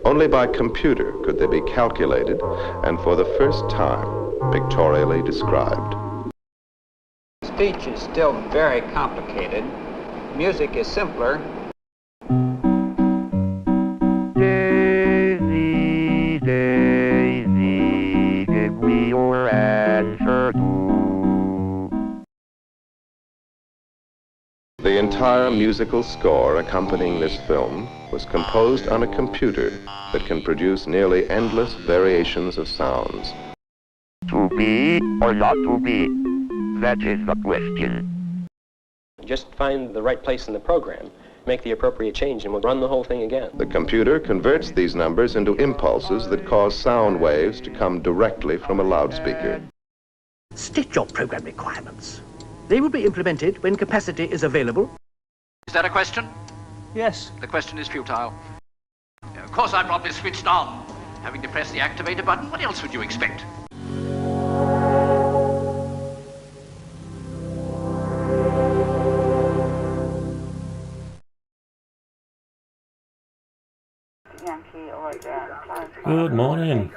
Only by computer could they be calculated and for the first time pictorially described. Speech is still very complicated. Music is simpler. Daisy, Daisy, give me your answer too. The entire musical score accompanying this film was composed on a computer that can produce nearly endless variations of sounds. To be or not to be? That is the question. Just find the right place in the program, make the appropriate change, and we'll run the whole thing again. The computer converts these numbers into impulses that cause sound waves to come directly from a loudspeaker. State your program requirements. They will be implemented when capacity is available. Is that a question? Yes. The question is futile. Of course I'm probably switched on. Having to press the activator button, what else would you expect? Good morning.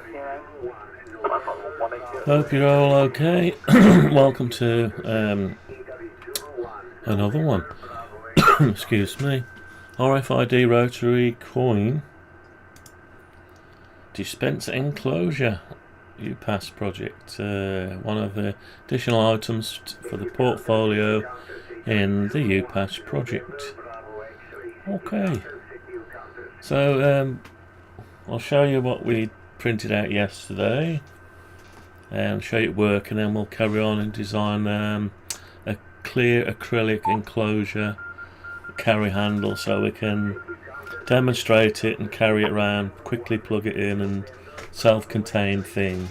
Hope you're all okay. Welcome to another one. Excuse me. RFID rotary coin dispenser enclosure UPAS project. One of the additional items for the portfolio in the UPAS project. Okay. So I'll show you what we printed out yesterday and show you it work, and then we'll carry on and design a clear acrylic enclosure carry handle so we can demonstrate it and carry it around, quickly plug it in, and self-contained thing.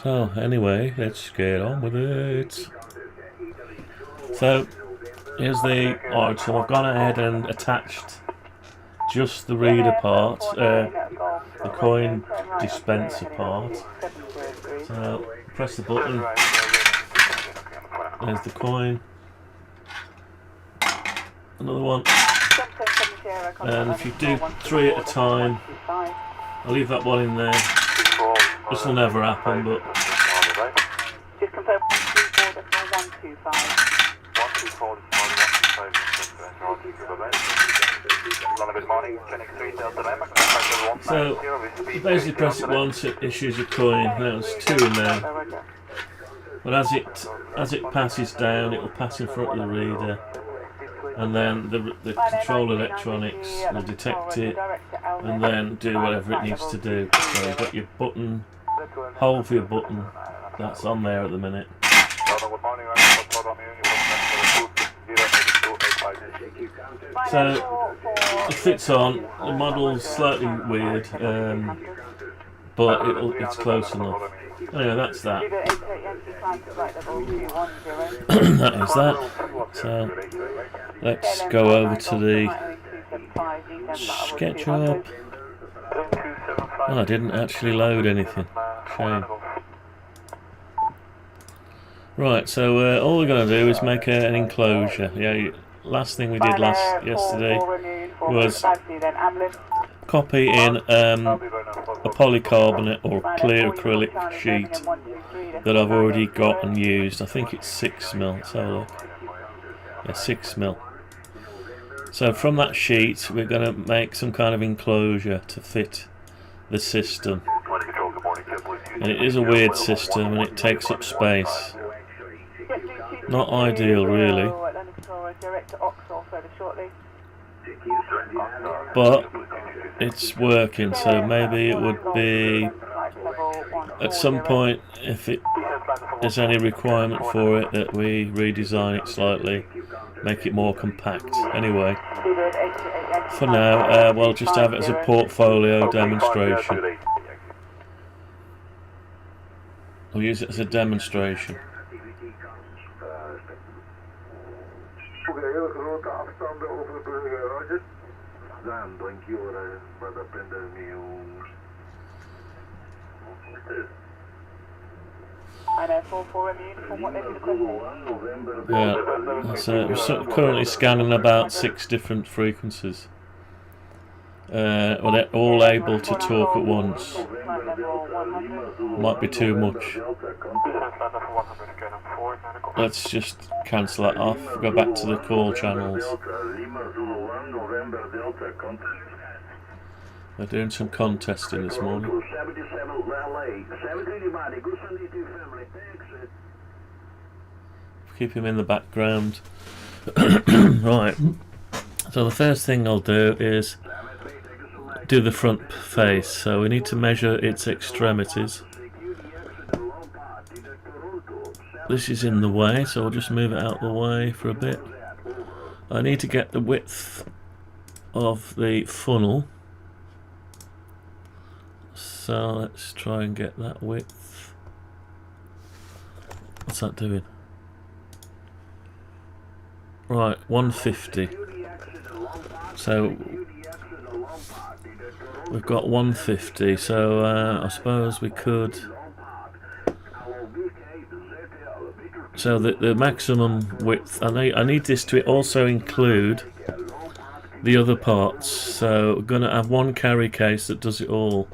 So anyway, let's get on with it. So here's the item. I've gone ahead and attached just the reader part, the coin dispenser part. So press the button, there's the coin, another one, and if you do 3 at a time, I'll leave that one in there. This will never happen, but just confirm 125. so you basically press it once, it issues a coin. Now there's 2 in there, but as it passes down, it will pass in front of the reader, and then the control electronics will detect it and then do whatever it needs to do. So you've got your button, hold for your button, that's on there at the minute. So it fits on. The model's slightly weird, but it's close enough. Anyway, that's that. That is that. So let's go over to the SketchUp. Oh, I didn't actually load anything. Shame. Right, so all we're going to do is make an enclosure. Yeah, last thing we did yesterday was copy in a polycarbonate or clear acrylic sheet that I've already got and used. I think it's 6mm. Let's have a look. Yeah, 6mm. So from that sheet we're going to make some kind of enclosure to fit the system. And it is a weird system and it takes up space. Not ideal really, but it's working, so maybe it would be at some point, if there's any requirement for it, that we redesign it slightly, make it more compact. Anyway, for now we'll just have it as a portfolio demonstration. We'll use it as a demonstration. Yeah, so we're currently scanning about 6 different frequencies. or they're all able to talk at once. Might be too much. Let's just cancel that off, go back to the call channels. They're doing some contesting this morning. Keep him in the background. Right, so the first thing I'll do is do the front face. So we need to measure its extremities. This is in the way, so I'll just move it out of the way for a bit. I need to get the width of the funnel, so let's try and get that width. What's that doing? Right, 150. So we've got 150, so I suppose we could. So the maximum width, I need this to also include the other parts. So we're going to have one carry case that does it all.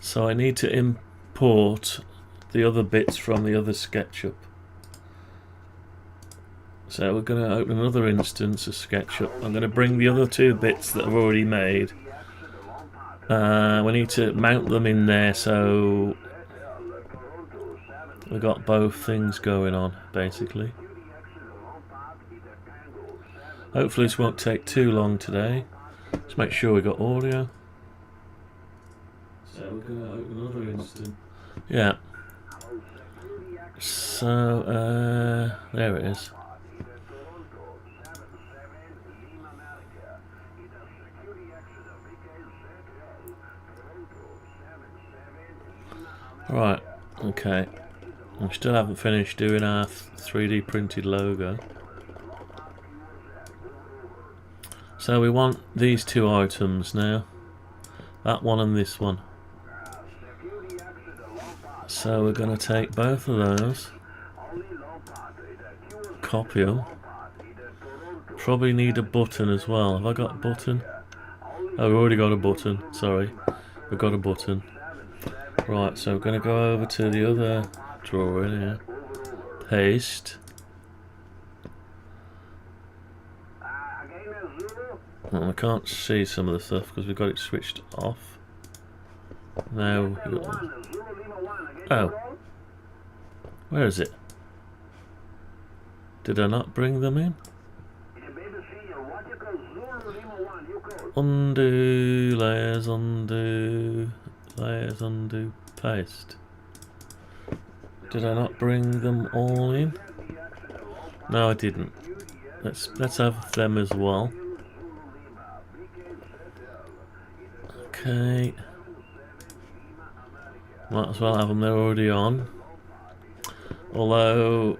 So I need to import the other bits from the other SketchUp. So we're going to open another instance of SketchUp. I'm going to bring the other two bits that I've already made. We need to mount them in there, so we've got both things going on, basically. Hopefully this won't take too long today. Let's make sure we got audio. So we're going to open another instance. Yeah. So, there it is. Right, okay. We still haven't finished doing our 3D printed logo. So we want these two items now. That one and this one. So we're going to take both of those. Copy them. Probably need a button as well. Have I got a button? Oh, we've already got a button. Sorry. We've got a button. Right, so we're going to go over to the other drawing here. Paste. Well, I can't see some of the stuff because we've got it switched off. Now, oh, where is it? Did I not bring them in? Undo, layers, undo, layers, undo, paste. Did I not bring them all in? No, I didn't. Let's have them as well. Okay. Might as well have them, they're already on. Although,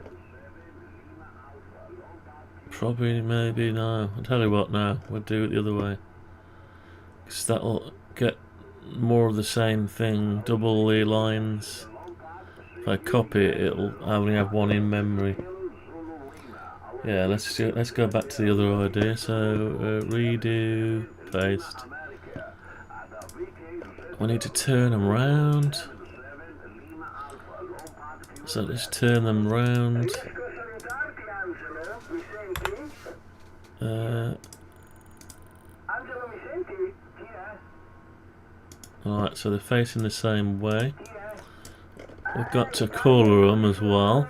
probably, maybe, no. I'll tell you what now, we'll do it the other way. Because that'll get more of the same thing, double the lines. If I copy it, it'll only have one in memory. Yeah, let's go back to the other idea. So, redo, paste. We need to turn them round. So let's turn them round. Alright, so they're facing the same way. We've got to colour them as well.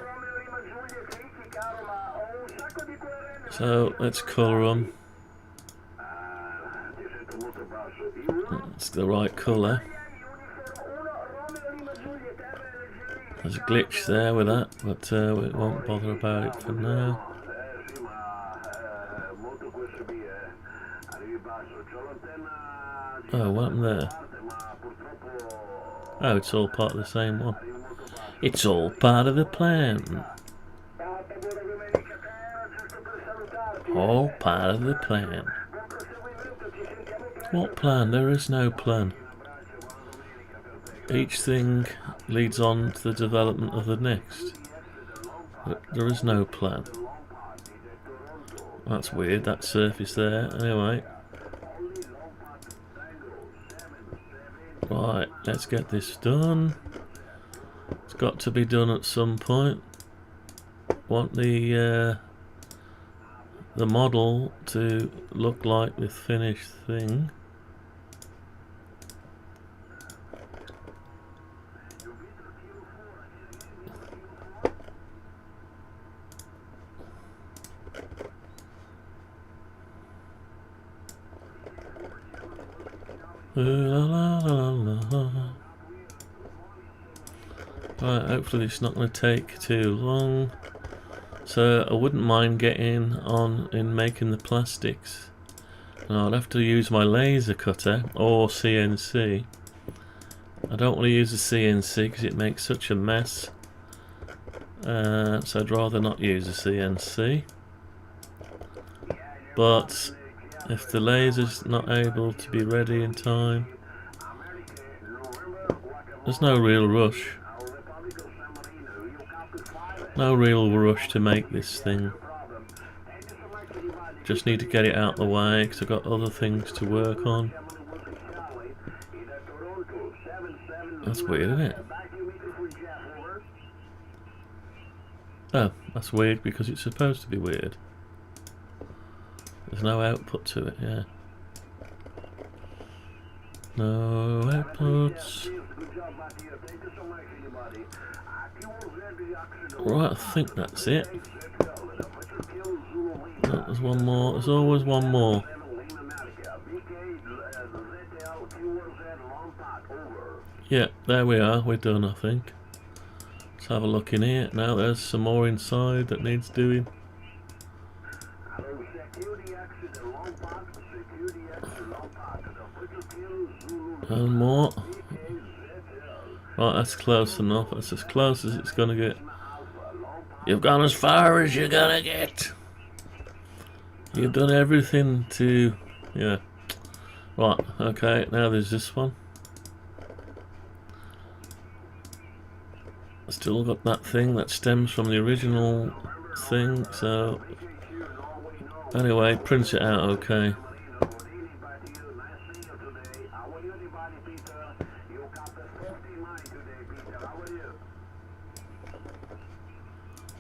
So let's colour them. It's the right colour. There's a glitch there with that, but we won't bother about it for now. Oh, what happened there? Oh, it's all part of the same one. It's all part of the plan. All part of the plan. What plan? There is no plan. Each thing leads on to the development of the next. But there is no plan. That's weird, that surface there. Anyway. Right, let's get this done. It's got to be done at some point. Want the model to look like the finished thing. Right, hopefully it's not going to take too long. So I wouldn't mind getting on in making the plastics. Now I'll have to use my laser cutter or CNC. I don't want to use the CNC because it makes such a mess. So I'd rather not use the CNC. But if the laser's not able to be ready in time, there's no real rush. No real rush to make this thing. Just need to get it out the way because I've got other things to work on. That's weird, isn't it? Oh, that's weird because it's supposed to be weird. There's no output to it, yeah. No outputs. Right, I think that's it. Oh, there's one more. There's always one more. Yeah, there we are. We're done, I think. Let's have a look in here. Now there's some more inside that needs doing. And more. Right, that's close enough. That's as close as it's gonna get. You've gone as far as you're gonna get. You've done everything to... yeah. Right, okay, now there's this one. Still got that thing that stems from the original thing, so... anyway, print it out okay.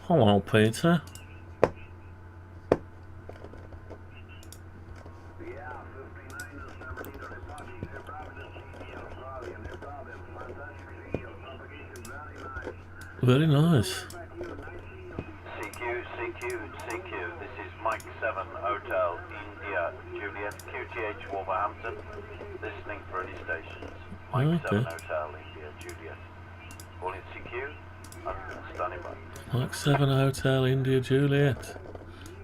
Hello, Peter. Very nice. CQ, this is Mike 7 Hotel India Juliet QTH Wolverhampton, listening for any stations. Mike 7 Hotel India Juliet. Calling CQ and standing by. Mike 7 Hotel India Juliet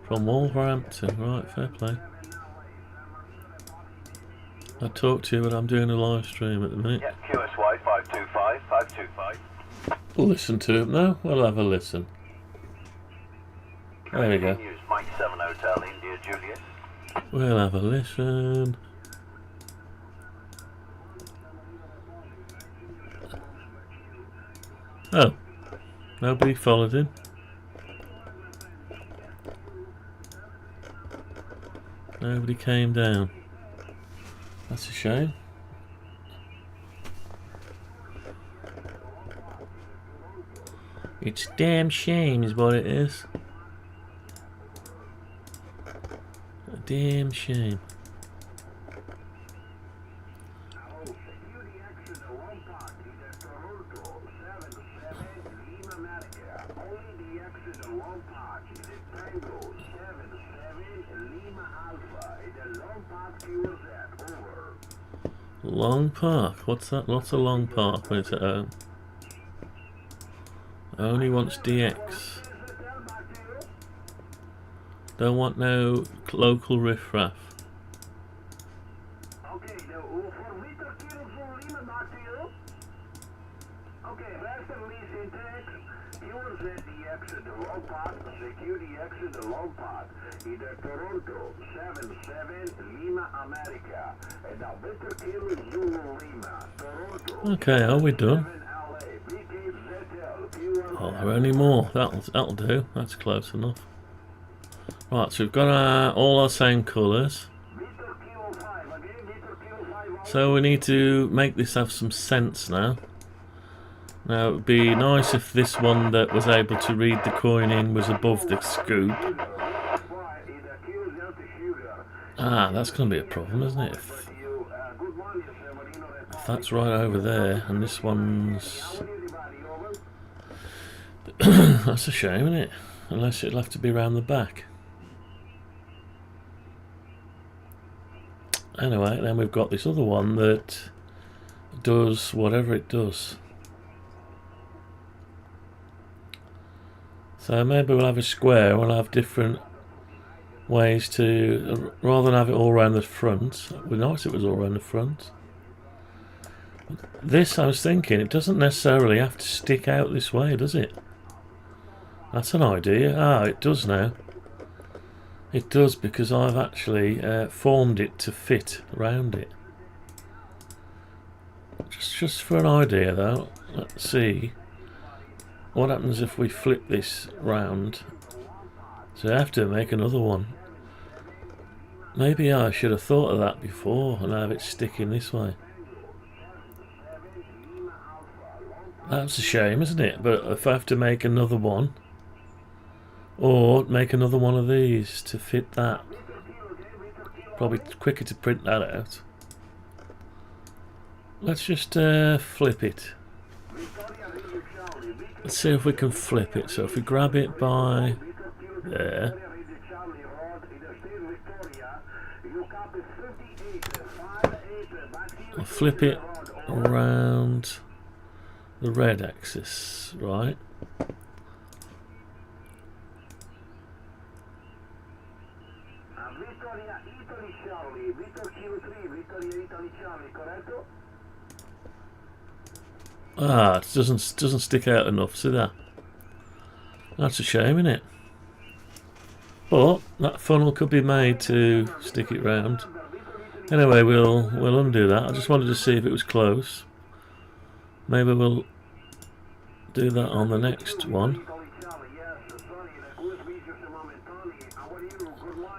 from Wolverhampton. Right, fair play. I'll talk to you when I'm doing a live stream at the minute. Yeah, QSY 525. We'll listen to it now. We'll have a listen. There we go. Mike 7 Hotel India Juliet. We'll have a listen. Oh, nobody followed him. Nobody came down. That's a shame. It's a damn shame is what it is. A damn shame. Long Park? What's that? Lots of Long Park when it's at home. Only wants DX. Don't want no local riffraff. Okay, are we done? Oh, there are only more. That'll do. That's close enough. Right, so we've got all our same colours. So we need to make this have some sense now. Now it would be nice if this one that was able to read the coin in was above the scoop. Ah, that's going to be a problem, isn't it? If that's right over there and this one's... That's a shame, isn't it? Unless it'll have to be round the back. Anyway, then we've got this other one that does whatever it does. So maybe we'll have a square, we'll have different ways to, rather than have it all around the front. It would be nice if it was all around the front. This, I was thinking, it doesn't necessarily have to stick out this way, does it? That's an idea. Ah, it does now. It does, because I've actually formed it to fit around it. Just for an idea though, let's see what happens if we flip this round. So I have to make another one. Maybe I should have thought of that before and have it sticking this way. That's a shame, isn't it? But if I have to make another one, or make another one of these to fit that, probably quicker to print that out. Let's just flip it. Let's see if we can flip it. So if we grab it by there, I'll flip it around the red axis, right? Ah, it doesn't stick out enough. See that? That's a shame, isn't it? But that funnel could be made to stick it round. Anyway, we'll undo that. I just wanted to see if it was close. Maybe we'll do that on the next one.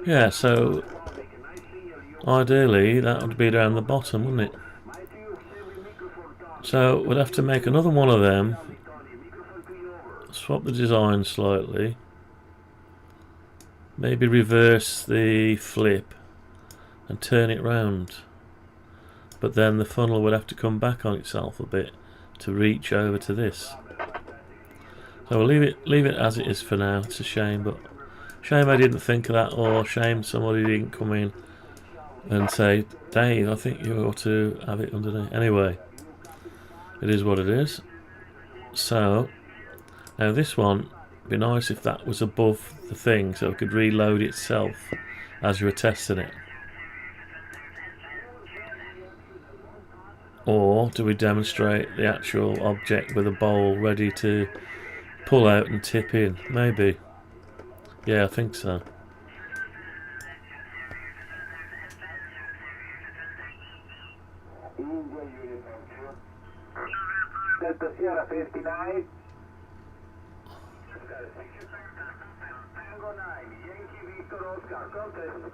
Yeah, so ideally that would be down the bottom, wouldn't it? So we'd have to make another one of them, swap the design slightly, maybe reverse the flip and turn it round, but then the funnel would have to come back on itself a bit to reach over to this. So we'll leave it as it is for now. It's a shame, but shame I didn't think of that, or shame somebody didn't come in and say, Dave, I think you ought to have it underneath. Anyway, it is what it is. So now this one, it'd be nice if that was above the thing so it could reload itself as you were testing it. Or do we demonstrate the actual object with a bowl ready to pull out and tip in? Maybe. Yeah, I think so. Delta Sierra 59. Tango 9, Yankee Victor Oscar, contest.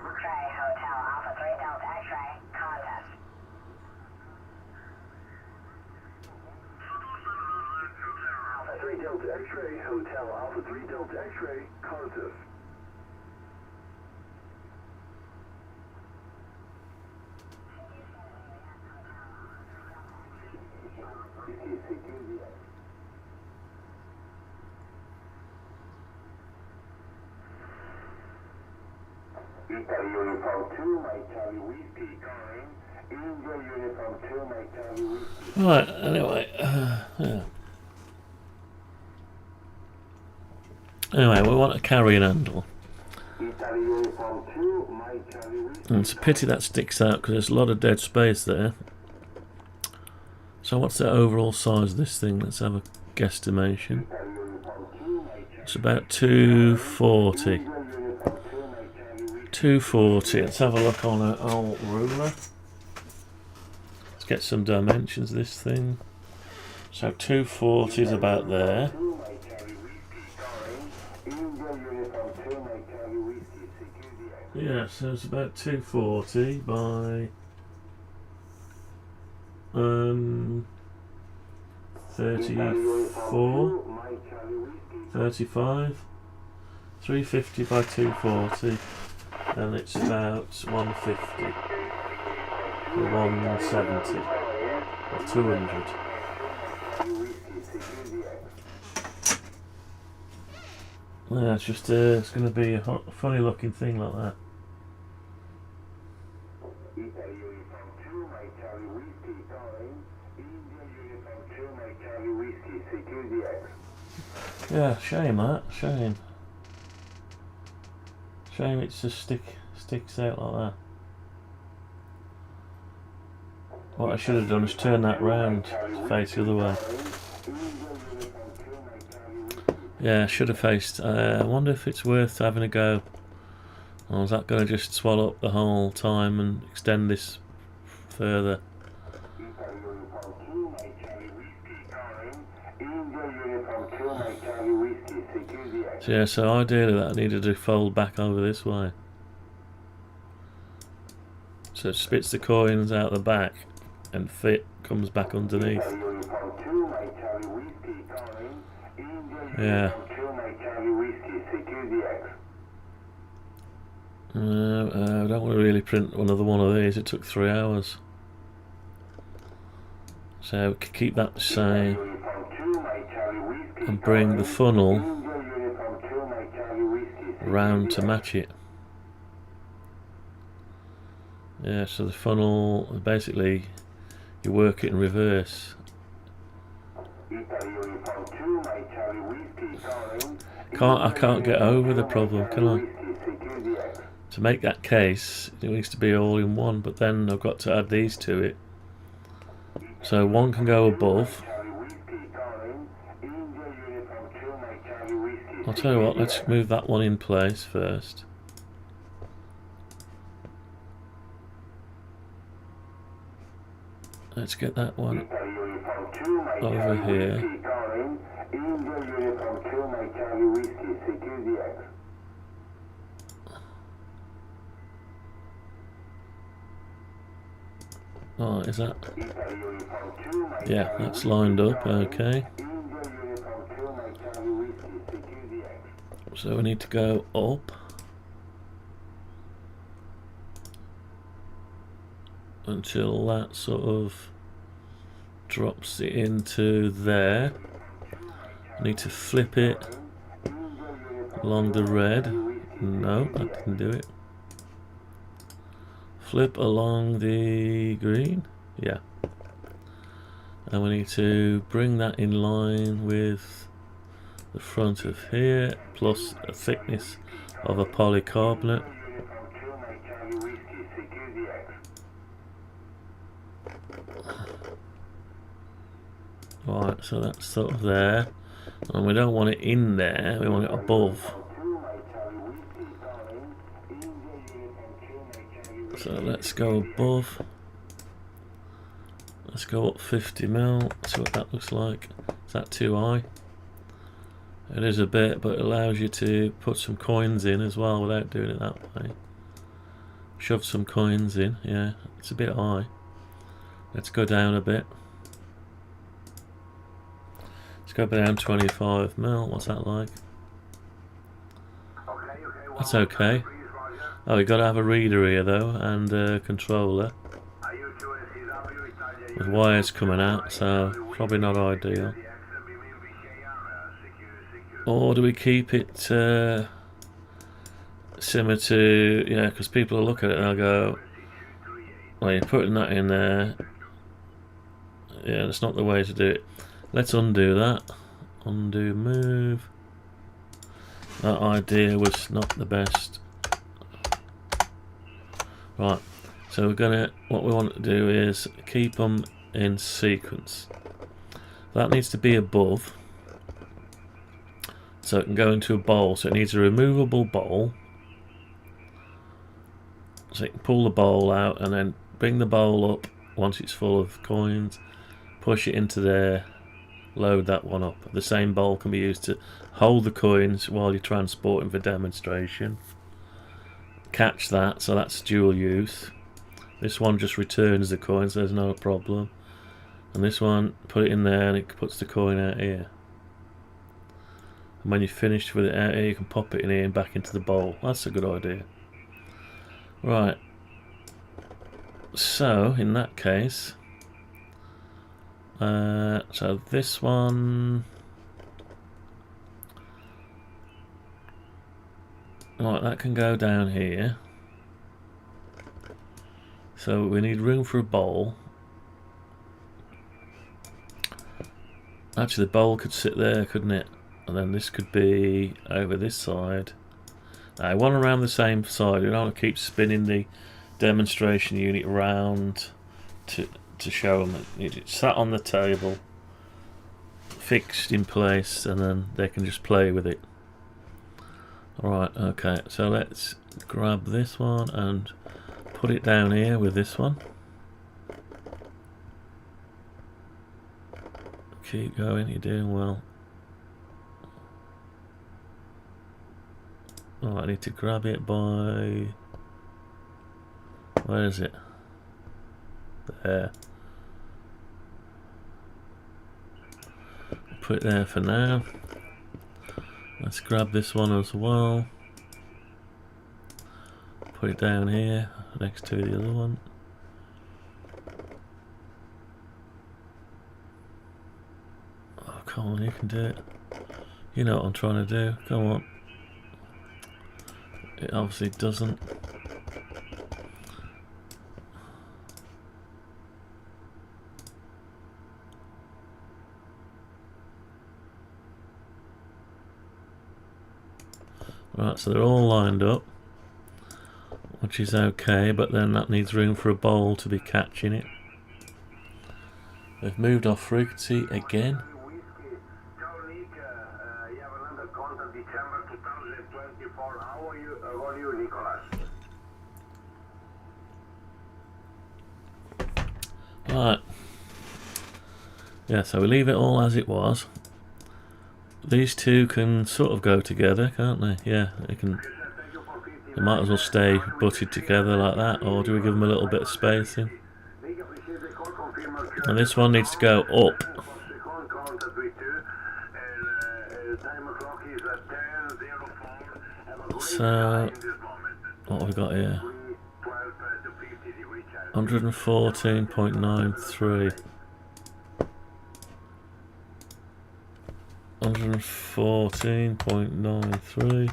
X-ray Hotel Alpha 3 Delta X-ray, contest. Alpha 3 Delta X-ray Hotel Alpha 3 Delta X-ray, contest. Italy Uniform 2, Mike Charlie Whiskey calling. India Uniform 2, Mike Charlie Whiskey. Right, anyway, yeah. Anyway, we want a carrying handle. Italy Uniform 2, Mike Charlie Whiskey. And it's a pity that sticks out because there's a lot of dead space there. So what's the overall size of this thing? Let's have a guesstimation. It's about 240. 240. Let's have a look on an old ruler. Let's get some dimensions of this thing. So 240 is about there. Yeah, so it's about 240 by 34, 35, 350 by 240, and it's about 150 or 170 or 200. Yeah, it's just it's going to be a funny looking thing like that. Yeah, shame that, shame. Shame it just sticks out like that. What I should have done is turn that round to face the other way. Yeah, I should have faced. I wonder if it's worth having a go. Or is that going to just swallow up the whole time and extend this further? So yeah, so ideally that needed to fold back over this way. So it spits the coins out the back and comes back underneath. Yeah. I don't want to really print another one of these. It took 3 hours. So keep that the same and bring the funnel round to match it. Yeah, so the funnel, basically you work it in reverse. I can't get over the problem, can I? To make that case, it needs to be all in one, but then I've got to add these to it. So one can go above. I'll tell you what, let's move that one in place first. Let's get that one over here. Oh, is that? Yeah, that's lined up, okay. So we need to go up until that sort of drops it into there. I need to flip it along the red. No, that didn't do it. Flip along the green. Yeah. And we need to bring that in line with the front of here, plus a thickness of a polycarbonate. Right, so that's sort of there. And we don't want it in there, we want it above. So let's go above. Let's go up 50 mil. See what that looks like. Is that too high? It is a bit, but it allows you to put some coins in as well without doing it that way. Shove some coins in. Yeah, it's a bit high. Let's go down a bit. Let's go down 25 mil. What's that like? That's okay. Oh, we've got to have a reader here though, and a controller. With wires coming out, so probably not ideal. Or do we keep it similar to, yeah, because people will look at it and they'll go, well, you're putting that in there. Yeah, that's not the way to do it. Let's undo that. Undo, move. That idea was not the best. Right, so what we want to do is keep them in sequence. That needs to be above, so it can go into a bowl. So it needs a removable bowl, so you can pull the bowl out and then bring the bowl up once it's full of coins, push it into there, load that one up. The same bowl can be used to hold the coins while you're transporting for demonstration. Catch that, so that's dual use. This one just returns the coins, there's no problem. And this one, put it in there and it puts the coin out here. And when you're finished with it out here, you can pop it in here and back into the bowl. That's a good idea. Right. So, in that case, so this one, right, that can go down here. So we need room for a bowl. Actually, the bowl could sit there, couldn't it? And then this could be over this side. Now, one around the same side. We don't want to keep spinning the demonstration unit around to show them that it's sat on the table, fixed in place, and then they can just play with it. Alright, okay, so let's grab this one and put it down here with this one. Keep going, you're doing well. Oh, I need to grab it by... where is it? There. Put it there for now. Let's grab this one as well. Put it down here next to the other one. Oh, come on, you can do it. You know what I'm trying to do. Come on. It obviously doesn't. Right, so they're all lined up, which is okay, but then that needs room for a bowl to be catching it. They've moved off frequency again. Right. Yeah, so we leave it all as it was. These two can sort of go together, can't they? Yeah, they can. They might as well stay butted together like that, or do we give them a little bit of spacing? And this one needs to go up. So, what have we got here? 114.93. 114.93.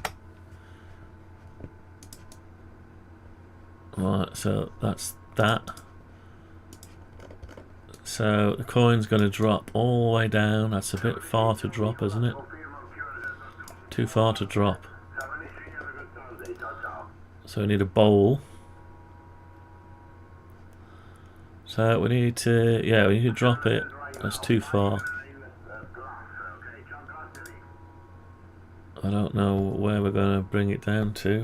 Right, so that's that. So the coin's going to drop all the way down. That's a bit far to drop, isn't it? Too far to drop. So we need a bowl. So we need to, yeah, we need to drop it. That's too far. I don't know where we're going to bring it down to.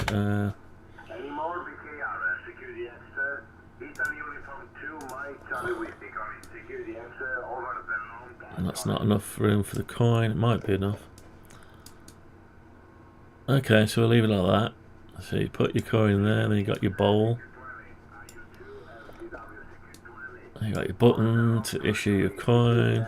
That's not enough room for the coin. It might be enough. Okay, so we'll leave it like that. So you put your coin there, then you got your bowl. You got your button to issue your coin.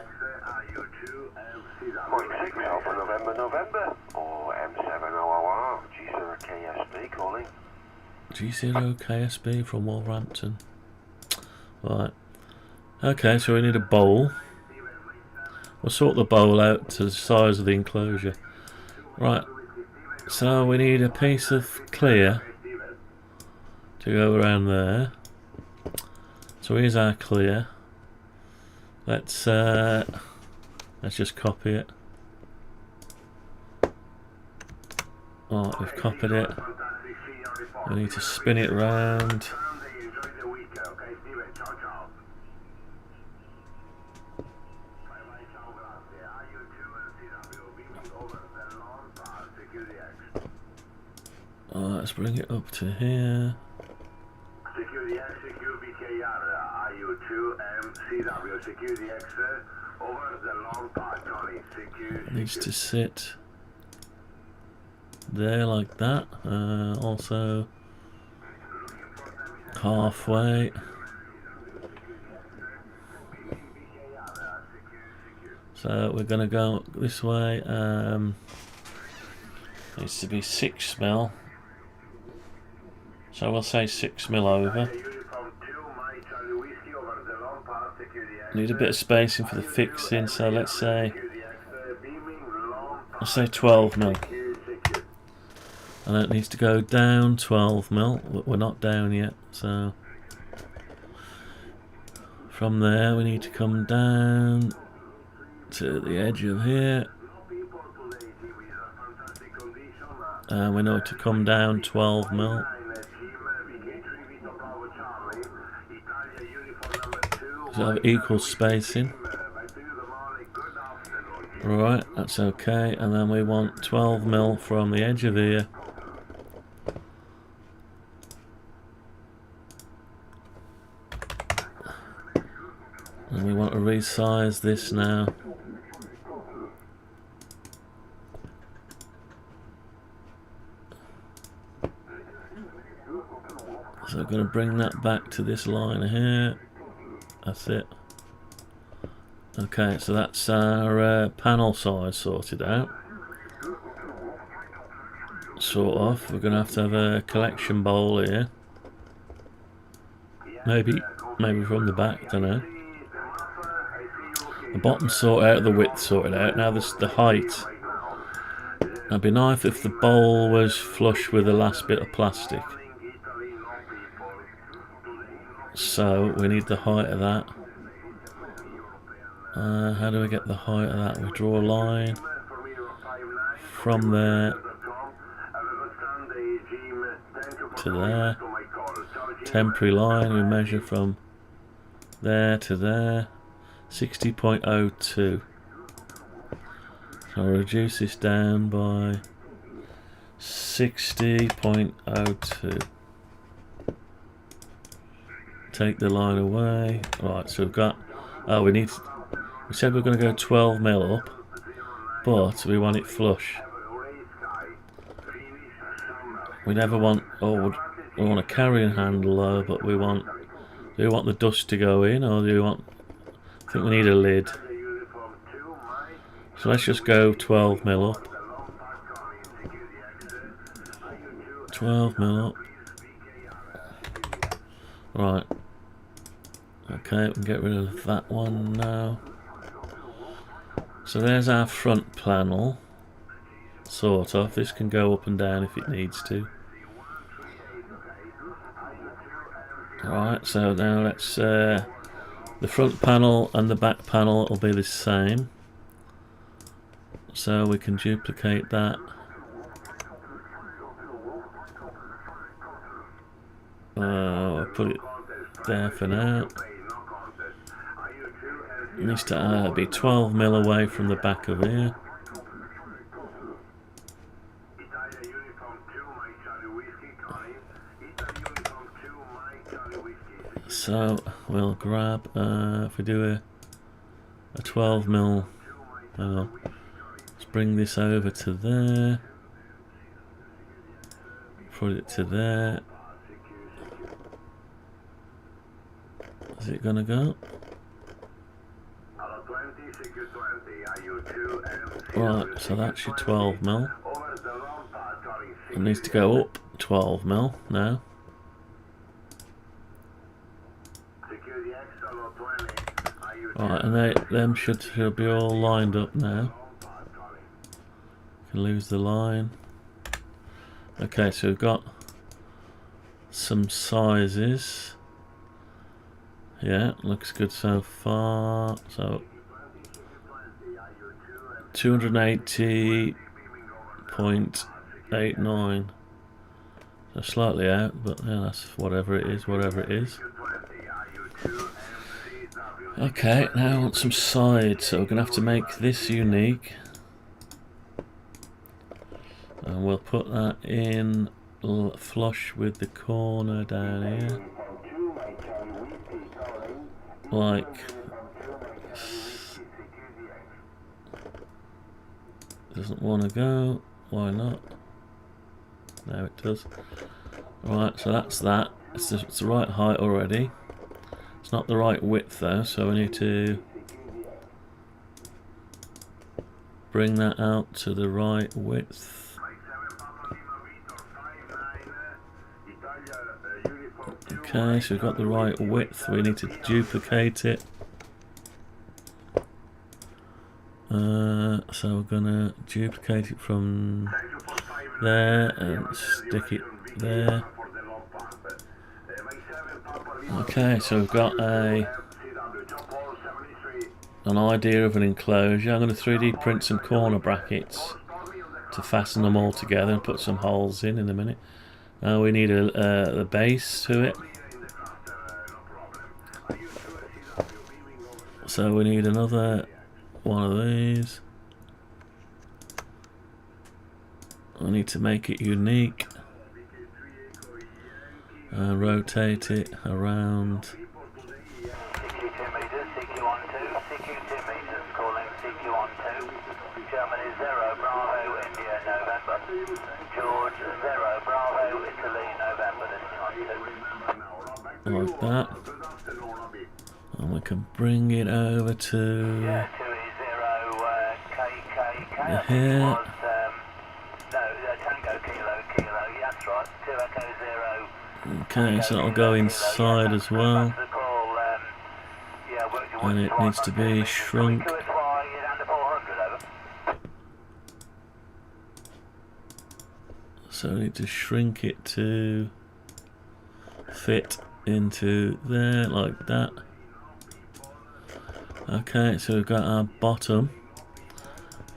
G0 KSB from Wolverhampton. Right. Okay, so we need a bowl. We'll sort the bowl out to the size of the enclosure. Right. So we need a piece of clear to go around there. So here's our clear. Let's just copy it. Oh, we've copied it. We need to spin it round. Oh, let's bring it up to here. Security X, secure BKR, IU2, MCW, security X, It needs to sit there like that. Also halfway. So we're going to go this way. Needs to be 6 mil. So we'll say 6 mil over. Need a bit of spacing for the fixing, so let's say 12 mil. And it needs to go down 12 mil. We're not down yet, so from there we need to come down to the edge of here, and we need to come down 12 mil. So have equal spacing. Right, that's okay. And then we want 12 mil from the edge of here and we want to resize this now. So I'm going to bring that back to this line here. That's it. Okay, so that's our panel size sorted out. Sort of. We're going to have a collection bowl here. Maybe from the back, I don't know. The bottom sorted out, the width sorted out. Now this the height. It'd be nice if the bowl was flush with the last bit of plastic. So we need the height of that. How do we get the height of that? We draw a line from there to there. Temporary line, we measure from there to there. 60.02. So I'll reduce this down by 60.02. Take the line away. Right, so we've got. Oh, we said we're going to go 12 mil up, but we want it flush. We never want. Oh, we want a carrying handle though, but we want. Do we want the dust to go in, or do we want? I think we need a lid. So let's just go 12 mil up. 12 mil up. Right. Okay, we can get rid of that one now. So there's our front panel. Sort of. This can go up and down if it needs to. Alright, so now let's... the front panel and the back panel will be the same. So we can duplicate that. I'll put it there for now. It needs to be 12 mil away from the back of here. So we'll grab, if we do a 12 mil, let's bring this over to there, put it to there. Is it gonna go? Right, so that's your 12 mil. It needs to go up 12 mil now. Right, and them should be all lined up now. Can lose the line. Okay, so we've got some sizes. Yeah, looks good so far. So 280.89. So slightly out, but yeah, that's whatever it is, Okay, now I want some sides, so we're going to have to make this unique. And we'll put that in flush with the corner down here. doesn't want to go. Why not? No, it does. Right, so that's that. It's the right height already. It's not the right width though, so we need to bring that out to the right width. Okay, so we've got the right width. We need to duplicate it. So we're gonna duplicate it from there and stick it there. Okay, so we've got an idea of an enclosure. I'm going to 3D print some corner brackets to fasten them all together and put some holes in a minute. Now we need a base to it. So we need another one of these. I need to make it unique and rotate it around. CQ2 meters, CQ12, CQ2 meters, calling CQ12, Germany 0, Bravo, India, November, George 0, Bravo, Italy, November, listening on 2. Like that. And we can bring it over to Yeah, 2E0, KKK, here. no, Tango, Kilo, Kilo, yeah, that's right, 2 Echo 0. Okay, so that'll go inside as well. And it needs to be shrunk. So we need to shrink it to fit into there like that. Okay, so we've got our bottom.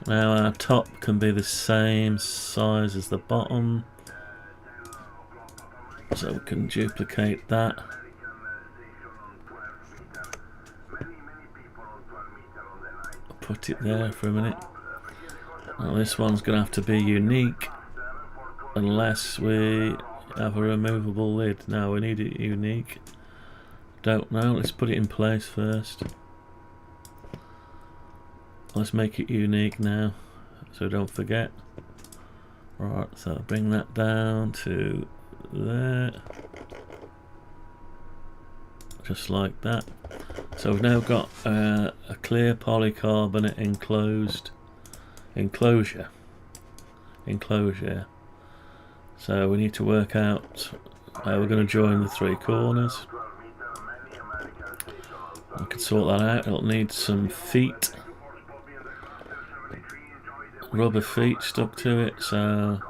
Now our top can be the same size as the bottom. So we can duplicate that. Put it there for a minute. Now this one's going to have to be unique unless we have a removable lid. Now we need it unique. Don't know, let's put it in place first. Let's make it unique now, so don't forget. Right, so bring that down to there. Just like that. So we've now got a clear polycarbonate enclosure. So we need to work out how we're going to join the 3 corners. We can sort that out. It'll need some feet, rubber feet stuck to it. So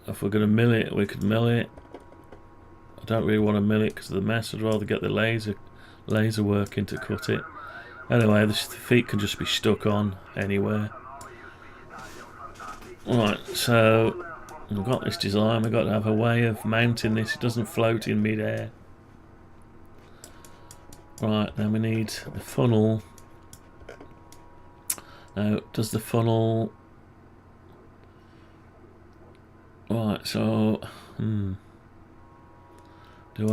if we're going to mill it, we could mill it. I don't really want to mill it because of the mess. I'd rather get the laser working to cut it. Anyway, the feet can just be stuck on anywhere. Right, so we've got this design. We've got to have a way of mounting this. It doesn't float in mid-air. Right, then we need the funnel. Now, does the funnel... Right, so... Do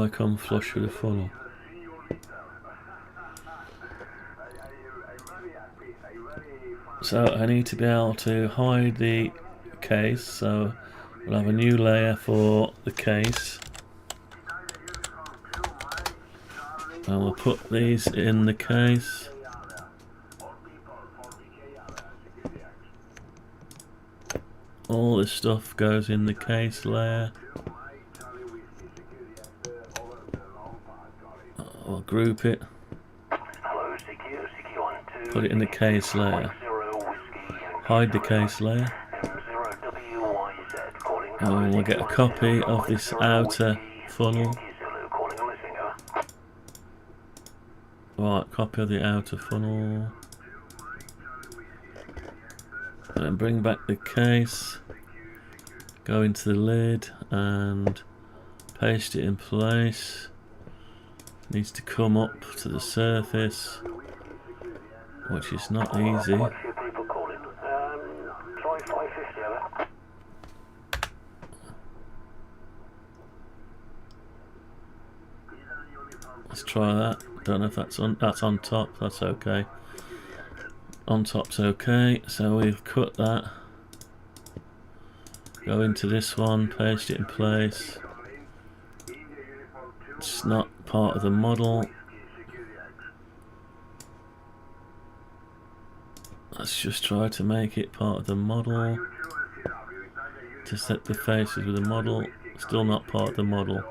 I come flush with the funnel? So I need to be able to hide the case, so we'll have a new layer for the case. And we'll put these in the case. All this stuff goes in the case layer. I'll group it. Put it in the case layer. Hide the case layer. And we'll get a copy of this outer funnel. Right, copy of the outer funnel. And then bring back the case. Go into the lid and paste it in place. Needs to come up to the surface, which is not easy. Let's try that. Don't know if that's on top. That's okay. On top's okay, so we've cut that. Go into this one, paste it in place. It's not part of the model. Let's just try to make it part of the model. To set the faces with the model. Still not part of the model.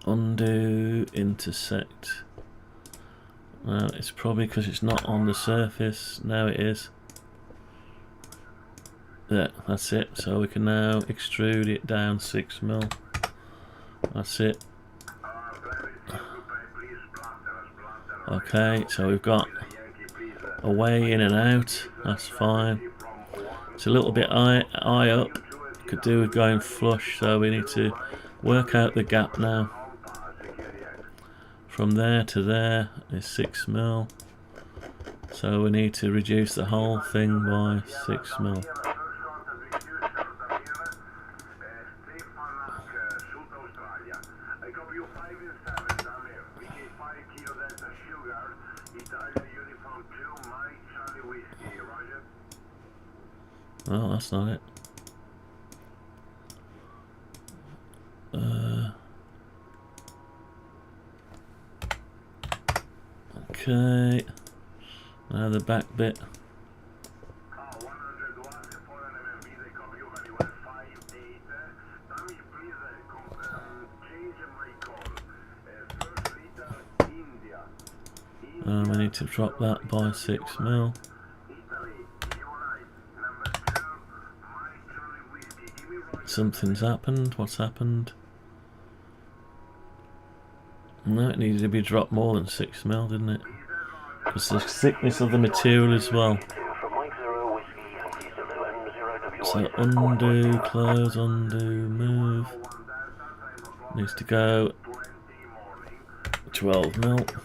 Undo, intersect. Well, it's probably because it's not on the surface. Now it is. Yeah, that's it. So we can now extrude it down 6mm. That's it. Okay, so we've got a way in and out. That's fine. It's a little bit eye up. Could do with going flush, so we need to work out the gap now. From there to there is 6mm. So we need to reduce the whole thing by 6mm. Oh, that's not it. Okay. Now the back bit. We need to drop that by 6mm. Something's happened. What's happened? No, it needed to be dropped more than 6mm, didn't it? Because the thickness of the material as well. So undo, close, undo, move. Needs to go 12mm.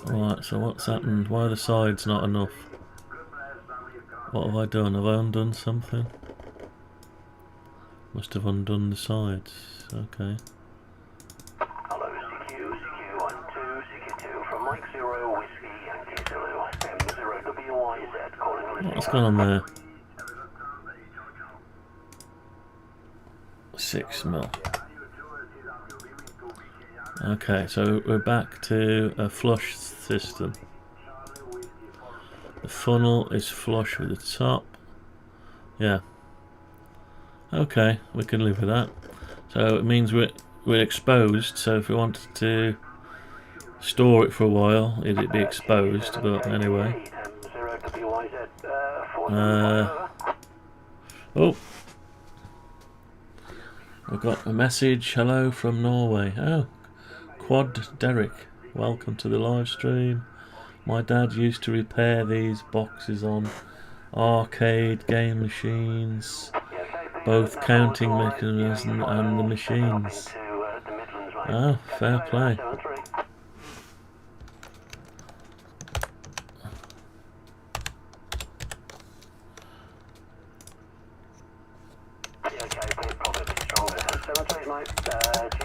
Right, so what's happened? Why are the sides not enough? What have I done? Have I undone something? Must have undone the sides. Okay. Hello, CQ12, CQ2 from Mike 0 Whiskey Yankee Zulu M0WYZ calling. What's going on there? 6mm. Okay, so we're back to a flush system. The funnel is flush with the top. Yeah. Okay, we can live with that. So it means we're exposed, so if we wanted to store it for a while, it'd be exposed, but anyway. Oh! I've got a message, hello from Norway. Oh, Quad Derek, welcome to the live stream. My dad used to repair these boxes on arcade game machines, both counting mechanisms and the machines. Oh, fair play.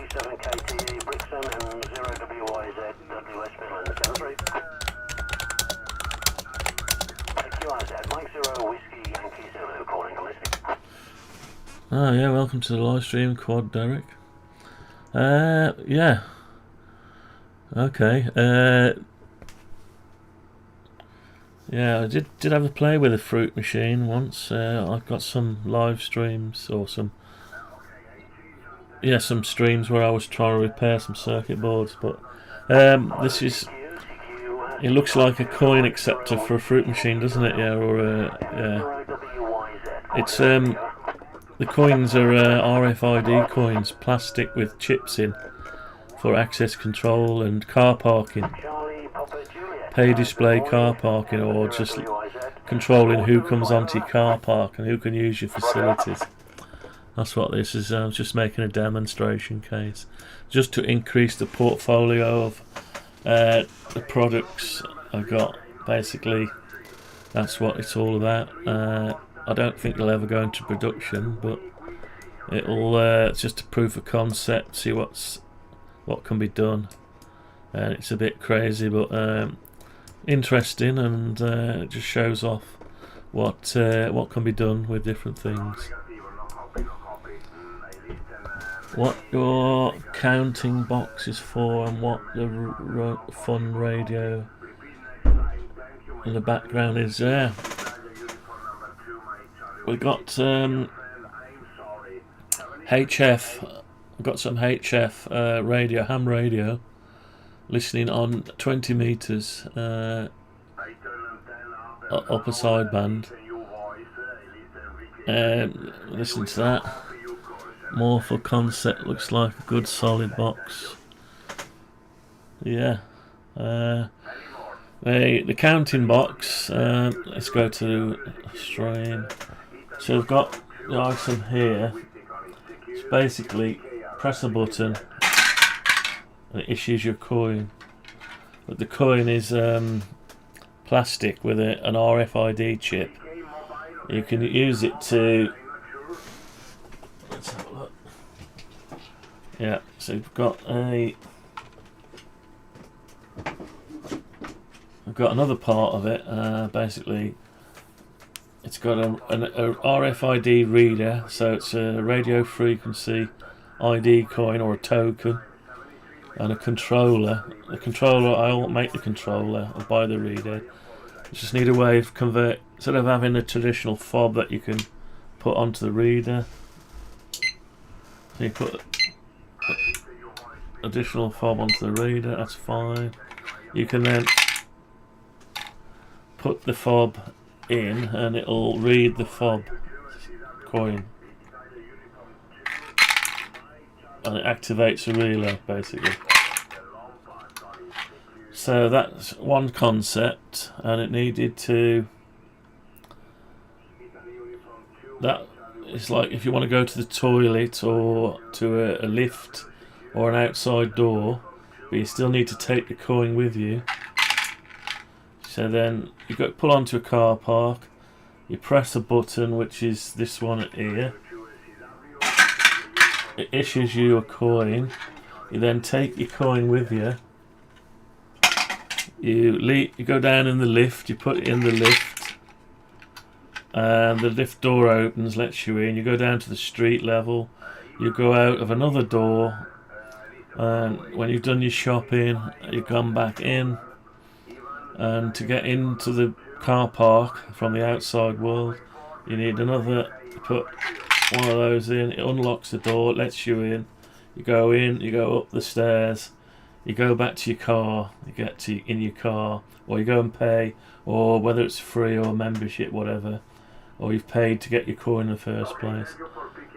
G7KTE Brixton M0WYZ West Midlands 73. QRZ Mike 0 Whiskey Yankee Zulu calling on listening. Oh yeah, welcome to the live stream, Quad Derek. Yeah. Okay. Yeah, I did have a play with a fruit machine once. I've got some live streams or some streams where I was trying to repair some circuit boards, but this is, it looks like a coin acceptor for a fruit machine, doesn't it? Yeah, or yeah. It's the coins are RFID coins, plastic with chips in for access control and car parking, pay display car parking, or just controlling who comes onto your car park and who can use your facilities. That's what this is. I was just making a demonstration case, just to increase the portfolio of the products I've got. Basically, that's what it's all about. I don't think they'll ever go into production, but it'll it's just a proof of concept. See what can be done. and it's a bit crazy, but interesting, and it just shows off what can be done with different things. What your counting box is for, and what the fun radio in the background is there. We got HF. We've got some HF radio, ham radio, listening on 20 meters upper sideband. Listen to that. More for concept. Looks like a good solid box. Yeah. The counting box. Let's go to stream. So we've got the item here. It's basically press a button and it issues your coin. But the coin is plastic with an RFID chip. You can use it to. Let's have a look. Yeah, so we've got another part of it. Basically, it's got a RFID reader, so it's a radio frequency ID coin or a token, and a controller. The controller, I won't make the controller. I'll buy the reader. You just need a way of convert. Instead of having a traditional fob that you can put onto the reader, so you put additional fob onto the reader. That's fine. You can then put the fob in and it'll read the fob coin, and it activates a relay basically. So that's one concept, and it needed to. That is like if you want to go to the toilet or to a lift or an outside door, but you still need to take the coin with you. So then you go pull onto a car park, you press a button, which is this one here. It issues you a coin. You then take your coin with you. You go down in the lift, you put it in the lift, and the lift door opens, lets you in. You go down to the street level, you go out of another door, and when you've done your shopping, you come back in. And to get into the car park from the outside world, you need another. You put one of those in, it unlocks the door, it lets you in. You go in, you go up the stairs, you go back to your car, you get in your car, or you go and pay, or whether it's free or membership, whatever, or you've paid to get your coin in the first place.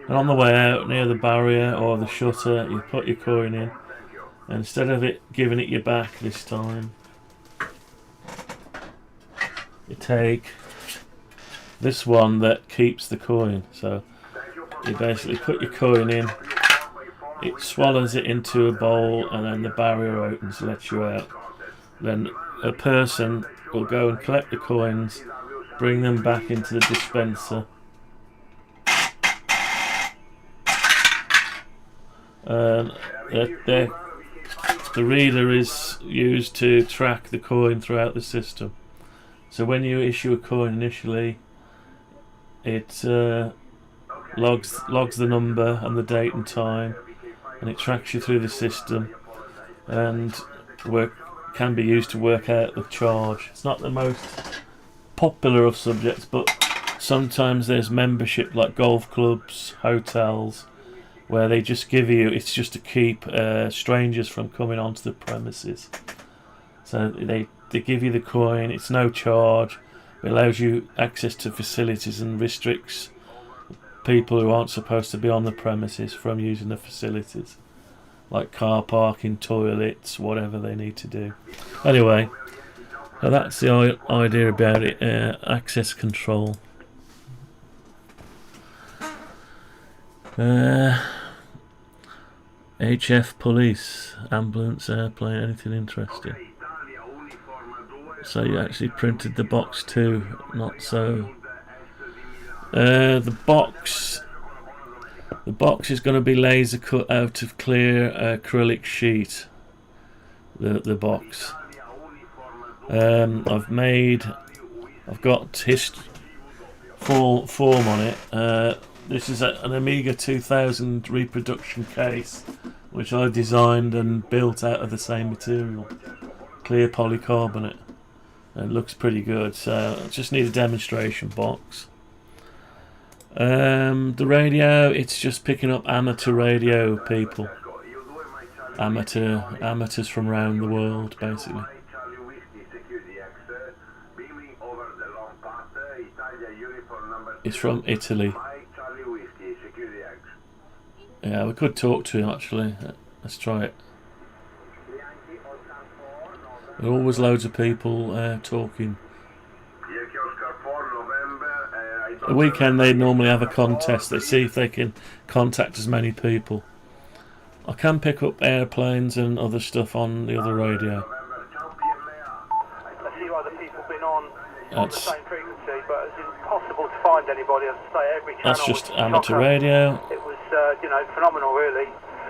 And on the way out, near the barrier or the shutter, you put your coin in, and instead of it giving it you back this time, you take this one that keeps the coin. So you basically put your coin in, it swallows it into a bowl, and then the barrier opens, lets you out. Then a person will go and collect the coins, bring them back into the dispenser, and the reader is used to track the coin throughout the system. So when you issue a coin initially, it logs the number and the date and time, and it tracks you through the system, and can be used to work out the charge. It's not the most popular of subjects, but sometimes there's membership like golf clubs, hotels, where they just give you, it's just to keep strangers from coming onto the premises. So they give you the coin, it's no charge, it allows you access to facilities and restricts people who aren't supposed to be on the premises from using the facilities, like car parking, toilets, whatever they need to do. Anyway, so that's the idea about it, access control. HF police, ambulance, airplane, anything interesting. So you actually printed the box too, not so. The box is going to be laser cut out of clear acrylic sheet. the box. I've got full form on it. This is an Amiga 2000 reproduction case, which I designed and built out of the same material, clear polycarbonate. It looks pretty good, so I just need a demonstration box. The radio, it's just picking up amateur radio people. Amateurs from around the world, basically. It's from Italy. Yeah, we could talk to him actually. Let's try it. There are always loads of people talking. A weekend they normally have a contest. They see if they can contact as many people. I can pick up airplanes and other stuff on the other radio. A few other people been on the same frequency, but it's impossible to find anybody. As I say, every channel. That's just amateur radio. It was, phenomenal, really.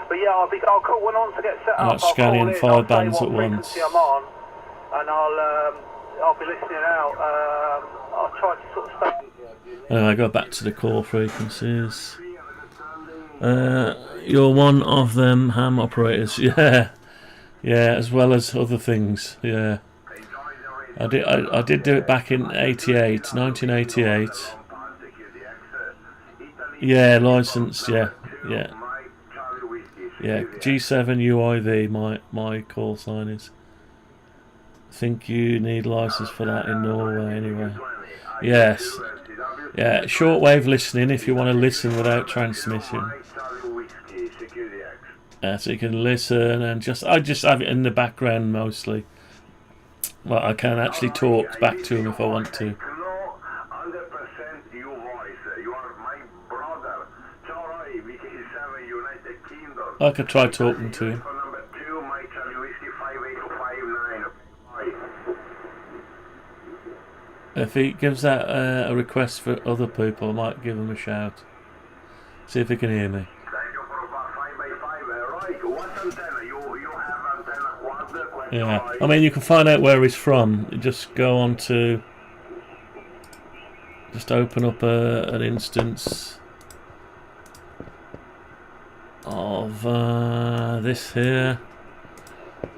But yeah, I'll call one on to get set up. That's scanning 5 bands at once. I'm on, and I'll be listening out. I'll try to sort of stay. Anyway, I go back to the core frequencies. You're one of them ham operators, yeah, as well as other things, yeah. I did do it back in 1988. Yeah, licensed, yeah. G7 UIV, my call sign is. I think you need license for that in Norway, anyway. Yes. Yeah, shortwave listening if you want to listen without transmission. So you can listen and I just have it in the background mostly. Well, I can actually talk back to him if I want to. I could try talking to him. If he gives out a request for other people, I might give him a shout. See if he can hear me. Yeah, I mean, you can find out where he's from. You just go on to... Just open up an instance of this here.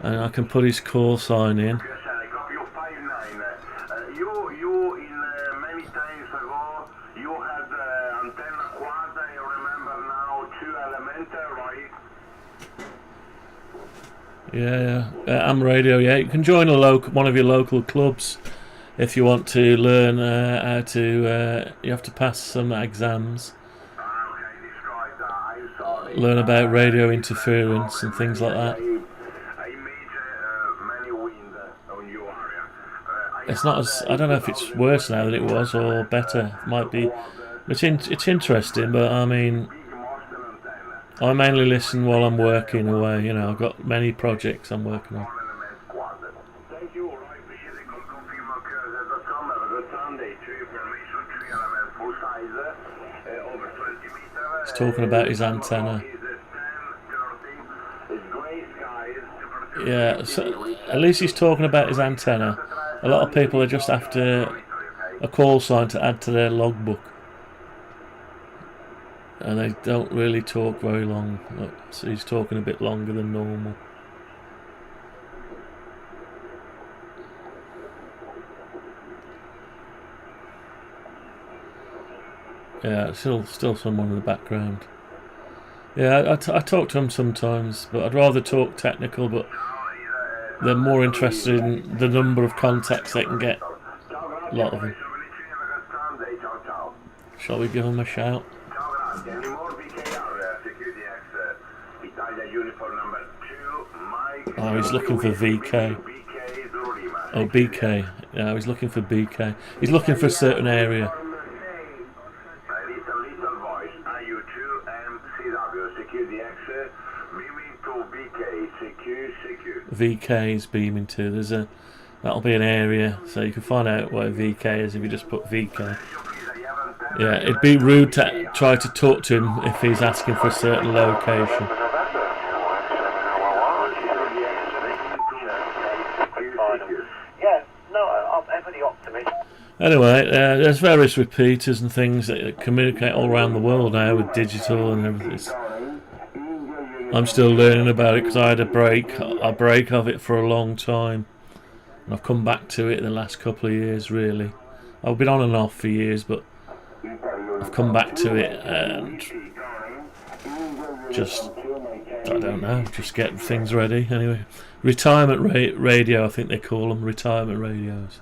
And I can put his call sign in. Yeah, AM radio. Yeah, you can join one of your local clubs if you want to learn how to. You have to pass some exams, learn about radio interference and things like that. It's not as, I don't know if it's worse now than it was or better. It might be. It's interesting, but I mean, I mainly listen while I'm working away. You know, I've got many projects I'm working on. He's talking about his antenna. Yeah, so at least he's talking about his antenna. A lot of people are just after a call sign to add to their logbook. And they don't really talk very long. So he's talking a bit longer than normal. Yeah, still someone in the background. Yeah, I talk to them sometimes, but I'd rather talk technical, but they're more interested in the number of contacts they can get. A lot of them. Shall we give them a shout? Oh, he's looking for VK. Oh, BK. Yeah, he's looking for BK. He's looking for a certain area. VK is beaming to. That'll be an area, so you can find out where VK is if you just put VK. Yeah, it'd be rude to try to talk to him if he's asking for a certain location. Anyway, there's various repeaters and things that communicate all around the world now with digital and everything. I'm still learning about it because I had a break of it for a long time, and I've come back to it in the last couple of years. Really, I've been on and off for years, but I've come back to it and just, I don't know, just getting things ready. Anyway, retirement radio, I think they call them, retirement radios.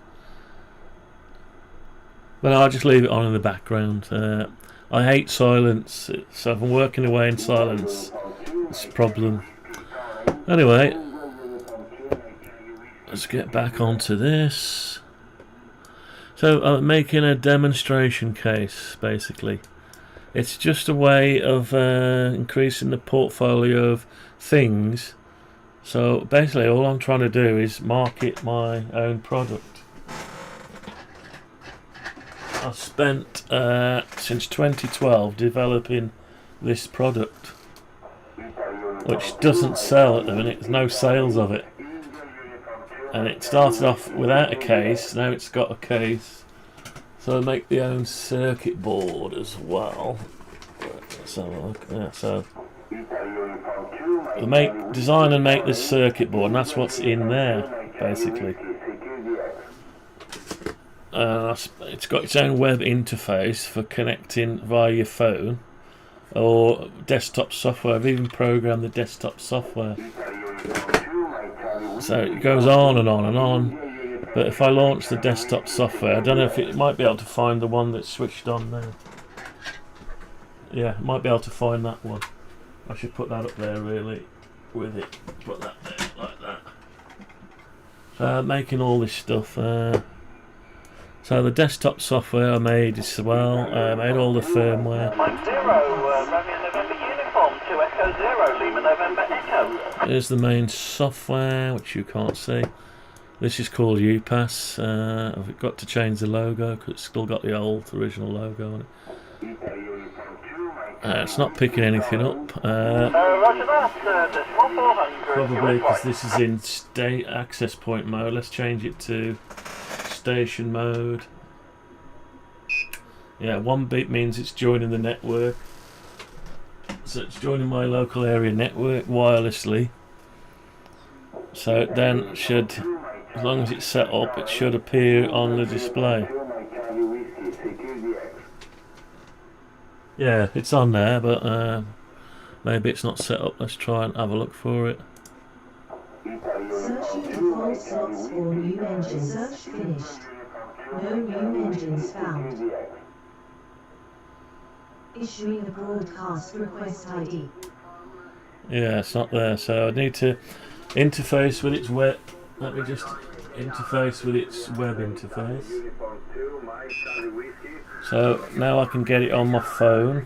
But I'll just leave it on in the background. I hate silence, so if I'm working away in silence, it's a problem. Anyway, let's get back onto this. So I'm making a demonstration case, basically. It's just a way of increasing the portfolio of things. So basically all I'm trying to do is market my own product. I've spent since 2012 developing this product, which doesn't sell at the minute. There's no sales of it, and it started off without a case. Now it's got a case, so I make the own circuit board as well. So I design and make this circuit board, and that's what's in there basically. It's got its own web interface for connecting via your phone or desktop software. I've even programmed the desktop software. So it goes on and on and on. But if I launch the desktop software, I don't know if it might be able to find the one that's switched on now. Yeah, it might be able to find that one. I should put that up there really with it. Put that there like that. Making all this stuff. So the desktop software I made as well. I made all the firmware. Mike 0, Romeo November uniform to Echo 0, Lima November Echo. Here's the main software, which you can't see. This is called UPAS. I've got to change the logo because it's still got the old original logo on it. It's not picking anything up. Roger that, Probably because this is in state access point mode. Let's change it to station mode. Yeah, 1 beep means it's joining the network. So it's joining my local area network wirelessly. So it then should, as long as it's set up, it should appear on the display. Yeah, it's on there, but maybe it's not set up. Let's try and have a look for it. Searching default slots for new engines. Search finished. No new engines found. Issuing a broadcast request ID. Yeah, it's not there, so I need to interface with its web. Let me just interface with its web interface. So now I can get it on my phone.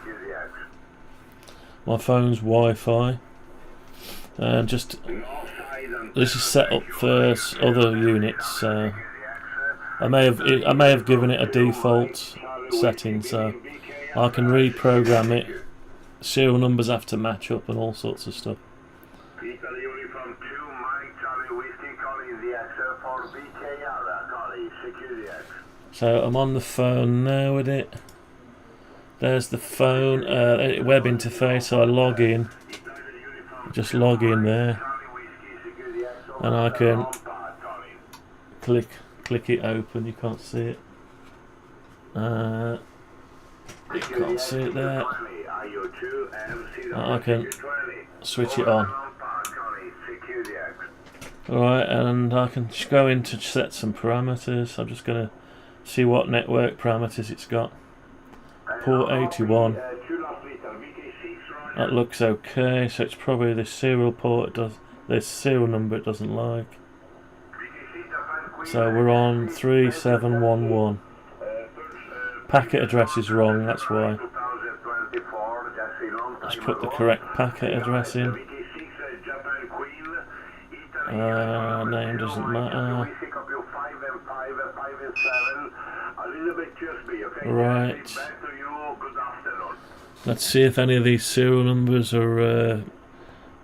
My phone's Wi-Fi, and just this is set up for other units. I may have given it a default setting, so I can reprogram it. Serial numbers have to match up and all sorts of stuff. So I'm on the phone now with it. There's the phone web interface, so I log in. Just log in there, and I can click it open. You can't see it. You can't see it there. I can switch it on. Alright, and I can just go in to set some parameters. I'm just going to see what network parameters it's got. Port 81. That looks okay, so it's probably the serial port. This serial number it doesn't like. So we're on 3711. Packet address is wrong, that's why. Let's put the correct packet address in. Name doesn't matter. Right. Let's see if any of these serial numbers are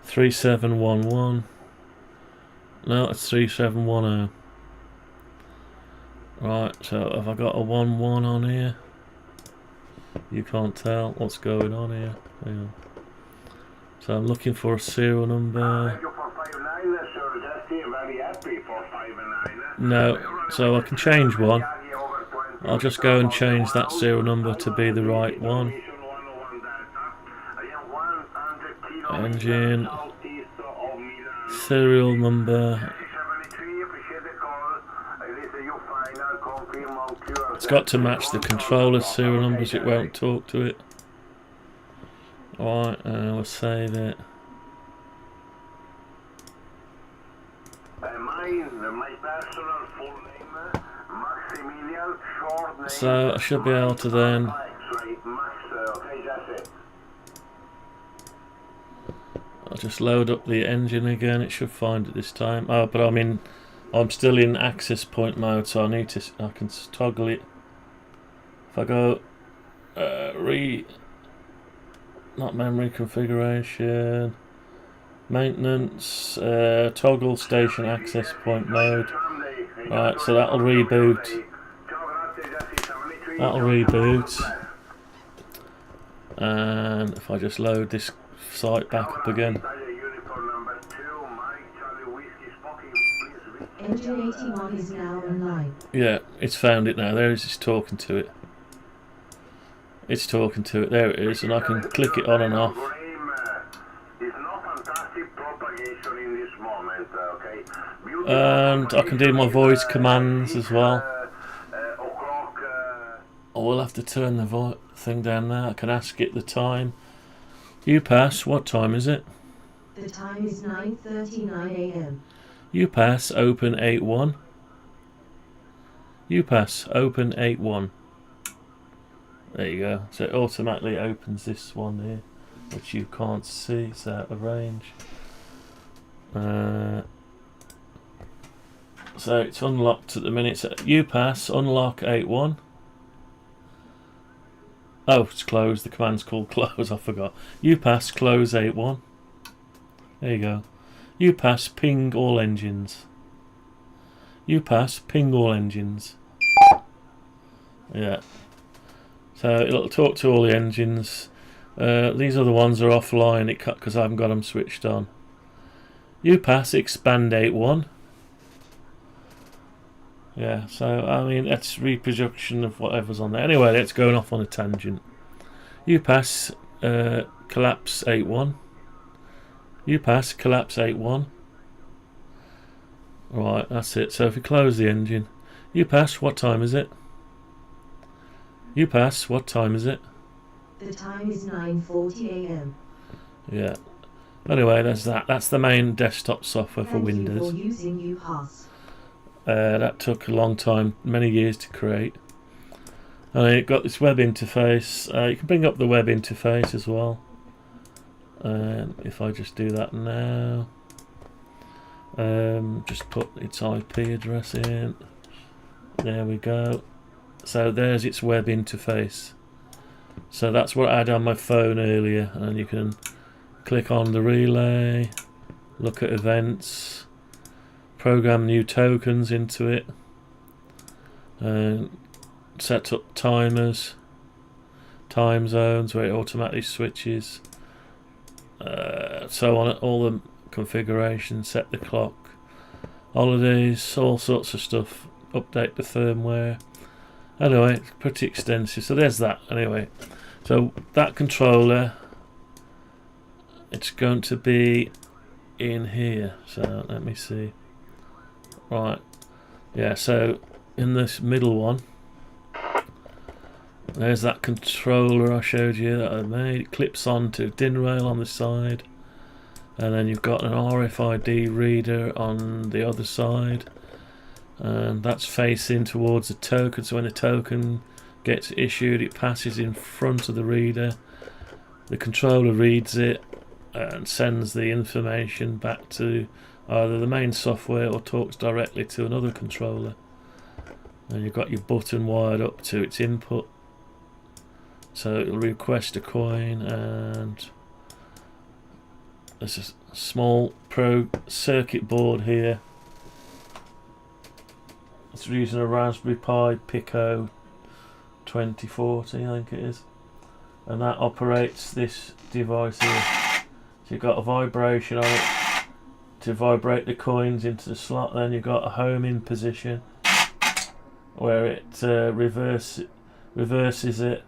3711. No, it's 3710. Right, so have I got a 1-1 on here? You can't tell what's going on here. Hang on. So I'm looking for a serial number. No, so I can change one. I'll just go and change that serial number to be the right one. Engine. Serial number. It's got to match the controller's serial numbers, it won't talk to it. Alright, we'll save it. So I should be able to then I'll just load up the engine again, it should find it this time. Oh, but I'm still in access point mode, so I can toggle it. If I go not memory configuration, maintenance, toggle station access point mode. Right, so that'll reboot. And if I just load this site back up again. Engine 81 is now online. Yeah, it's found it now. There it is, it's talking to it. It's talking to it. There it is, and I can click it on and off. And I can do my voice commands as well. I will have to turn the thing down there. I can ask it the time. UPAS, what time is it? The time is 9:39 AM. UPAS, open 8.1. UPAS, open 8.1. There you go. So it automatically opens this one here, which you can't see. It's out of range. So it's unlocked at the minute. So UPAS, unlock 8.1. Oh, it's closed. The command's called close. I forgot. UPAS, close 8.1. There you go. UPAS, ping all engines. UPAS, ping all engines. Yeah. So it'll talk to all the engines. These other ones are offline because I haven't got them switched on. UPAS, expand 8.1. Yeah, so I mean that's reproduction of whatever's on there. Anyway, that's going off on a tangent. UPAS, collapse 8.1. UPAS, collapse 8.1. Right, that's it. So if we close the engine, UPAS, what time is it? UPAS, what time is it? The time is 9:40 AM. Yeah. Anyway, there's that. That's the main desktop software for Windows. Thank you for using UPAS. That took a long time, many years to create. And it got this web interface. You can bring up the web interface as well. If I just do that now, just put its IP address in. There we go. So there's its web interface. So that's what I had on my phone earlier, and you can click on the relay, look at events, program new tokens into it, and set up timers, time zones where it automatically switches, so on, all the configurations, set the clock, holidays, all sorts of stuff, update the firmware. Anyway, it's pretty extensive. So there's that. Anyway, so that controller, it's going to be in here. So let me see. Right, yeah, so in this middle one, there's that controller I showed you that I made. It clips onto DIN rail on the side, and then you've got an RFID reader on the other side, and that's facing towards the token. So when the token gets issued, it passes in front of the reader. The controller reads it and sends the information back to either the main software or talks directly to another controller. And you've got your button wired up to its input, so it'll request a coin, and there's a small pro circuit board here, It's using a Raspberry Pi Pico 2040, I think it is, and that operates this device here. So you've got a vibration on it to vibrate the coins into the slot. Then you've got a homing position where it reverses it,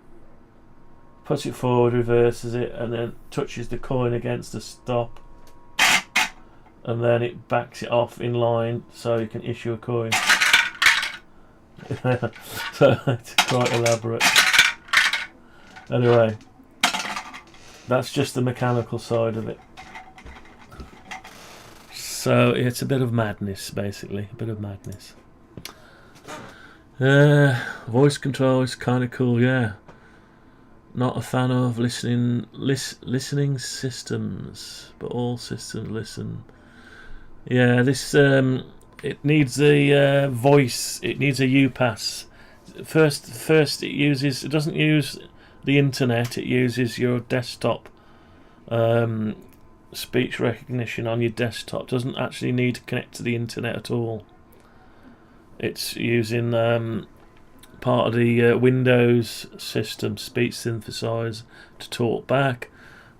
puts it forward, reverses it, and then touches the coin against the stop, and then it backs it off in line so you can issue a coin. So it's quite elaborate. Anyway, that's just the mechanical side of it. So it's a bit of madness, basically, a bit of madness. Voice control is kind of cool, yeah. Not a fan of listening systems, but all systems listen. Yeah, this it needs a voice. It needs a UPAS. First, it doesn't use the internet. It uses your desktop speech recognition on your desktop. Doesn't actually need to connect to the internet at all. It's using part of the Windows system speech synthesizer to talk back,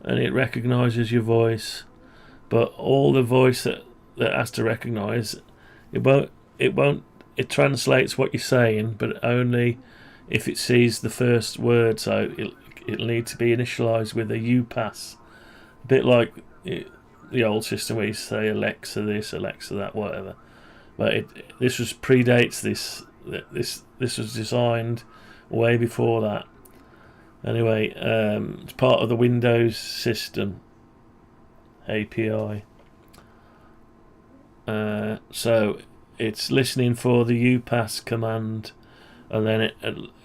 and it recognises your voice. But all the voice that has to recognise, it translates what you're saying, but only if it sees the first word. So it'll need to be initialised with a UPAS, a bit like the old system where you say Alexa this, Alexa that, whatever. But this predates this. This was designed way before that. Anyway, it's part of the Windows system API. So it's listening for the UPAS command, and then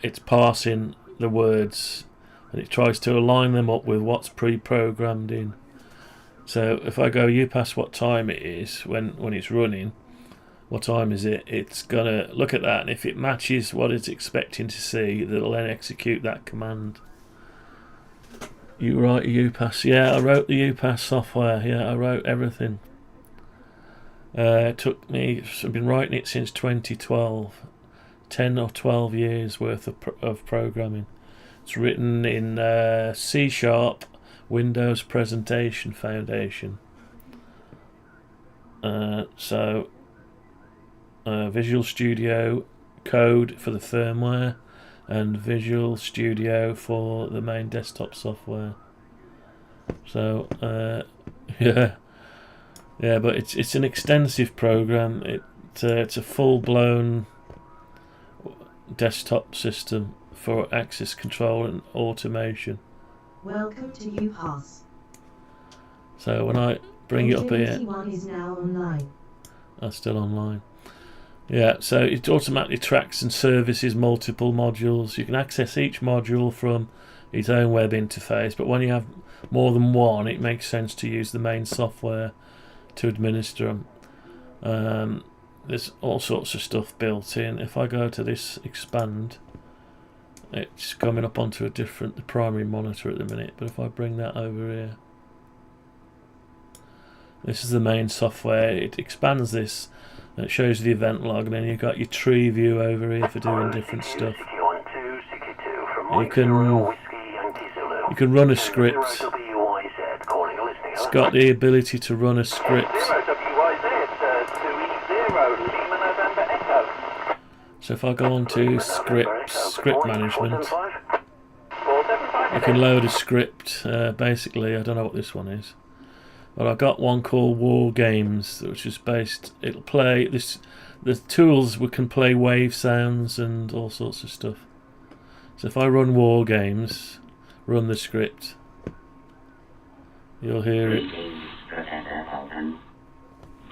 it's parsing the words, and it tries to align them up with what's pre-programmed in. So if I go UPAS what time it is when it's running, what time is it, it's gonna look at that, and if it matches what it's expecting to see, it'll then execute that command. You write a UPAS? Yeah, I wrote the UPAS software. Yeah, I wrote everything. It took me, I've been writing it since 2012, 10 or 12 years worth of programming. It's written in C#, Windows Presentation Foundation. Visual Studio Code for the firmware, and Visual Studio for the main desktop software. So yeah, but it's an extensive program. It's a full-blown desktop system for access control and automation. Welcome to UPAS. So when I bring it up here, is now online. I'm still online. Yeah, so it automatically tracks and services multiple modules. You can access each module from its own web interface, but when you have more than one, it makes sense to use the main software to administer them. There's all sorts of stuff built in. If I go to this expand, it's coming up onto the primary monitor at the minute, but if I bring that over here, this is the main software. It expands this and it shows the event log, and then you've got your tree view over here for doing different stuff. You can run a script. It's got the ability to run a script. So if I go on to script management, you can load a script. Basically, I don't know what this one is, but I got one called War Games, which is based. It'll play this. The tools can play wave sounds and all sorts of stuff. So if I run War Games, run the script, you'll hear it. Professor Fulton.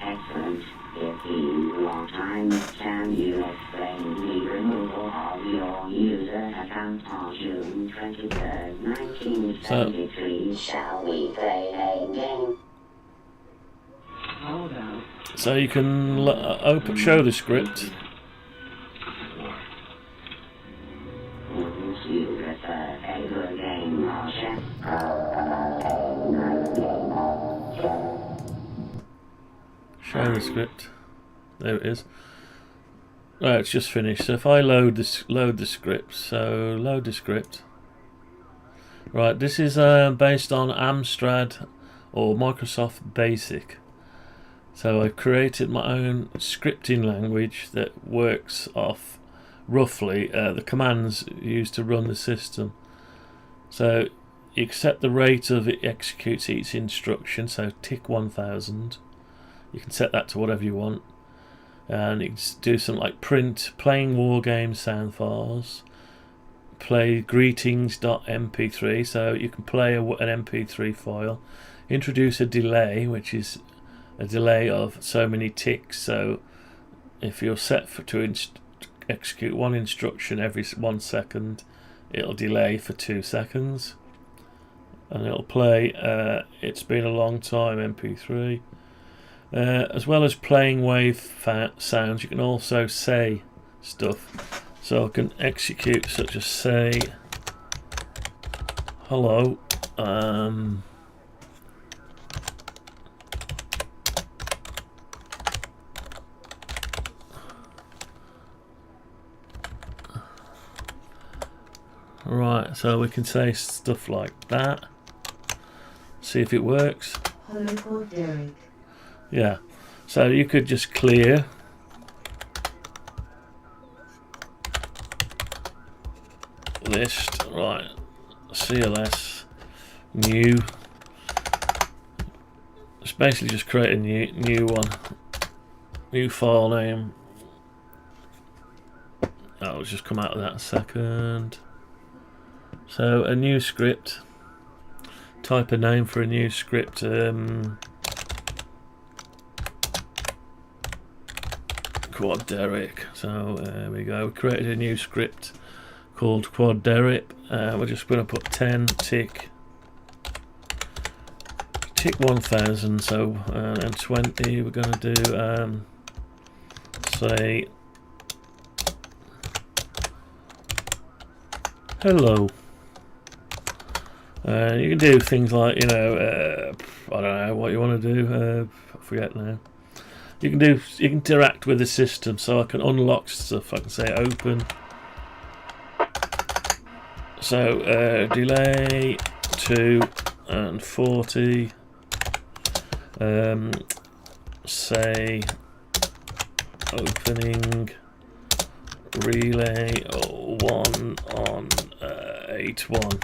Excellent. 15 long time. Can you explain the removal of your user account on June 23rd, 1973? Shall we play a game? Hold on. So you can show the script. Would you prefer a good game or Show the script. There it is. Right, it's just finished. So if I load the script, so load the script. Right, this is based on Amstrad or Microsoft Basic. So I've created my own scripting language that works off roughly the commands used to run the system. So you accept the rate of it executes each instruction, so tick 1000. You can set that to whatever you want. And you can do something like print playing war game sound files, play greetings.mp3, so you can play an mp3 file, introduce a delay, which is a delay of so many ticks. So if you're set to execute one instruction every 1 second, it'll delay for 2 seconds, and it'll play It's Been a Long Time mp3. As well as playing wave sounds, you can also say stuff. So I can execute such as say hello. Right, so we can say stuff like that. See if it works. Hello, Fort Derek. Yeah, so you could just clear list, right, CLS, new, it's basically just create a new one, new file name. I'll just come out of that in a second. So a new script, type a name for a new script, Quad Derek. So there we go. We created a new script called Quad Derek. We're just going to put 10 tick 1000. So and 20. We're going to do say hello. You can do things like, you know, I don't know what you want to do. I forget now. You can interact with the system, so I can unlock stuff. I can say open. So delay 2 and 40. Say opening relay 1 on 81.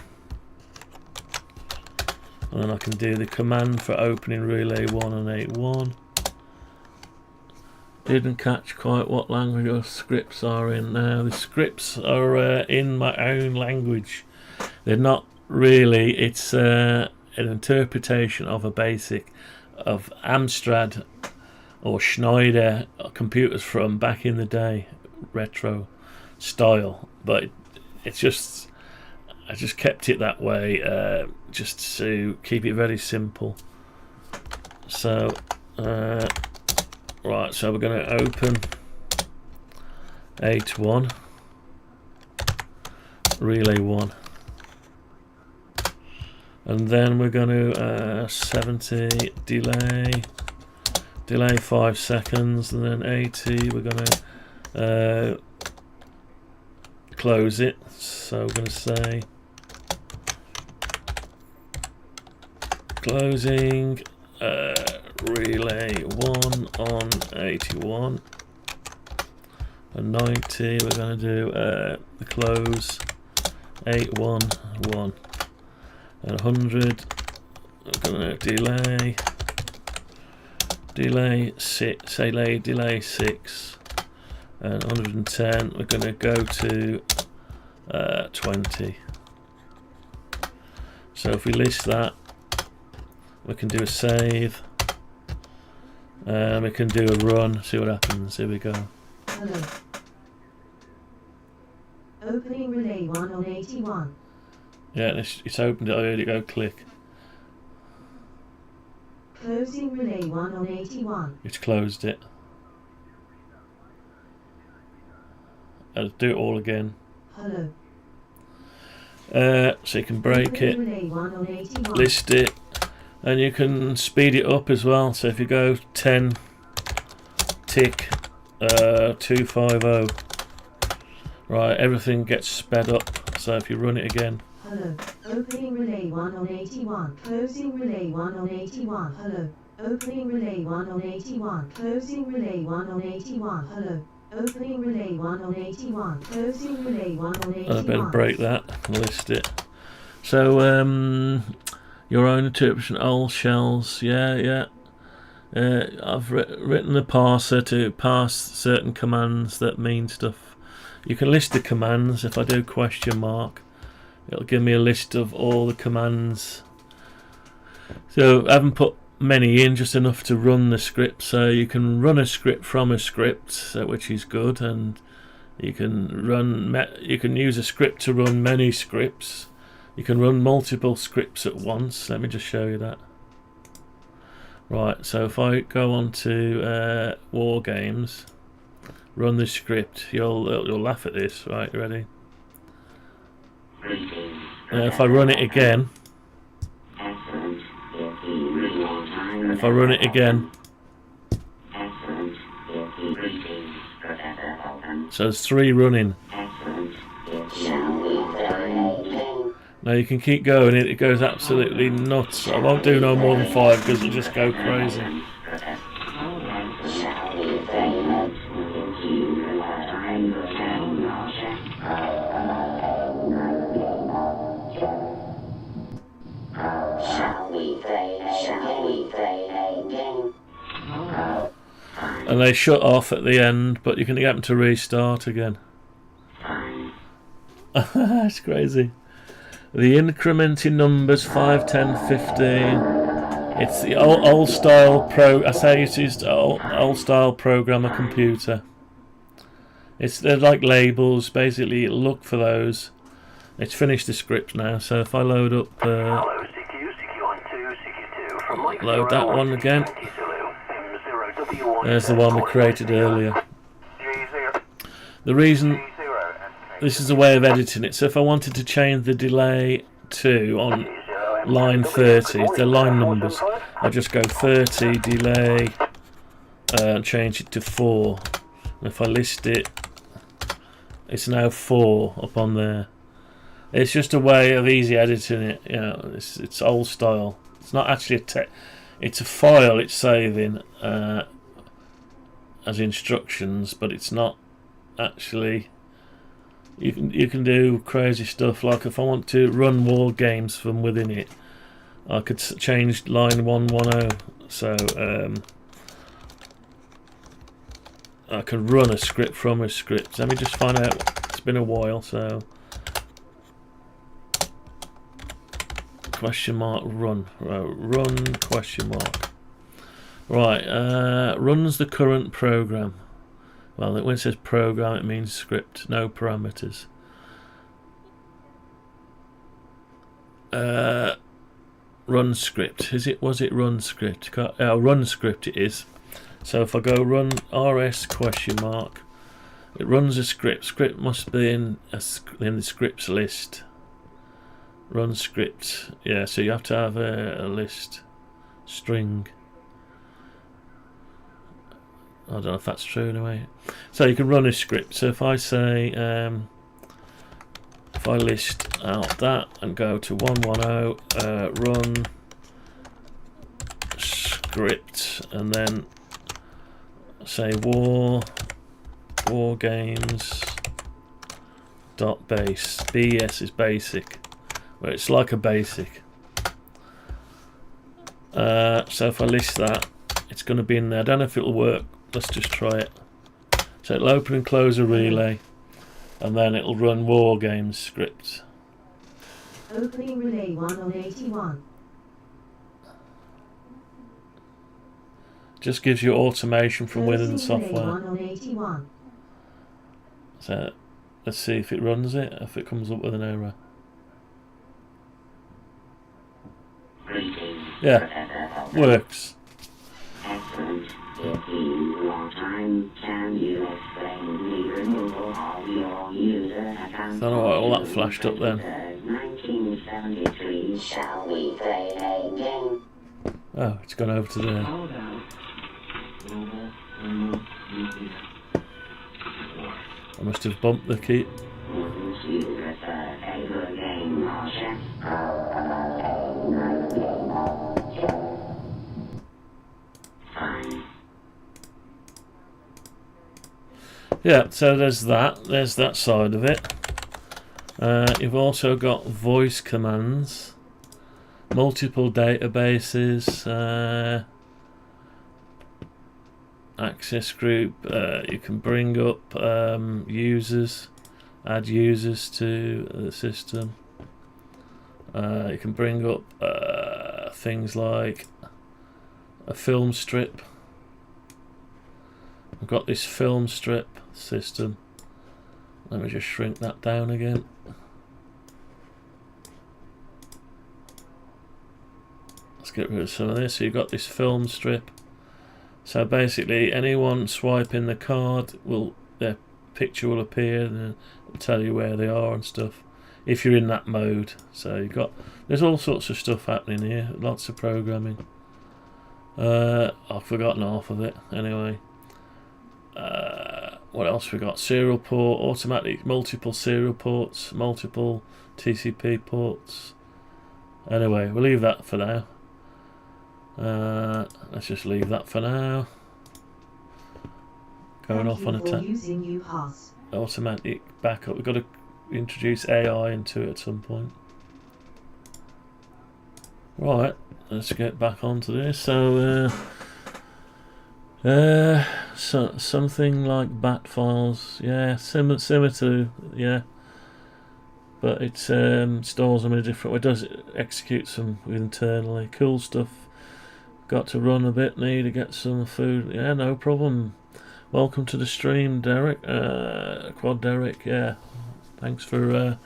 And then I can do the command for opening relay 1 on 81. Didn't catch quite what language your scripts are in now. The scripts are in my own language. They're not really, it's an interpretation of a basic of Amstrad or Schneider computers from back in the day, retro style. But it's just, I just kept it that way just to keep it very simple. So right, so we're going to open 81 relay 1, and then we're going to 70 delay 5 seconds, and then 80 we're going to close it. So we're going to say closing relay 1 on 81, and 90 we're going to do the close 811, and 100 we're going to delay 6, say delay 6, and 110 we're going to go to 20. So if we list that, we can do a save. We can do a run, see what happens. Here we go. Hello. Opening relay 1 on 81. Yeah, it's opened it. I heard it go click. Closing relay 1 on 81. It's closed it. I'll do it all again. Hello. So you can break Opening relay 1 on 81. List it, and you can speed it up as well. So if you go 10 tick 250. Right, everything gets sped up, so if you run it again. Hello. Opening relay 1 on 81. Closing relay 1 on 81. Hello. Opening relay 1 on 81. Closing relay 1 on 81. Hello. Opening relay 1 on 81. Closing relay 1 on 81. I better break that and list it. So, your own interpretation, all shells, yeah. I've written a parser to parse certain commands that mean stuff. You can list the commands. If I do question mark, it'll give me a list of all the commands. So I haven't put many in, just enough to run the script. So you can run a script from a script, which is good, and you can use a script to run many scripts. You can run multiple scripts at once. Let me just show you that. Right, so if I go on to War Games, run the script, you'll laugh at this. Right, you ready? If I run it again, so there's 3 running. Now you can keep going, it goes absolutely nuts. I won't do no more than 5 because it'll just go crazy. And they shut off at the end, but you can get them to restart again. It's crazy. The incrementing numbers 5, 10, 15. It's the old style I say it is old style programmer computer. They're like labels. Basically, look for those. It's finished the script now. So if I load up, load that one again. There's the one we created earlier. The reason. This is a way of editing it. So if I wanted to change the delay to on line 30, they're line numbers. I just go 30 delay and change it to 4. And if I list it, it's now 4 up on there. It's just a way of easy editing it. You know, it's old style. It's not actually it's a file it's saving as instructions, but it's not actually. You can do crazy stuff, like if I want to run War Games from within it, I could change line 110. So I can run a script from a script. Let me just find out. It's been a while, so question mark run. Run question mark. Right, runs the current program. Well, when it says program, it means script, no parameters. Run script. Was it run script? Run script it is. So if I go run rs question mark, it runs a script. Script must be in the scripts list. Run script. Yeah, so you have to have a list string. I don't know if that's true anyway. So you can run a script. So if I say, if I list out that and go to 110, run script, and then say war games dot base. BS is basic. Well, it's like a basic. So if I list that, it's going to be in there. I don't know if it'll work. Let's just try it. So it'll open and close a relay, and then it'll run War Games script. Opening relay 1 on 81. Just gives you automation from within the software. 1 on 81. So let's see if it runs it, if it comes up with an error. Yeah, works. Excellent. If you want time, can you explain the removal of your user account? I don't know why all that flashed up then. 1973, shall we play a game? Oh, it's gone over to there. I must have bumped the key. Yeah, so there's that side of it. You've also got voice commands, multiple databases, access group. You can bring up users, add users to the system. You can bring up things like a film strip. I've got this film strip system. Let me just shrink that down again. Let's get rid of some of this. So you've got this film strip. So basically anyone swiping the card, their picture will appear and it'll tell you where they are and stuff if you're in that mode. So there's all sorts of stuff happening here, lots of programming. I've forgotten half of it anyway. What else we got? Serial port, automatic multiple serial ports, multiple TCP ports. Anyway, we'll leave that for now. Let's just leave that for now. Going off on a using UPAS. Automatic backup. We've got to introduce AI into it at some point. Right, let's get back onto this. So something like bat files, yeah, similar to, yeah, but it stores them in a different way. It does execute some internally. Cool stuff. Got to run a bit, need to get some food. Yeah, no problem. Welcome to the stream, Derek. Quad Derek, yeah. Thanks for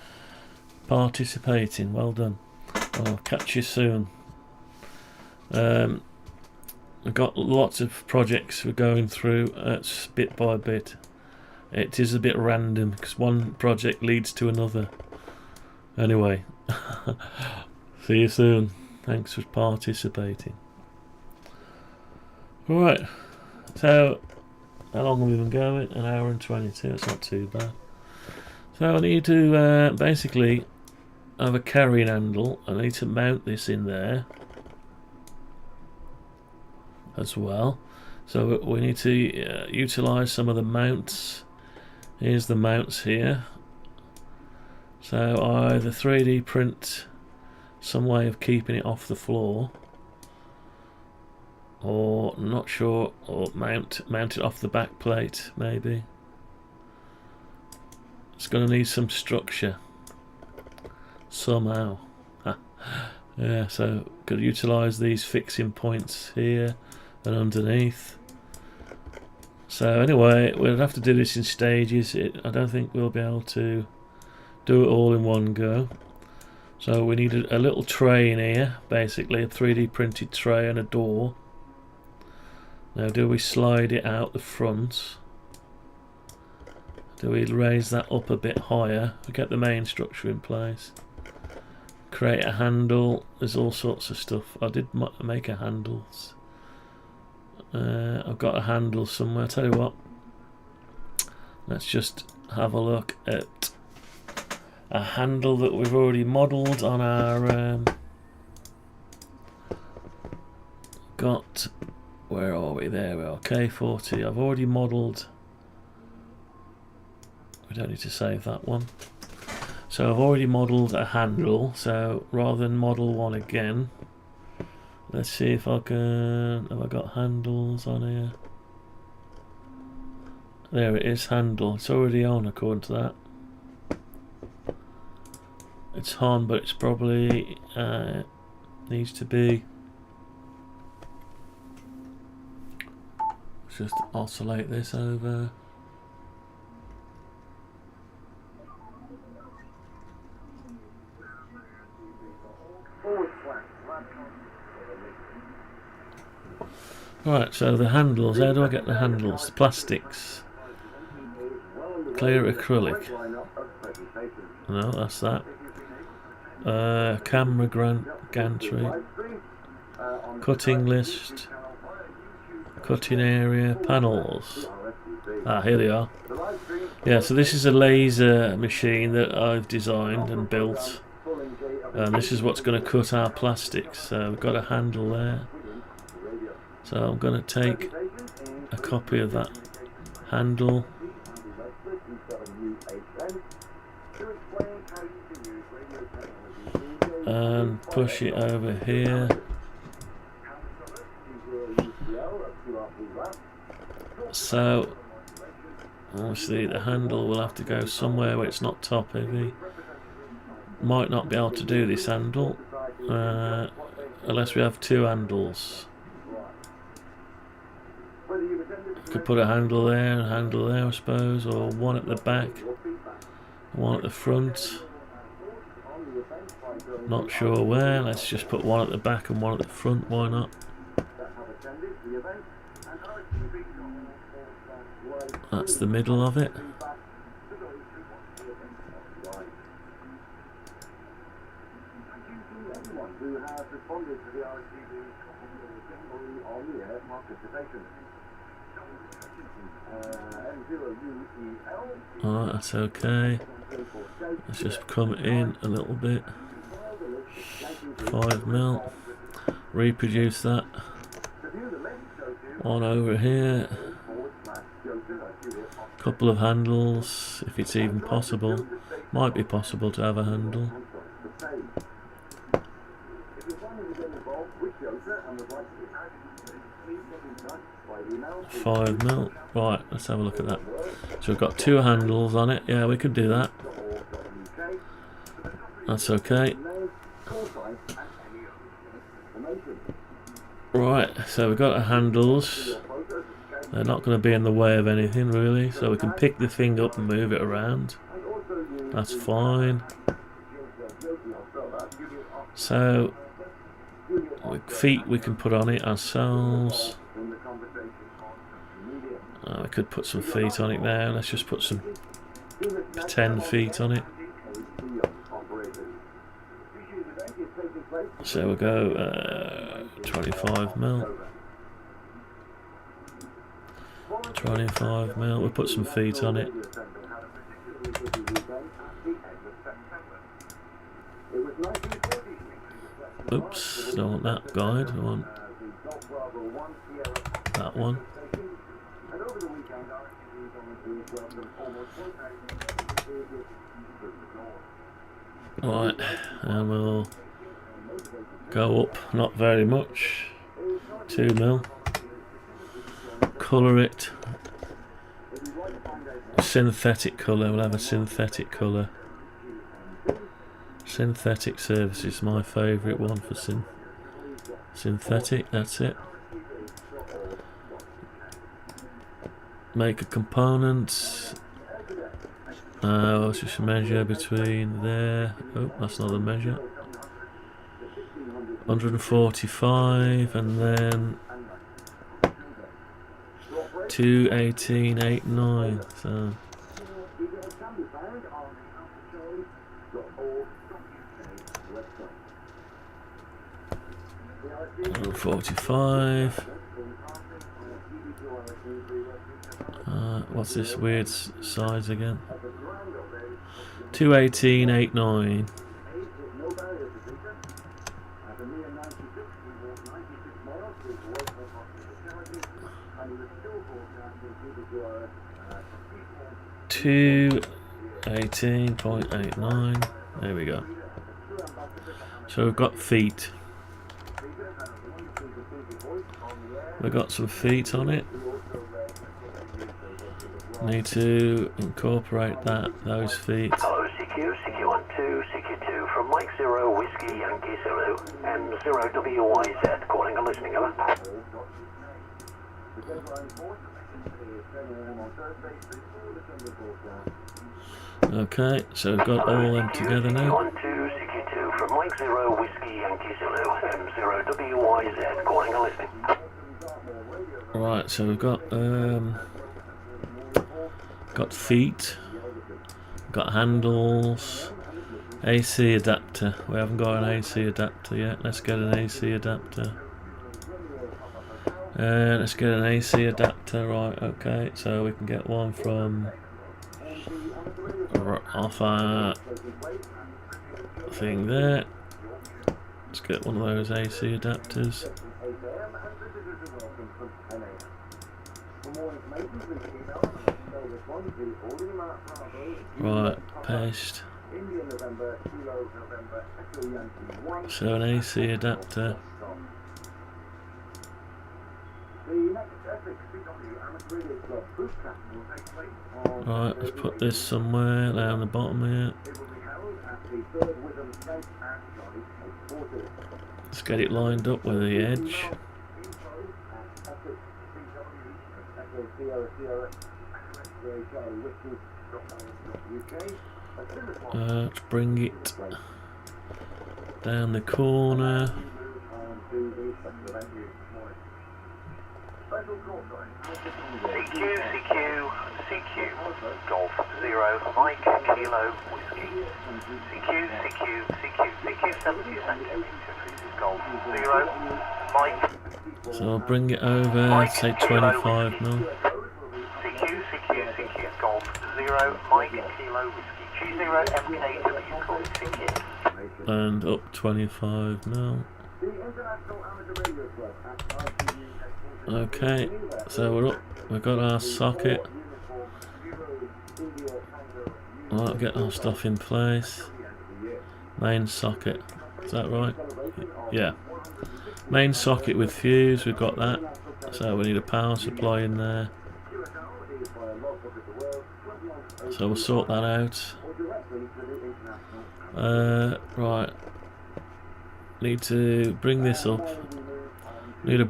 participating. Well done. I'll catch you soon. We've got lots of projects we're going through bit by bit. It is a bit random because one project leads to another. Anyway, see you soon. Thanks for participating. Alright, so how long have we been going? An hour and 22, it's not too bad. So I need to basically have a carrying handle. I need to mount this in there as well. So we need to utilize some of the mounts. Here's the mounts here. So either 3D print some way of keeping it off the floor, or not sure, or mount it off the back plate maybe. It's going to need some structure somehow. Yeah, so could utilize these fixing points here and underneath. So anyway, we'll have to do this in stages. I don't think we'll be able to do it all in one go. So we need a little tray in here, basically a 3D printed tray and a door. Now do we slide it out the front? Do we raise that up a bit higher? We get the main structure in place. Create a handle. There's all sorts of stuff. I did make a handles. I've got a handle somewhere. I'll tell you what. Let's just have a look at a handle that we've already modelled on our where are we? There we are. K40. I've already modelled. We don't need to save that one. So I've already modelled a handle. So rather than model one again, let's see if I can. Have I got handles on here? There it is, handle. It's already on according to that. It's on, but it's probably needs to be. Let's just oscillate this over. Right, so the handles, how do I get the handles? The plastics. Clear acrylic. No, that's that. Camera gantry. Cutting list. Cutting area. Panels. Ah, here they are. Yeah, so this is a laser machine that I've designed and built, and this is what's going to cut our plastics. So we've got a handle there, so I'm going to take a copy of that handle and push it over here. So obviously the handle will have to go somewhere where it's not top heavy. Might not be able to do this handle unless we have two handles. Could put a handle there and a handle there, I suppose, or one at the back, one at the front. Not sure where. Let's just put one at the back and one at the front. Why not? That's the middle of it. Alright, that's okay. Let's just come in a little bit. 5mm. Reproduce that. One over here. Couple of handles, if it's even possible. Might be possible to have a handle. 5mm. Right, let's have a look at that. So we've got two handles on it. Yeah, we could do that. That's okay. Right, so we've got our handles. They're not going to be in the way of anything really, so we can pick the thing up and move it around. That's fine. So feet we can put on it ourselves. We could put some feet on it now. Let's just put some 10 feet on it. So we'll go 25mm. 25mm. We'll put some feet on it. Oops, don't want that guide. I want that one. Right, and we'll go up, not very much, 2mm. Colour it. Synthetic colour, we'll have a synthetic colour. Synthetic surface is my favourite one for synthetic, that's it. Make a component. Let's just measure between there. Oh, that's not a measure. 145 and then 218.89. So 145. What's this weird size again? 218.89. $218.89. There we go. So we've got feet. We've got some feet on it. Need to incorporate those feet. Hello, CQ, CQ12, CQ2 from Mike 0, Whiskey Yankee Zulu, M0WYZ, calling and listening, over. Okay, so we've got all them together now. CQ12, CQ2 from Mike 0, Whiskey Yankee Zulu, M0WYZ, calling and listening. Right, so we've got feet, got handles, AC adapter. We haven't got an AC adapter yet. Let's get an AC adapter. Let's get an AC adapter. Right, okay, so we can get one from off our thing there. Let's get one of those AC adapters. Right, paste. So an AC adapter. Right, let's put this somewhere down the bottom here. Let's get it lined up with the edge. Let's bring it down the corner. CQ, Golf 0, Mike, Kilo, Whiskey. CQ 70 centimeters, this is Golf 0, Mike. So I'll bring it over, say 25 mil. CQ, Golf 0, Mike, Kilo, Whiskey. 20 MKW, call it CQ. And up 25 mil. Okay, so we're up. We've got our socket. I'll get our stuff in place. Main socket. Is that right? Yeah. Main socket with fuse. We've got that. So we need a power supply in there. So we'll sort that out. Right. Need to bring this up. Need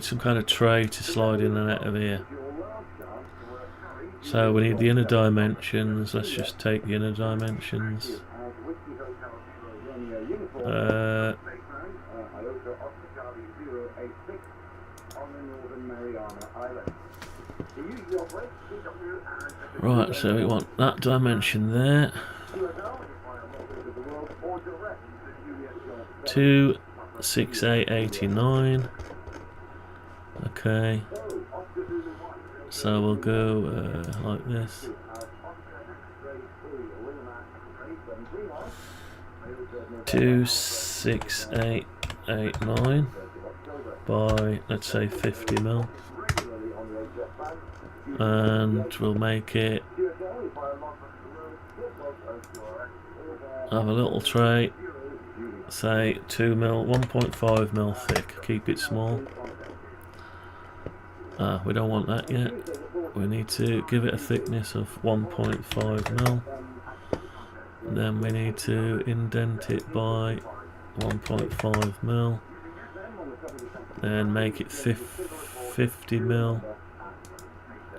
some kind of tray to slide in and out of here. So we need the inner dimensions. Let's just take the inner dimensions. Right, so we want that dimension there. 26889. Okay. So we'll go like this. 26889 by, let's say, 50 mil, and we'll make it have a little tray, say 2 mil, 1.5 mil thick. Keep it small. We don't want that yet. We need to give it a thickness of 1.5 mil. And then we need to indent it by 1.5 mil. Then make it 50 mil.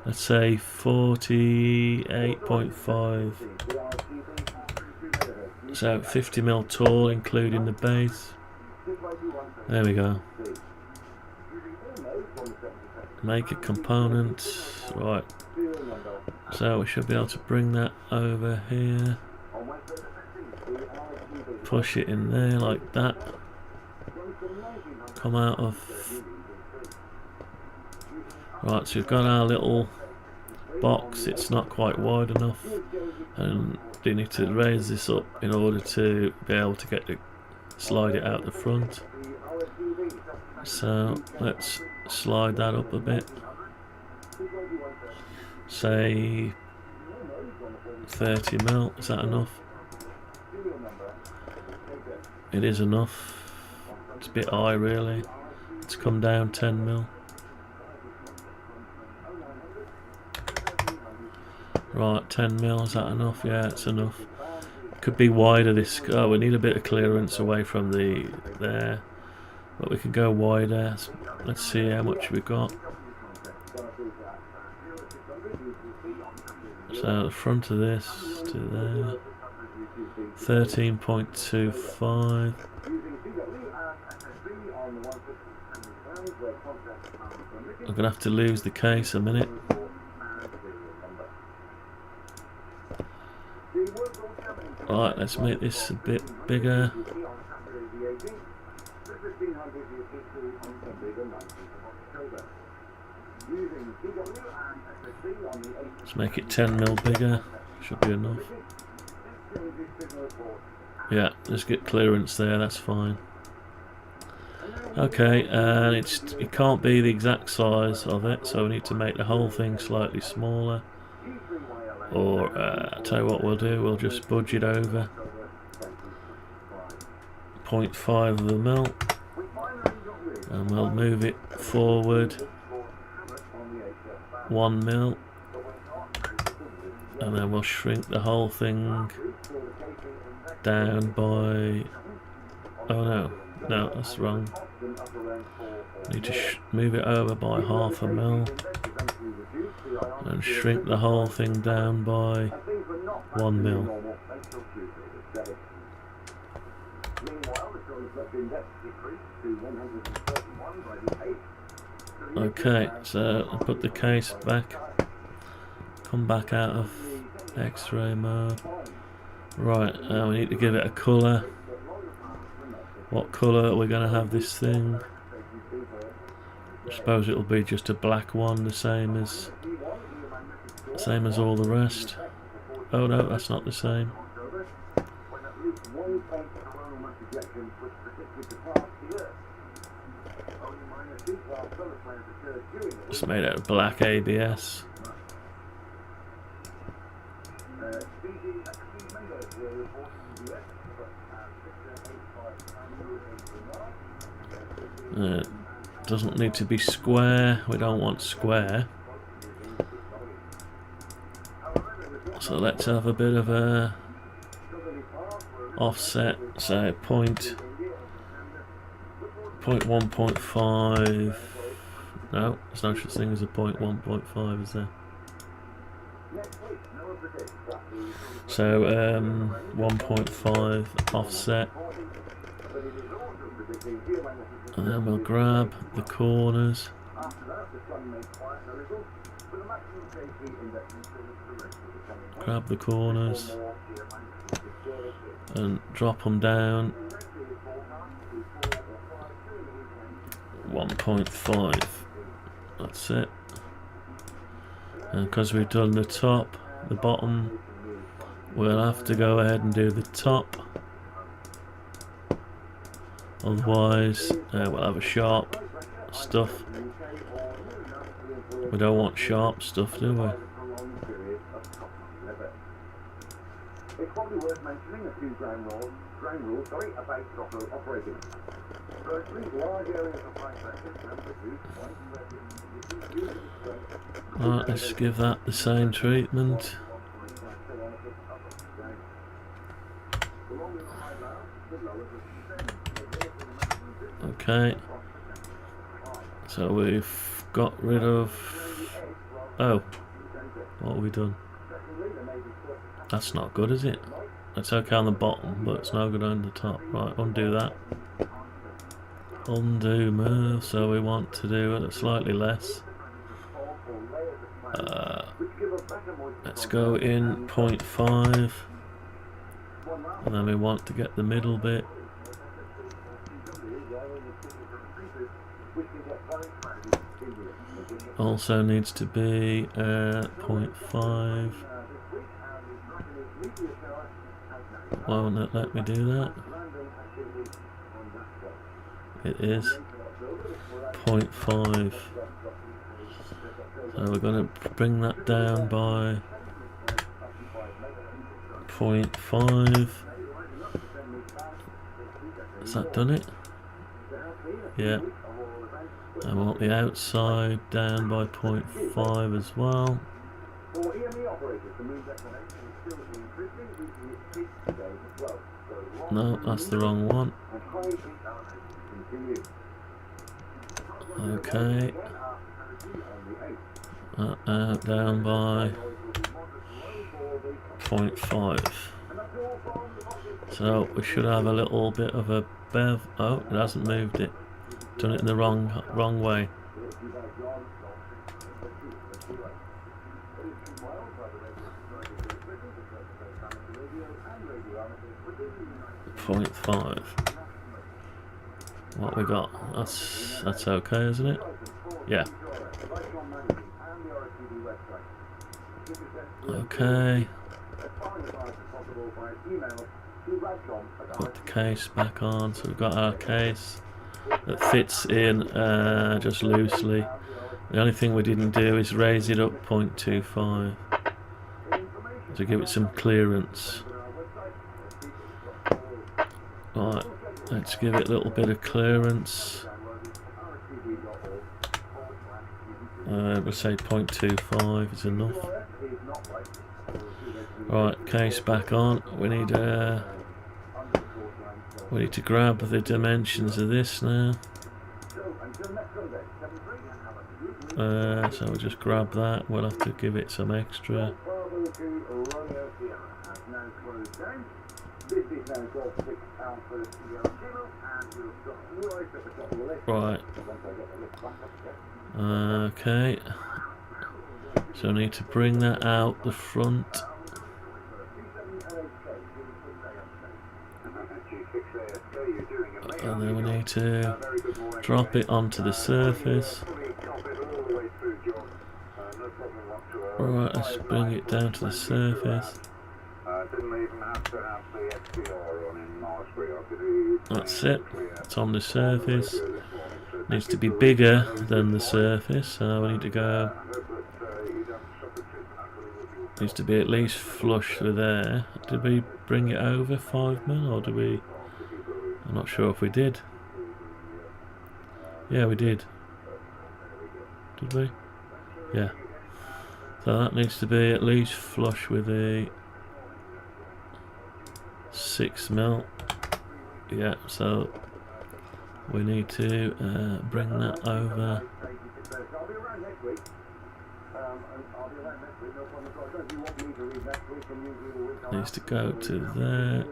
Let's say 48.5. So 50 mil tall, including the base. There we go. Make a component. Right. So we should be able to bring that over here. Push it in there like that. Come out of. Right, so we've got our little box. It's not quite wide enough, and we need to raise this up in order to be able to get the slide it out the front. So let's slide that up a bit. Say 30 mil. Is that enough? It is enough. It's a bit high really. Let's come down 10 mil. Right, 10 mil, is that enough? Yeah, it's enough. Could be wider this. Oh, we need a bit of clearance away from the there. But we can go wider. Let's see how much we've got. So the front of this to there. 13.25. I'm gonna have to lose the case a minute. Right, let's make this a bit bigger. Let's make it 10 mil bigger. should be enough. Yeah, just get clearance there, that's fine. Okay, and it can't be the exact size of it, so we need to make the whole thing slightly smaller. Or, I'll tell you what we'll do, we'll just budge it over 0.5 of a mil, and we'll move it forward 1 mil, and then we'll shrink the whole thing down by... oh no, that's wrong. Need to move it over by 0.5 mil and shrink the whole thing down by 1 mil. Okay, so I'll put the case back, come back out of X-ray mode. Right, we need to give it a colour. What colour are we going to have this thing? I suppose it'll be just a black one, the same as all the rest. Oh no, that's not the same. It's made out of black ABS. Doesn't need to be square, we don't want square. So let's have a bit of a offset, say 0.1.5. No, there's no such thing as a 0.1.5, is there? So 1.5 offset. And then we'll grab the corners, and drop them down 1.5. That's it. And because we've done the top, the bottom, we'll have to go ahead and do the top. Otherwise, we'll have a sharp stuff. We don't want sharp stuff, do we? It's probably worth mentioning a few ground rules about off-road operating. Firstly, large areas of high pressure can produce points. Right, let's give that the same treatment. Okay, so we've got rid of... oh, what have we done? That's not good, is it? It's okay on the bottom, but it's no good on the top. Right, undo that. Undo move, so we want to do it slightly less. Let's go in 0.5, and then we want to get the middle bit. Also needs to be 0.5. Why won't it let me do that? It is 0.5. So we're going to bring that down by 0.5. Has that done it? Yeah. I want the outside down by 0.5 as well. No, that's the wrong one. Okay. Down by 0.5. So we should have a little bit of a bev. Oh, it hasn't moved it. Done it in the wrong way. .5. What we got? That's okay, isn't it? Yeah. Okay. Put the case back on, so we've got our case that fits in just loosely. The only thing we didn't do is raise it up 0.25 to give it some clearance. Right, let's give it a little bit of clearance. We'll say 0.25 is enough. Right, case back on. We need to grab the dimensions of this now. So we'll just grab that. We'll have to give it some extra. Right. Okay. So I need to bring that out the front. And then we need to drop it onto the surface. Alright, let's bring it down to the surface. That's it, it's on the surface. Needs to be bigger than the surface, so we need to go. Needs to be at least flush with there. Did we bring it over 5mm or did we? I'm not sure if we did. Yeah, we did. Did we? Yeah. So that needs to be at least flush with a 6mm. Yeah, so we need to bring that over. Needs to go to there.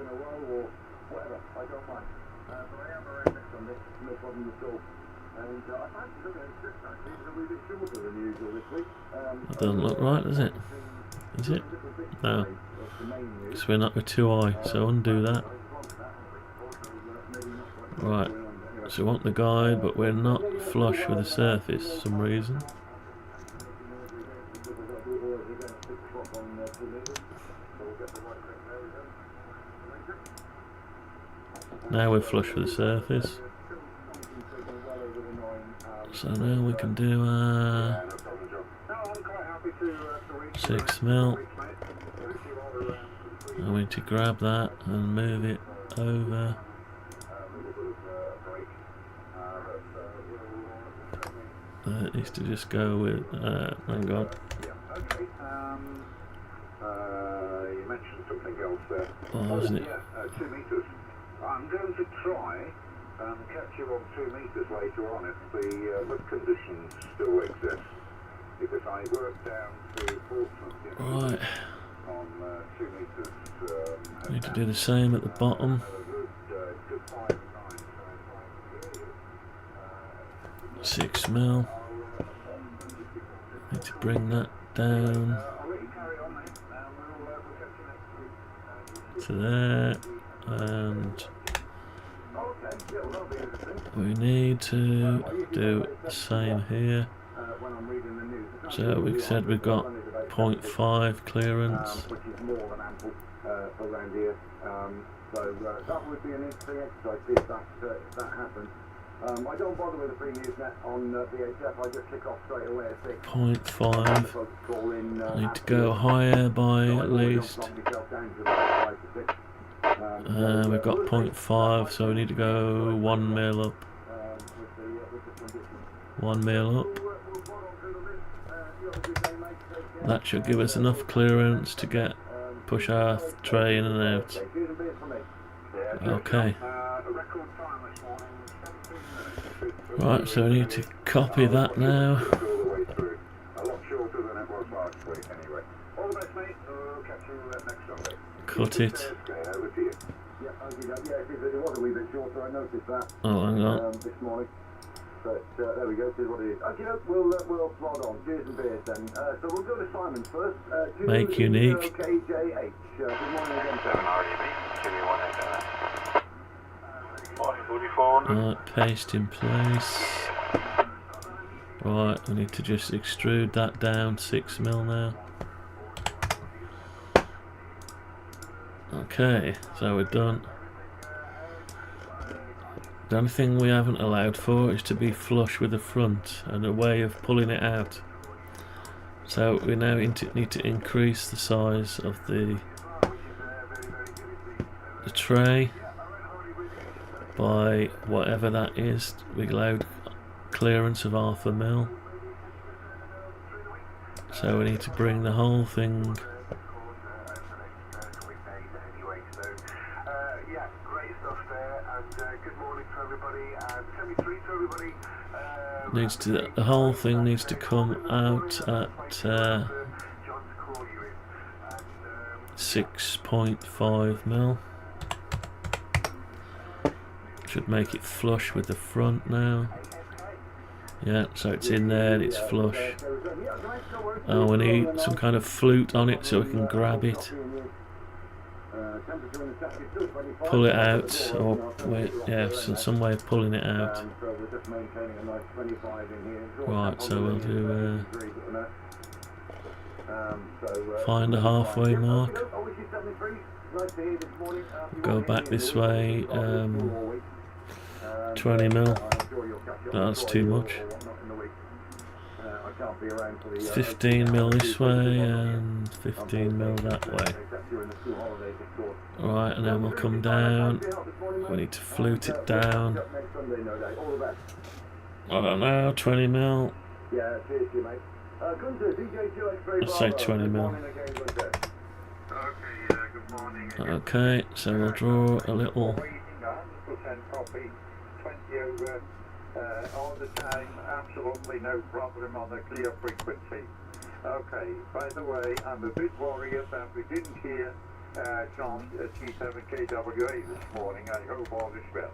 That doesn't look right, does it? Is it? No. Because we're not with 2i, so undo that. Right. So we want the guide, but we're not flush with the surface for some reason. Now we're flush with the surface. So now we can do 6mm. And we need to grab that and move it over. It needs to just go with, hang on. You mentioned something else there. Oh, isn't it? 2 meters. I'm going to try and catch you on 2 meters later on if the look conditions still exist. Because I worked down to Portsmouth right. On 2 meters. Need to do the same at the bottom. 6mm. Need to bring that down to there, and we need to do the same here. So we said we've got 0.5 clearance. Which is more than ample around here. So that would be an interesting exercise if that happens. I don't bother with the previous net on VHF, I just kick off straight away at 6. 0.5. I need to go higher by at least. We've got 0.5, so we need to go 1mm up. 1mm up. That should give us enough clearance to push our tray in and out. Okay. Right, so we need to copy that now. Cut it. Oh, hang on. But there we go, see what it is. Okay, we'll plod on. Cheers and beers then. So we'll go to Simon first. Make unique. KJH. Good morning again, Simon. Right, paste in place. Right, we need to just extrude that down 6mm now. Okay, so we're done. The only thing we haven't allowed for is to be flush with the front and a way of pulling it out. So we now need to increase the size of the tray by whatever that is. We allowed clearance of 1/2 mil. So we need to bring the whole thing the whole thing needs to come out at 6.5 mil. Should make it flush with the front now. Yeah, so it's in there and it's flush. We need some kind of flute on it so we can grab it, pull it out, or wait, yeah, so some way of pulling it out. Right, so we'll do find a halfway mark, go back this way, 20 mil, that's too much. 15 mil this way and 15 mil that way. Right, and then we'll come down. We need to flute it down. I don't know, 20 mil. Let's say 20 mil. Okay, so we'll draw a little. All the time, absolutely no problem on the clear frequency. Okay, by the way, I'm a bit worried that we didn't hear John at T7KWA this morning. I hope all is well.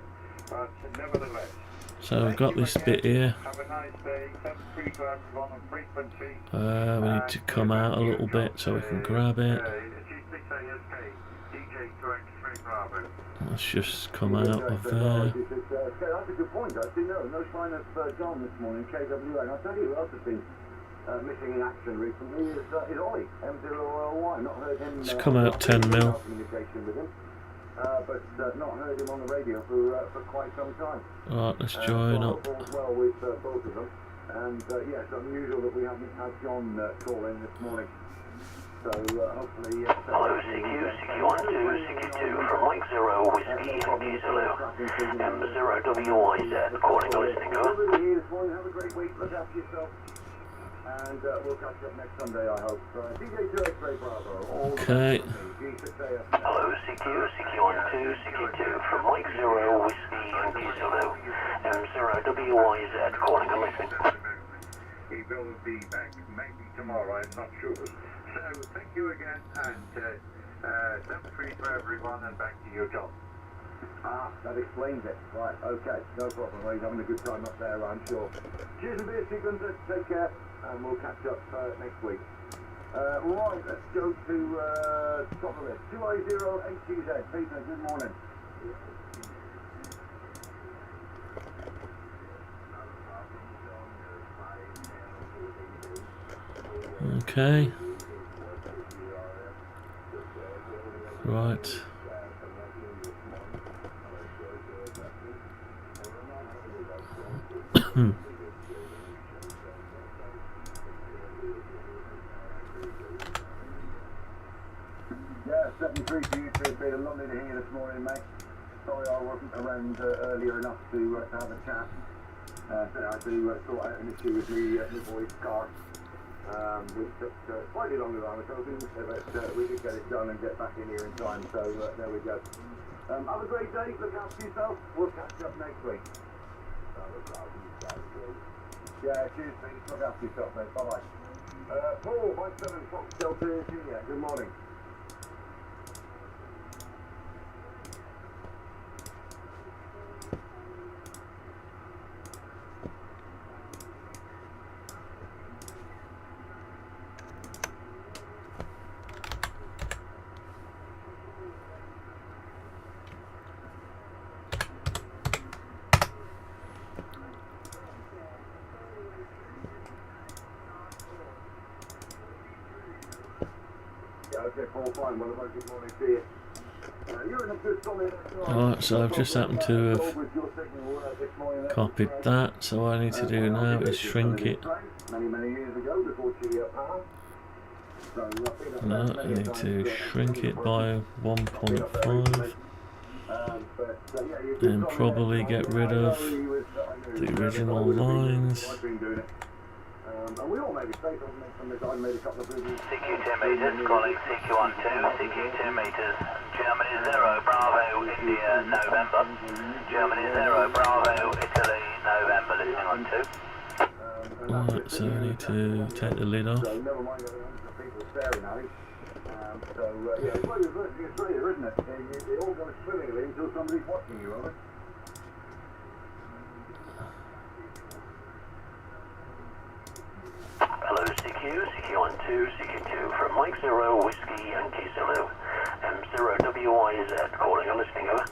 But nevertheless. So we've got this bit here. Have a nice day. 73 to everyone on frequency. We need to come out a little bit so we can grab it. Let's just come out of there. That's a good point, actually. No sign of John this morning, KWA. And I'll tell you who else has been missing in action recently is Ollie, M0LY. Not heard him. Let's come out 10 mil. Communication with him, but not heard him on the radio for quite some time. Right, let's join up. All's well with both of them. And yeah, it's unusual that we haven't had John call in this morning. So hopefully. Hello, CQ12, CQ2 from Mike 0 Whiskey Yankee Zulu, M0WYZ, calling and listening, over. Have a great week, look after yourself, and we'll catch up next Sunday, I hope. DJ2 X-Ray Bravo. Okay. Hello, CQ12, CQ2 from Mike 0 Whiskey Yankee Zulu, M0WYZ, calling and listening. He will be back maybe tomorrow, I'm not sure. So thank you again, and 7-3 for everyone, and back to you, John. Ah, that explains it. Right, okay, no problem. Well, he's having a good time up there, I'm sure. Cheers and beer, Sequencer. Take care, and we'll catch up next week. Right, let's go to top of the list. 280HTZ. Peter, good morning. Okay. Right. Yeah, 73 to you too, Peter. Lovely to hear you this morning, mate. Sorry I wasn't around earlier enough to have a chat. I had to sort out an issue with the boy's car. Which took slightly longer than I was hoping, but we did get it done and get back in here in time, so there we go. Have a great day, look after yourself, we'll catch up next week. Yeah, cheers, Pete, look after yourself, mate, bye-bye. Paul, 57 Fox Delta Junior, good morning. Okay, Paul, fine. Well, good morning to you. Alright, so I've just happened to have copied that, so what I need to do now is shrink it. No, I need to shrink it by 1.5 and probably get rid of the original lines. CQ2 meters, calling CQ12, CQ2 meters. Germany 0, Bravo, India, November. Germany 0, Bravo, Italy, November, listening on 2. Alright, so I need to take the lid off. So yeah, it's like Australia, isn't it? It all goes swimmingly until somebody's watching you, right? Hello, CQ, CQ12, CQ2 from Mike 0, Whiskey Yankee Zulu, M0WYZ, calling and listening, over.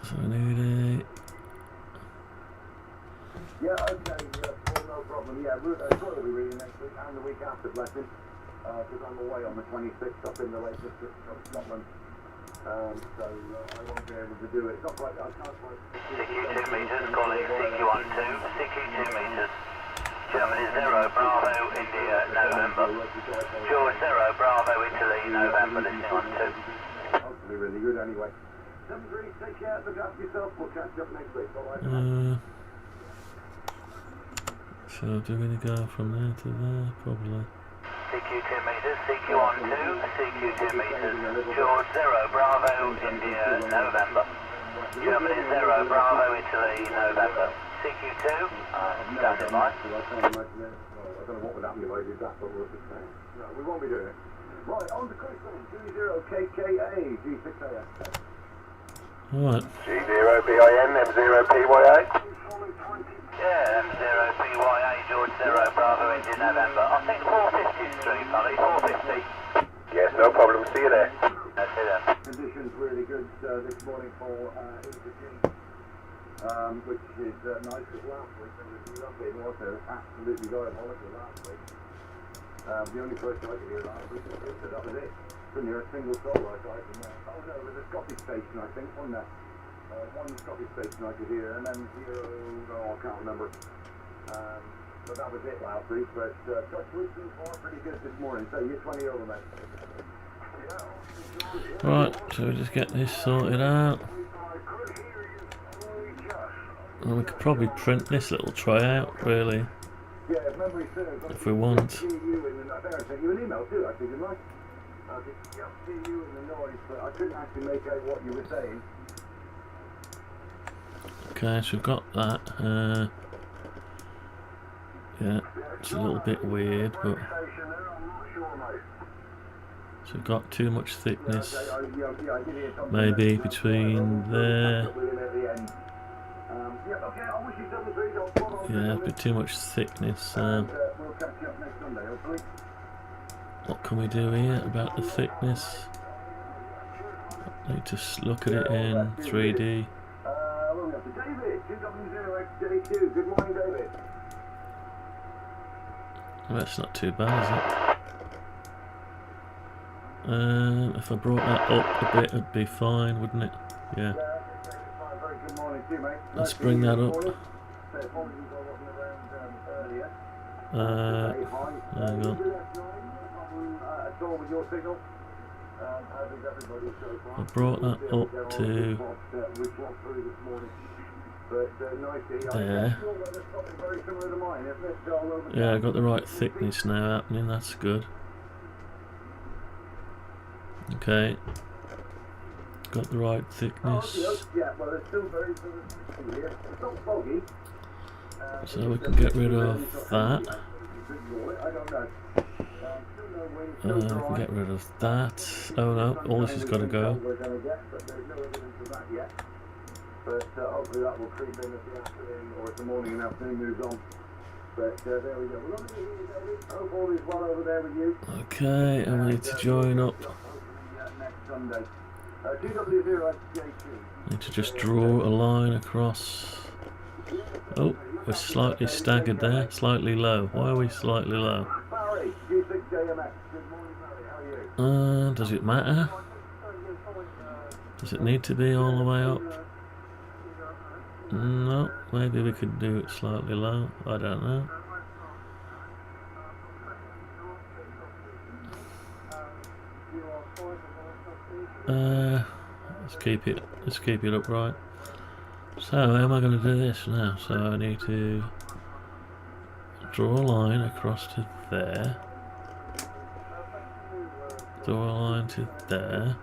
So I need a... Yeah, okay, well, no problem. Yeah, Troy will be reading next week and the week after, bless him, because I'm away on the 26th up in the Lake District of Scotland. So I won't be able to do it. It's not quite, I can't quite... CQ2 meters, calling CQ12, CQ2 meters. Germany 0, Bravo, India, November. George 0, Bravo, Italy, November, listening on 2. Hopefully really good anyway. 7-3, take care, look after yourself, we'll catch up next week, alright? So do we go from there to there? Probably. CQ2 meters, CQ12, CQ2 meters. George 0, Bravo, India, November. Germany 0, Bravo, Italy, November. CQ2, standing by. I don't know what would happen if I did that, but we'll just say. No, we won't be doing it. Right, on to Crystal, G0KKA, G6AS. Alright. G0BIN, M0PYA. Yeah, M0PYA, George 0, Bravo, India, November. I think 450's through, buddy, 450. Yes, no problem. See you there. I see that. Conditions really good this morning for Interchange, which is nice, because last week there was nothing, was there? Absolutely diabolical last week. The only person I could hear last week was Chris, that was it. Couldn't hear a single soul aside from that. Oh no, it was a Scottish station, I think, wasn't that? One Scottish station I could hear, and then zero, I can't remember. But that was it last week, but touch wood so far pretty good this morning, so you're 20 over, mate. Right, so we just get this sorted out. And we could probably print this little tray out, really, if we want. I think I sent you an email too, I think, didn't I? I could just see you in the noise, but I couldn't actually make out what you were saying. Okay, so we've got that. Yeah, it's a little bit weird, but so we've got too much thickness, maybe between there. Yeah, a bit too much thickness. What can we do here about the thickness? Need to look at it in 3D. Good morning, David. Well, that's not too bad, is it? If I brought that up a bit, it'd be fine, wouldn't it? Yeah. Let's bring that up. Hang on. I brought that up to there. Yeah, I got the right thickness now happening, that's good. Okay. Got the right thickness. So we can get rid of that. We can get rid of that. Oh no, all this has got to go. But hopefully that will creep in as the afternoon, or as the morning and afternoon moves on. But there we go. Well, hope all is well over there with you. Okay, and we need to join up. Next Sunday. Need to just draw a line across. Oh, we're slightly staggered there, slightly low. Why are we slightly low? Does it matter? Does it need to be all the way up? No, maybe we could do it slightly low. I don't know. Let's keep it upright. So how am I going to do this now? So I need to draw a line across to there. Draw a line to there.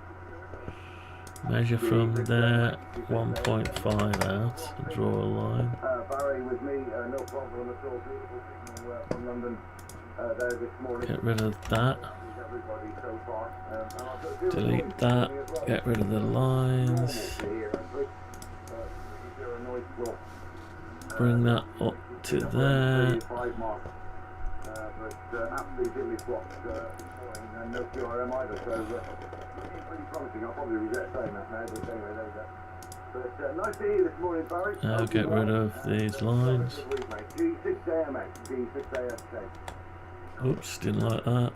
Measure from there 1.5 out and draw a line. Barry with me, no problem at all. Beautiful signal from London there this morning. Get rid of that. Delete that. Get rid of the lines. Bring that up to there. No QRM either, so pretty promising. I'll probably regret saying that now, but anyway, there we go. But nice to hear you this morning, Barry. Now get rid of these lines. Oops, didn't like that.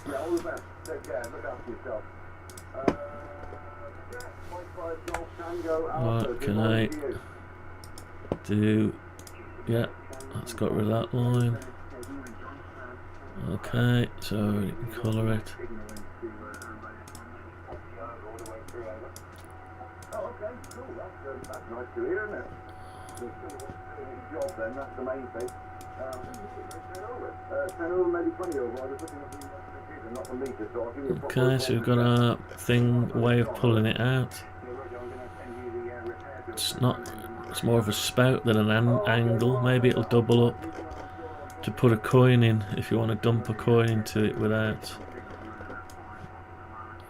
Yeah, all the best. Take care. Look after yourself. Right, can I do... Yeah, that's got rid of that line. Okay, so you can colour it. Oh, okay, cool. That's nice to hear, isn't it? Job then, that's the main thing. 10 over, maybe 20 over. I was looking at the computer, not the meter, so I'll give you a proper... Okay, so we've got our way of pulling it out. It's not... It's more of a spout than an angle. Maybe it'll double up to put a coin in if you want to dump a coin into it without...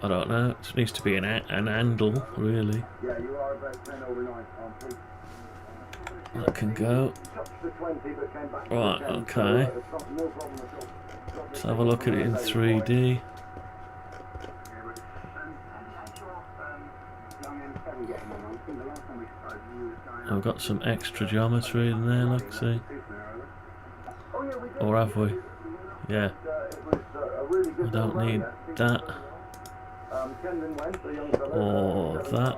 I don't know. It needs to be an handle, really. Yeah, you are about 10 over 9. That can go. Right, okay. Let's have a look at it in 3D. I've got some extra geometry in there, let's see. Or have we? Yeah. I don't need that. Or that.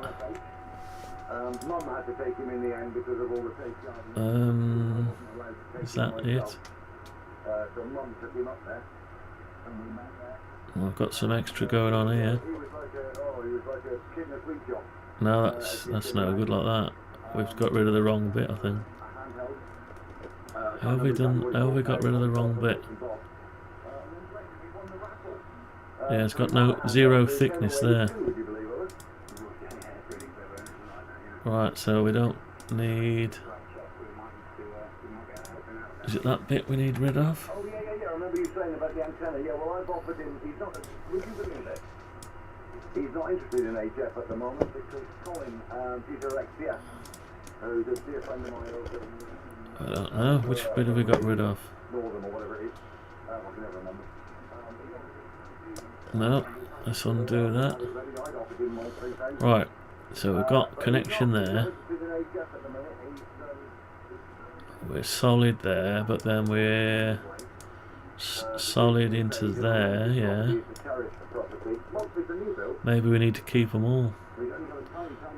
Is that it? Well, I've got some extra going on here. No, that's no good like that. We've got rid of the wrong bit, I think. How have we got rid of the wrong bit? Yeah, it's got zero thickness there. Right, so we don't need... Is it that bit we need rid of? Oh, yeah, I remember you saying about the antenna. Yeah, well, I've offered him... He's not... Would you believe it? He's not interested in HF at the moment because Colin, Peter XPS, who's a dear friend of mine... I don't know. Which bit have we got rid of? Northern or whatever it is. I can never remember. No, let's undo that. Right, so we've got connection there. We're solid there, but then we're solid into there, yeah. Maybe we need to keep them all.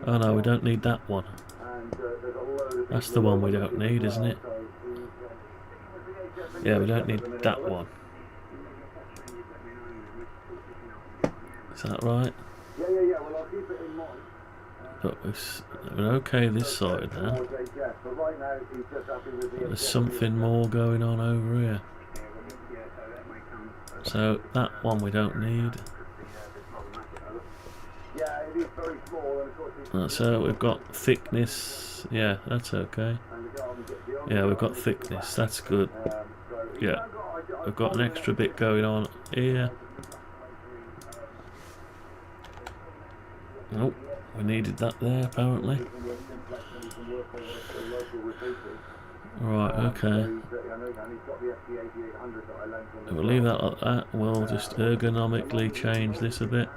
Oh no, we don't need that one. That's the one we don't need, isn't it? Yeah, we don't need that one. Is that right? Yeah, well, I'll keep it in mind. But we're okay this side now. There's something more going on over here. So that one we don't need. So we've got thickness. Yeah, that's okay. Yeah, we've got thickness. That's good. Yeah, we've got an extra bit going on here. Nope, we needed that there apparently. Right, okay. We'll leave that like that. We'll just ergonomically change this a bit.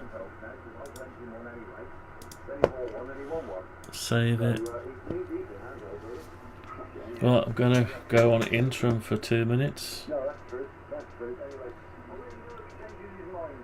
Save it. Well, I'm going to go on interim for 2 minutes. No, that's true. That's true. Anyway, changing his mind.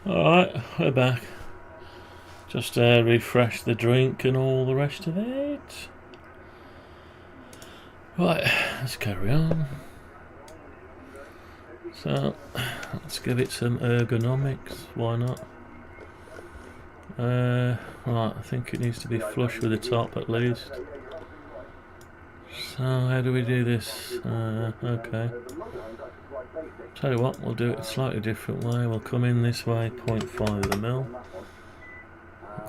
Alright, we're back. Just refresh the drink and all the rest of it. Right, let's carry on. So, let's give it some ergonomics, why not? Right, I think it needs to be flush with the top at least. So, how do we do this? Okay. Tell you what, we'll do it a slightly different way. We'll come in this way, 0.5 of a mil.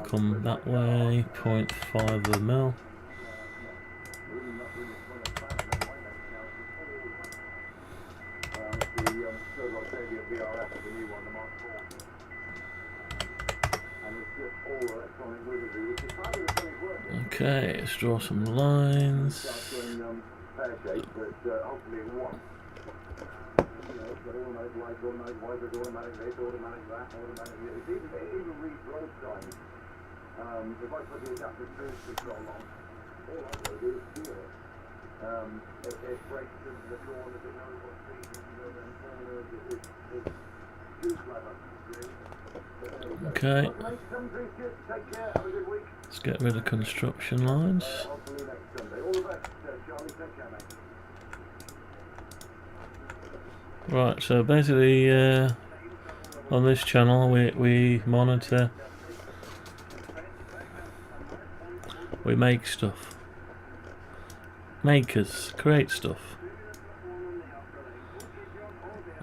Come that way, 0.5 of a mil. Okay, let's draw some lines. If I put the adaptive transfer control on, all I do is feel it. It breaks into the corners, it knows what speed you can go around corners, it's too clever, really. Okay. Let's get rid of construction lines. Right, so basically on this channel we monitor, we make stuff. Makers create stuff.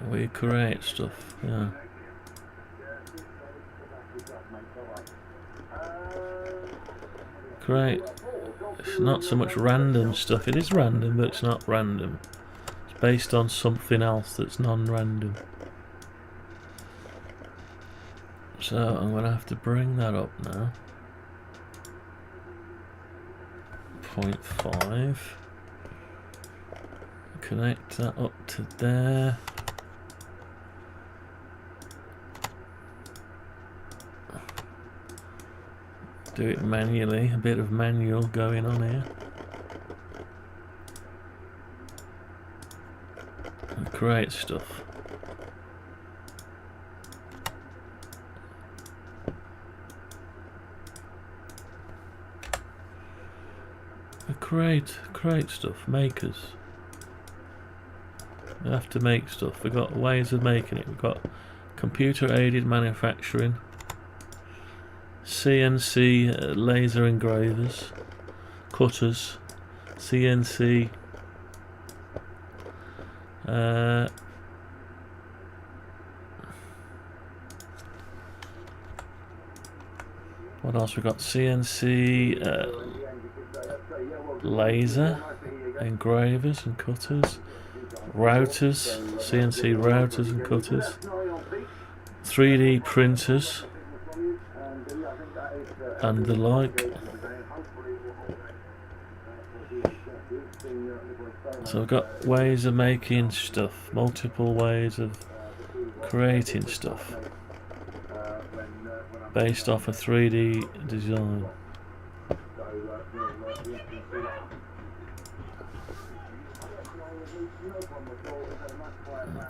We create stuff, yeah. Create. It's not so much random stuff. It is random, but it's not random. It's based on something else that's non-random. So I'm going to have to bring that up now. 0.5. Connect that up to there. Do it manually, a bit of manual going on here. And create stuff. Create stuff, makers. We have to make stuff. We've got ways of making it. We've got computer aided manufacturing, CNC laser engravers, cutters, CNC what else we got? CNC laser engravers and cutters, routers, CNC routers and cutters, 3D printers and the like. So we've got ways of making stuff, multiple ways of creating stuff based off a 3D design.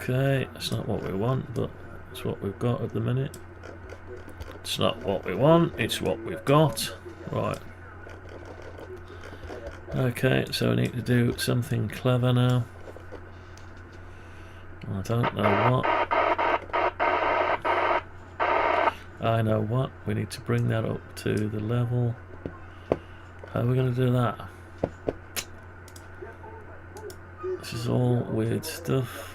Okay, that's not what we want, but it's what we've got at the minute. It's not what we want, it's what we've got. Right. Okay, so we need to do something clever now. I don't know what. I know what. We need to bring that up to the level. How are we going to do that? This is all weird stuff.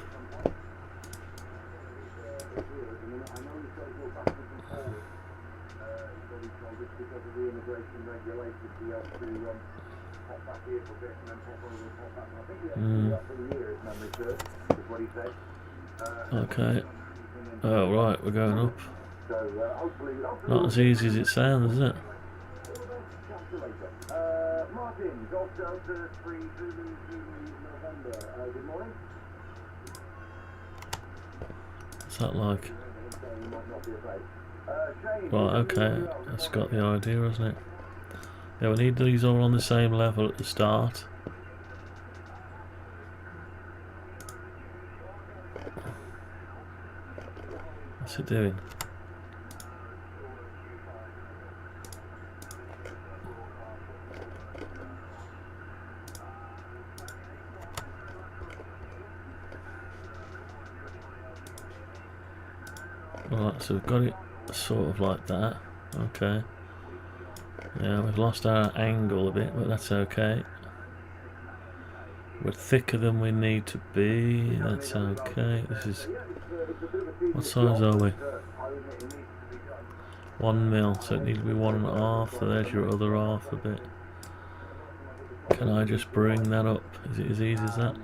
Okay. Oh right, we're going up. Not as easy as it sounds, is it? What's that like? Right, okay. That's got the idea, hasn't it? Yeah, we need these all on the same level at the start. What's it doing? Right, so we've got it sort of like that. Okay. Yeah, we've lost our angle a bit, but that's okay. We're thicker than we need to be. That's okay. This is... What size are we? 1 mil, so it needs to be 1.5. So there's your other half a bit. Can I just bring that up? Is it as easy as that?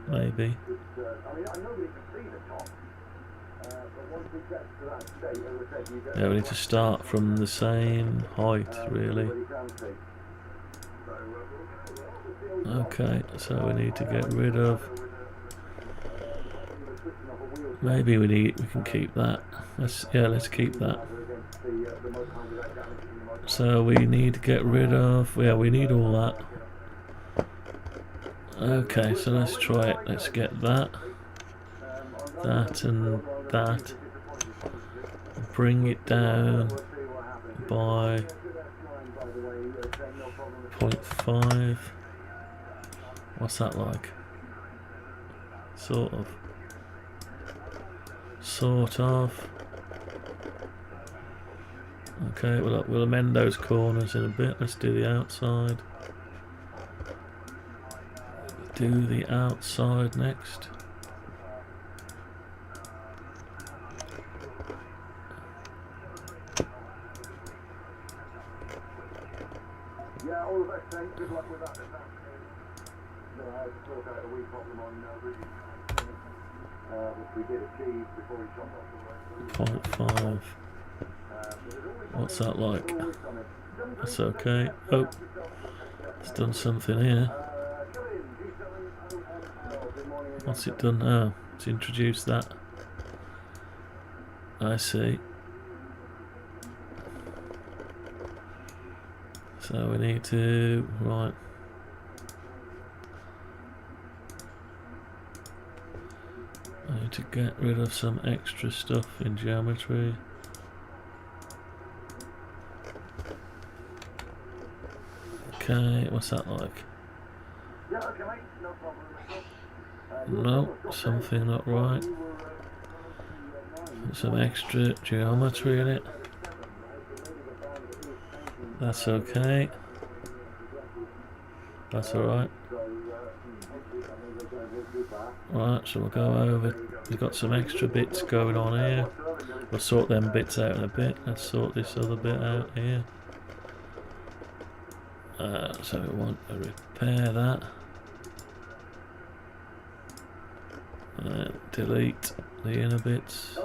Maybe. Yeah, we need to start from the same height, really. Okay, so we need to get rid of... Maybe we can keep that. Let's keep that. So we need to get rid of... Yeah, we need all that. Okay, so let's try it. Let's get that. That and that. Bring it down by 0.5. What's that like? Sort of. Okay, we'll amend those corners in a bit. Let's do the outside. Do the outside next. Yeah, all the best, thanks. Good luck with that this afternoon. I had to sort out a wee problem on which we did achieve before we shot off the way. 0.5. What's that like? That's okay. Oh, it's done something here. What's it done now? It's introduced that. I see. So we need to... Right. I need to get rid of some extra stuff in geometry. Okay, what's that like? No, something not right. Some extra geometry in it. That's okay. That's alright. Right, so we'll go over. We've got some extra bits going on here. We'll sort them bits out in a bit. Let's sort this other bit out here. So we want to repair that. Delete the inner bits.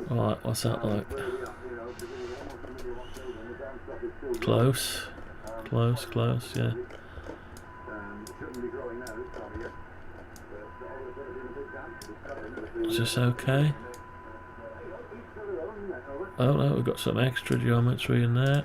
Right, what's that like? Close, yeah. Is this okay? Oh no, we've got some extra geometry in there.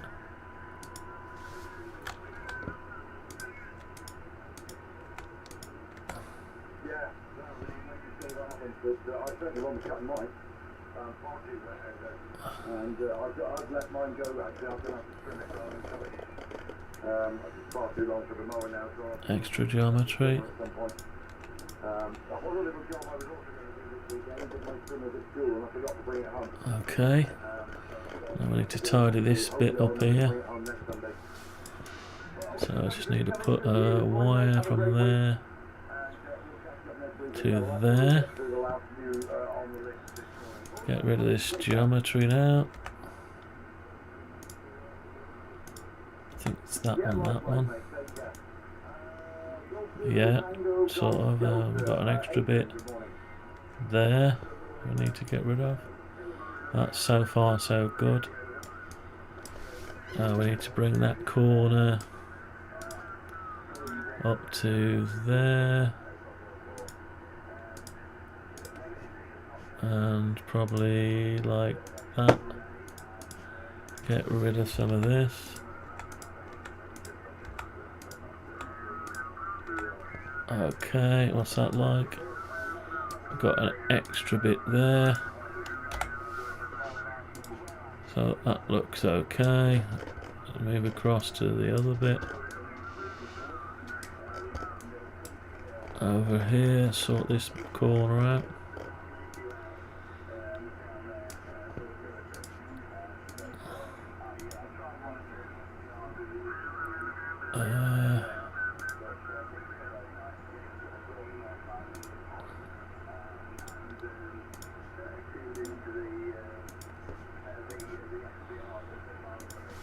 And I've let mine go actually. I'm going to have to trim it rather than cut it. It's far too long for the mower now, so extra geometry. at some point. That was a little job I was also going to do this weekend. I did my trimmers at school and I forgot to bring it home. Okay. Now we need to tidy this bit up here. So I just need to put a wire from there to there. Get rid of this geometry now. I think it's that one. Yeah, sort of. We've got an extra bit there we need to get rid of. That's so far so good. We need to bring that corner up to there. And probably like that. Get rid of some of this. Okay, what's that like? I've got an extra bit there. So that looks okay. Move across to the other bit. over here, sort this corner out.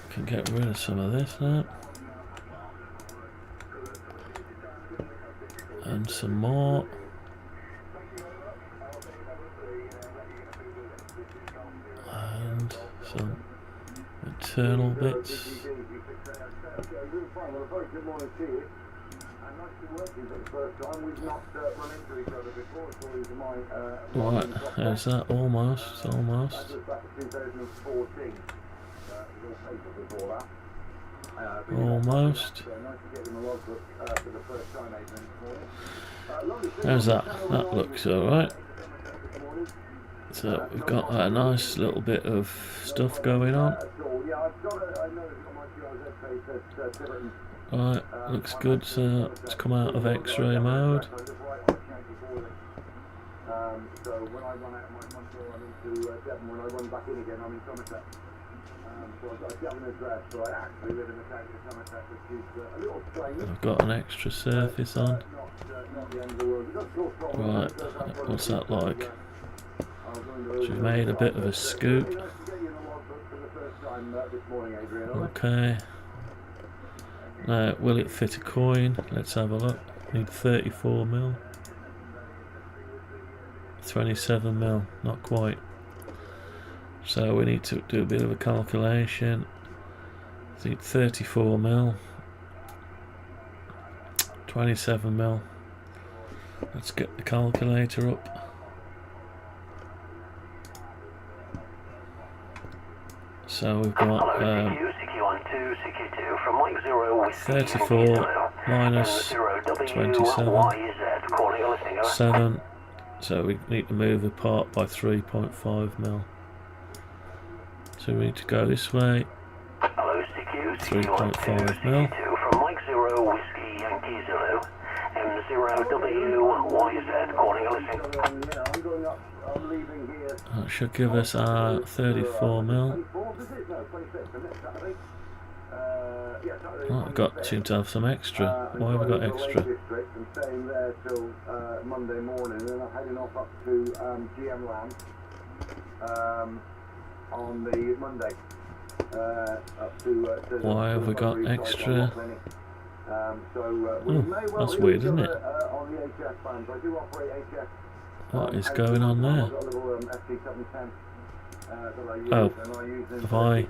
Can get rid of some of this now. And some more. And some internal bits. Right, there's that almost. Almost. How's that? That looks alright. So we've got a nice little bit of stuff going on. Right, looks good. So it's come out of X-ray mode. I've got an extra surface on. Right, what's that like? She's made a bit of a scoop. Okay. Now, will it fit a coin? Let's have a look. Need 34mm. 27mm, not quite. So we need to do a bit of a calculation. I think 34mm. 27mm. Let's get the calculator up. So we've got 34 minus 27, 7. So we need to move the part by 3.5mm. So we need to go this way. 3.5mm. That should give us our 34mm. Oh, I've seem to have some extra. Why have we got extra? Monday morning, and I'm heading off up to GM Land on the Monday. Up to why have we got extra? That's weird, isn't it? What is going on there? Oh, have I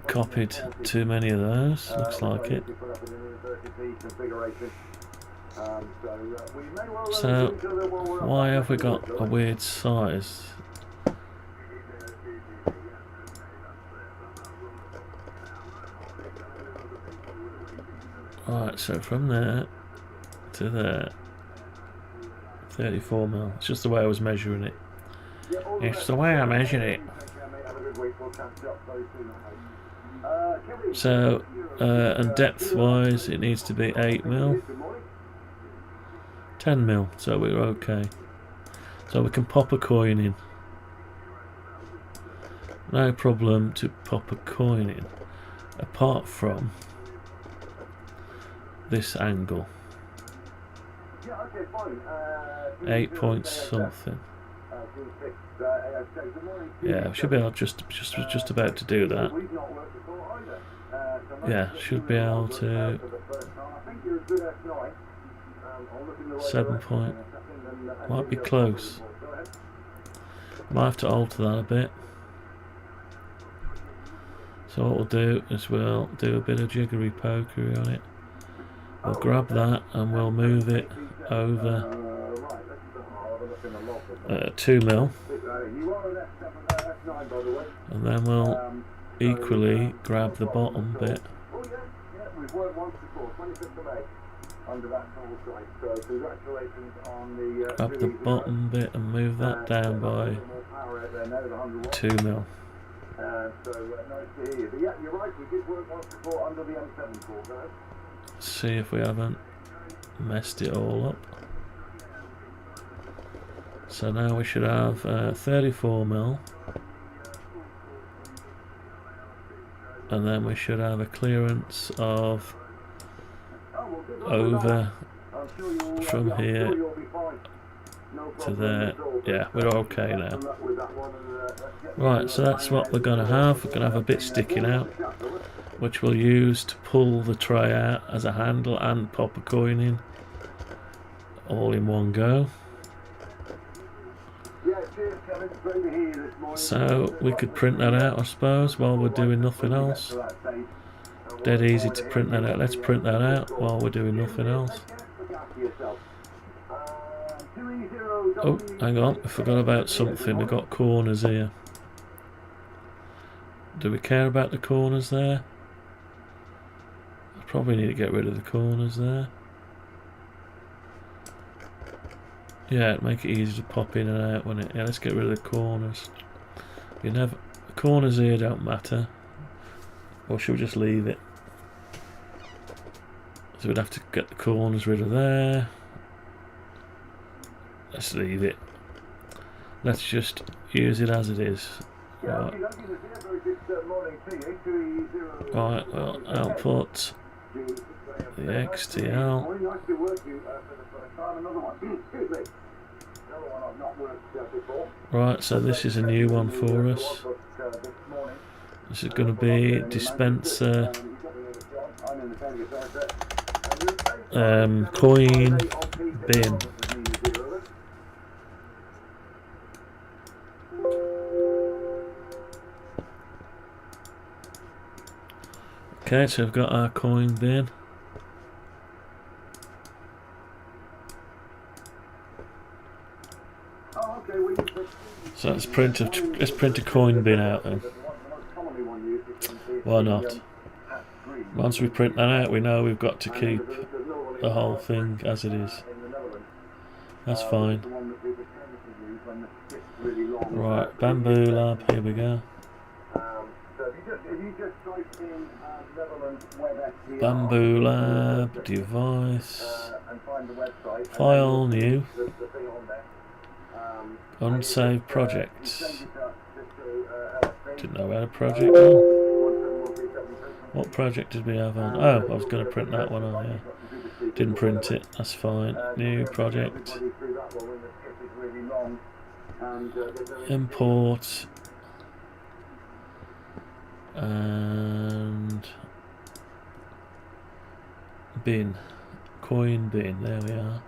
copied too many of those? Looks like it. So, why have we got a weird size? Right, so from there to there, 34mm. It's just the way I was measuring it. It's the way I measured it. So, and depth-wise, it needs to be 8mm. 10mm, so we're okay. So we can pop a coin in. No problem to pop a coin in, apart from this angle. 8 point something. Yeah, we should be able just about to do that. Yeah, should be able to. 7 point. Might be close. Might have to alter that a bit. So what we'll do is we'll do a bit of jiggery pokery on it. We'll grab that and we'll move it over 2mm, and then we'll equally grab the bottom bit. Grab the bottom bit and move that down by 2mm. See if we haven't messed it all up. So now we should have 34mm, and then we should have a clearance of over from here to there. Yeah, we're okay now. Right, so that's what we're going to have. We're going to have a bit sticking out, which we'll use to pull the tray out as a handle and pop a coin in, all in one go. So we could print that out, I suppose, while we're doing nothing else. Dead easy to print that out. Let's print that out while we're doing nothing else. Oh, hang on, I forgot about something. We've got corners here. Do we care about the corners there? I probably need to get rid of the corners there. Yeah, make it easy to pop in and out, wouldn't it? Yeah, let's get rid of the corners. You never, the corners here don't matter. Or should we just leave it? So we'd have to get the corners rid of there. Let's leave it. Let's just use it as it is. Right. Right, well, output the XTL. Right, so this is a new one for us. This is going to be dispenser coin bin. Okay, so we've got our coin bin. So let's print a coin bin out then. Why not? Once we print that out, we know we've got to keep the whole thing as it is. That's fine. Right, Bamboo Lab, here we go. Bamboo Lab, device, file new, unsaved projects. Didn't know we had a project on. What project did we have on? Oh, I was going to print that one on, yeah. Didn't print it, that's fine. New project. Import. And bin. Coin bin, there we are.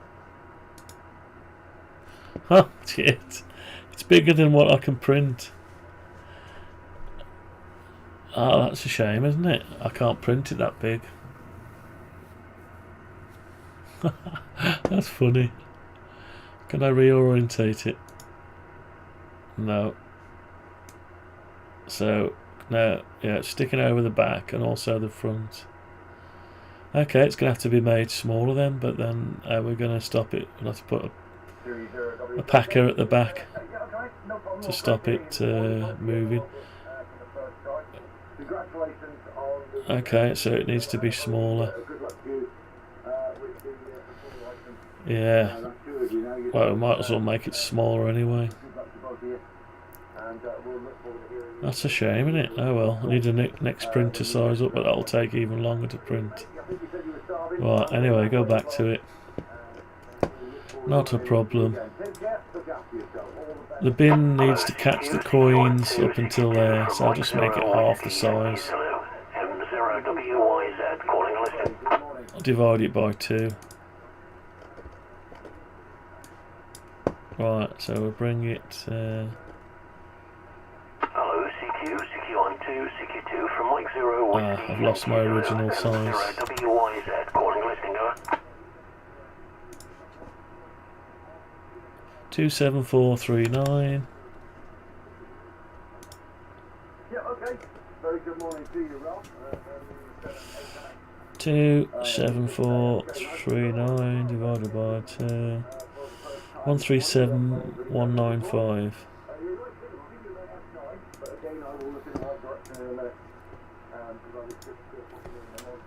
Oh, shit. It's bigger than what I can print. Oh, that's a shame, isn't it? I can't print it that big. That's funny. Can I reorientate it? No. So, no, yeah, it's sticking over the back and also the front. Okay, it's going to have to be made smaller then, but then we're going to stop it. We'll have to put a packer at the back to stop it moving. Okay, so it needs to be smaller. Yeah. Well, we might as well make it smaller anyway. That's a shame, isn't it? Oh well, I need the next print to size up, but that'll take even longer to print. Right, anyway, go back to it. Not a problem. The bin needs to catch the coins up until there, so I'll just make it half the size. I'll divide it by 2. Right, so we'll bring it... Hello, CQ, CQ12, CQ2 from Mike 0 Whiskey. I've lost my original size. WYZ, calling listening over. 27439. Yeah, okay. Very good morning to you, Rob. 27439 divided by 2. 137195.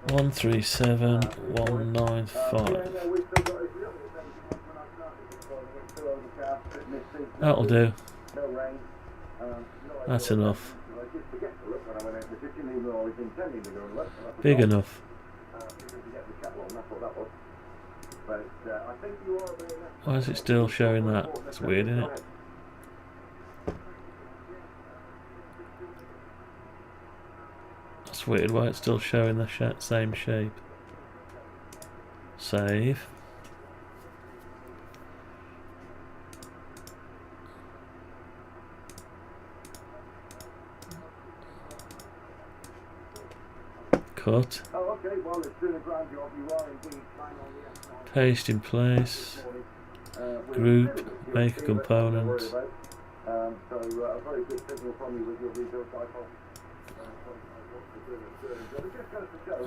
137195. That'll do. That's enough. Big enough. Why is it still showing that? It's weird, isn't it? That's weird, why it's still showing the same shape. Save. Cut. Paste in place. Group. Make a component.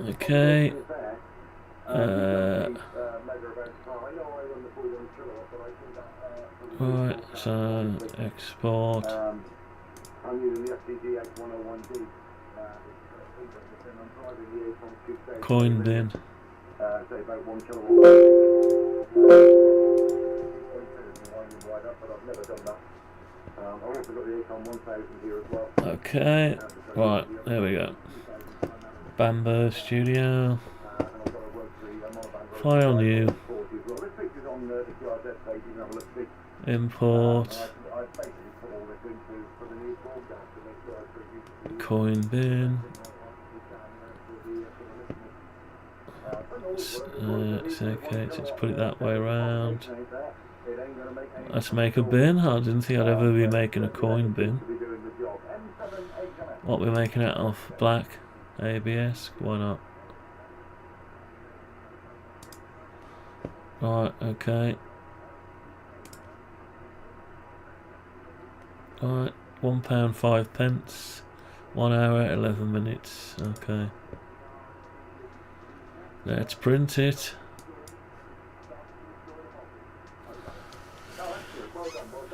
Okay. Right, so export. Coin bin. Okay, right, there we go. Bamboo Studio. File new. Import. Coin bin. It's okay, let's put it that way around. Let's make a bin. I didn't think I'd ever be making a coin bin. What we're making out of? Black ABS? Why not? Right, okay. Right, £1 5p. 1 hour 11 minutes. Okay. Let's print it.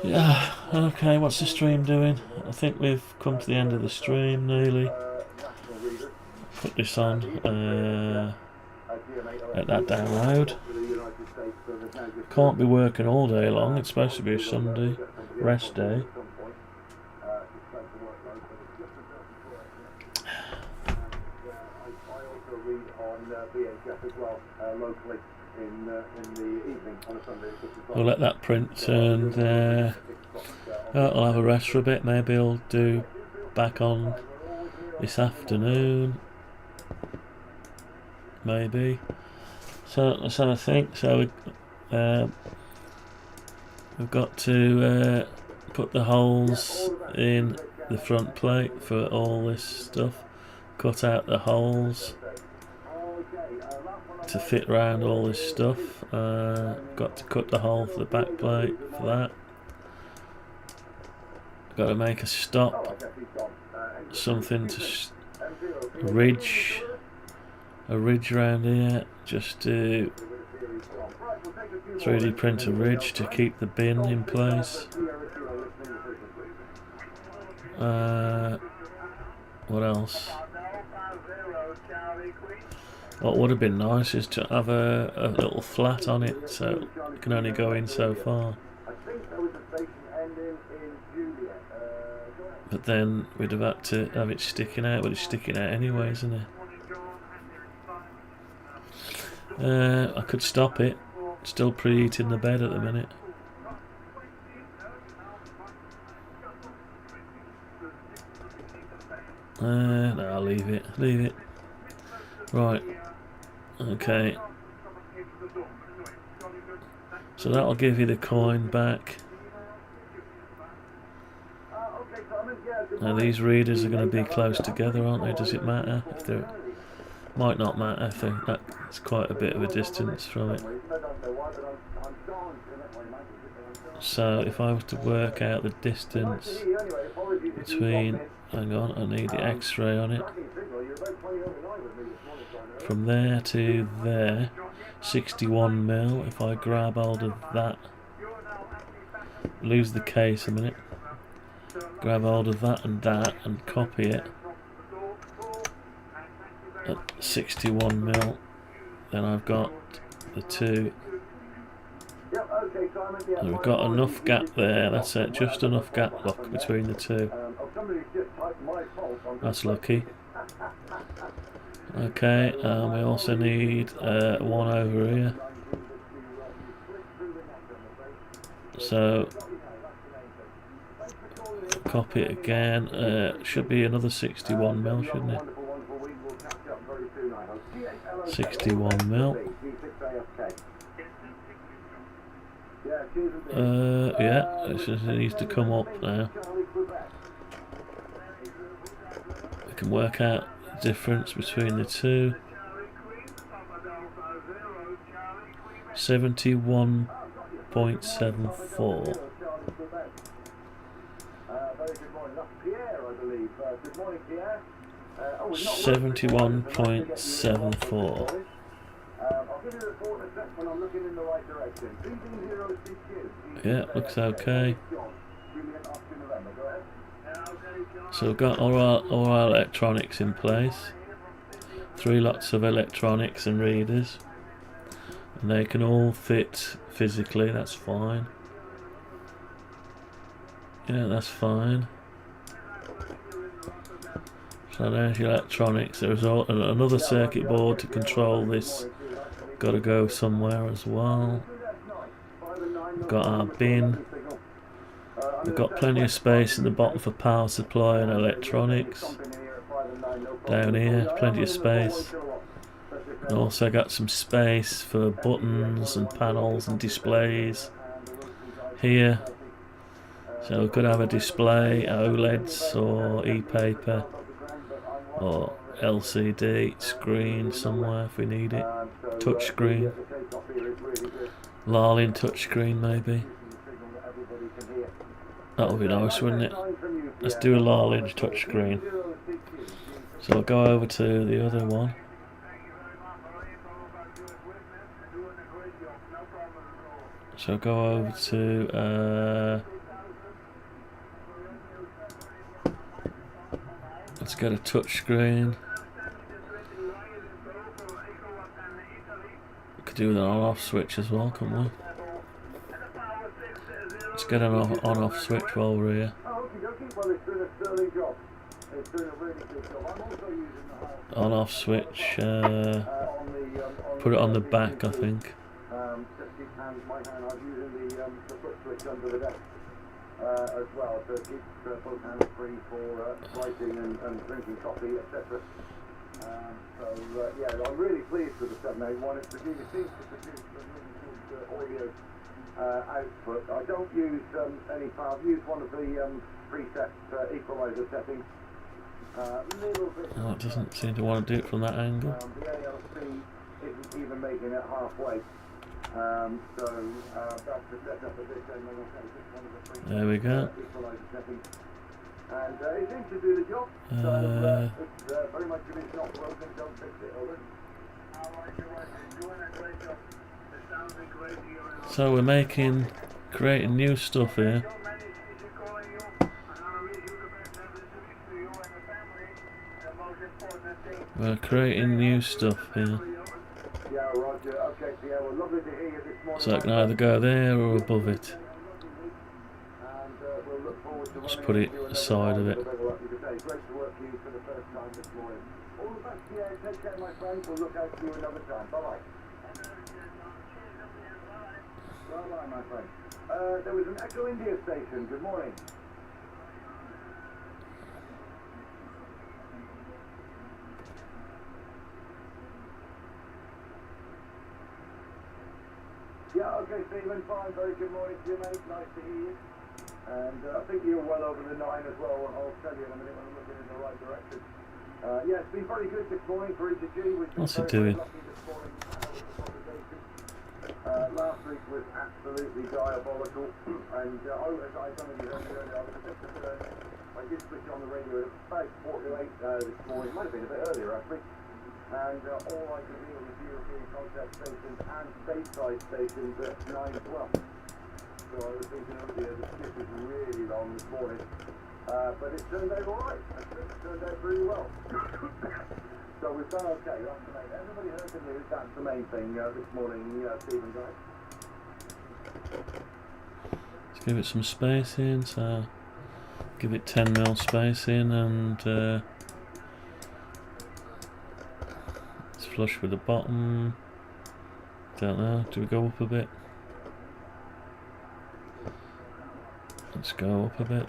Yeah, okay, what's the stream doing? I think we've come to the end of the stream nearly. Put this on. Let that download. Can't be working all day long, it's supposed to be a Sunday rest day. We'll let that print and I'll have a rest for a bit. Maybe I'll do back on this afternoon. Maybe. So I think so. We've got to put the holes in the front plate for all this stuff. Cut out the holes to fit around all this stuff. Got to cut the hole for the back plate for that. Got to make a stop, something to a ridge around here, just to 3D print a ridge to keep the bin in place. What else? What would have been nice is to have a little flat on it, so you can only go in so far. But then we'd have had to have it sticking out, but it's sticking out anyway, isn't it? I could stop it. Still preheating the bed at the minute. No, I'll leave it. Leave it. Right. Okay. So that'll give you the coin back. Now these readers are going to be close together, aren't they? Does it matter? If they're, might not matter if that's quite a bit of a distance from it. So if I was to work out the distance between, hang on, I need the X-ray on it. From there to there, 61mm. If I grab hold of that, lose the case a minute. Grab hold of that and copy it. at 61mm. Then I've got the 2. And we've got enough gap there, that's it, just enough gap lock between the 2. That's lucky. Okay, we also need one over here. So, copy it again. Should be another 61mm, shouldn't it? 61mm. Yeah, it just needs to come up now. We can work out the difference between the 2. 71.74. 71.74. Yeah, looks okay. So we've got all our electronics in place. 3 lots of electronics and readers. And they can all fit physically, that's fine. Yeah, that's fine. So there's your electronics. There's another circuit board to control this. Got to go somewhere as well. We've got our bin. We've got plenty of space in the bottom for power supply and electronics. Down here, plenty of space. And also got some space for buttons and panels and displays here. So we could have a display, OLEDs or e-paper or LCD screen somewhere if we need it. Touchscreen. Larlin touchscreen maybe. That would be nice, wouldn't it? Let's do a Larlin touchscreen. So I'll go over to the other one. So I'll go over to let's get a touchscreen. We could do an on-off switch as well, couldn't we? Let's get an on-off switch while we're here. On-off switch. Put it on the back, I think. As well, so it keeps both hands free for writing and drinking coffee, etc. Yeah, I'm really pleased with the 781. It seems to produce really good audio output. I don't use any power. I've used one of the preset equalizer settings. Oh, it doesn't seem to want to do it from that angle. The ALC isn't even making it halfway. That's the setup of this end. There we go. And it seems to do the job. It's very much if it's not broken, don't fix it. So we're creating new stuff here. We're creating new stuff here. So I can either go there or above it. Just put it aside of it. There was an Echo India station. Good morning. Yeah, okay, Stephen, fine. Very good morning to you, mate. Nice to hear you. And I think you're well over the 9 as well. I'll tell you in a minute when I'm looking in the right direction. Yeah, it's been very good this morning for EG. What's it doing? Last week was absolutely diabolical. And as I don't know if you heard me earlier, I did switch on the radio at about 4:08 this morning. It might have been a bit earlier, actually. And all I could hear was European contact stations and stateside stations at 9 as well. So I was thinking, oh dear, the skip is really long this morning. But it turned out alright. It turned out very well. So we've done okay, that's the main. Everybody heard the news, that's the main thing this morning, Stephen, guys. Let's give it some spacing, so give it 10mm spacing, and it's flush with the bottom. Don't know, do we go up a bit? Let's go up a bit.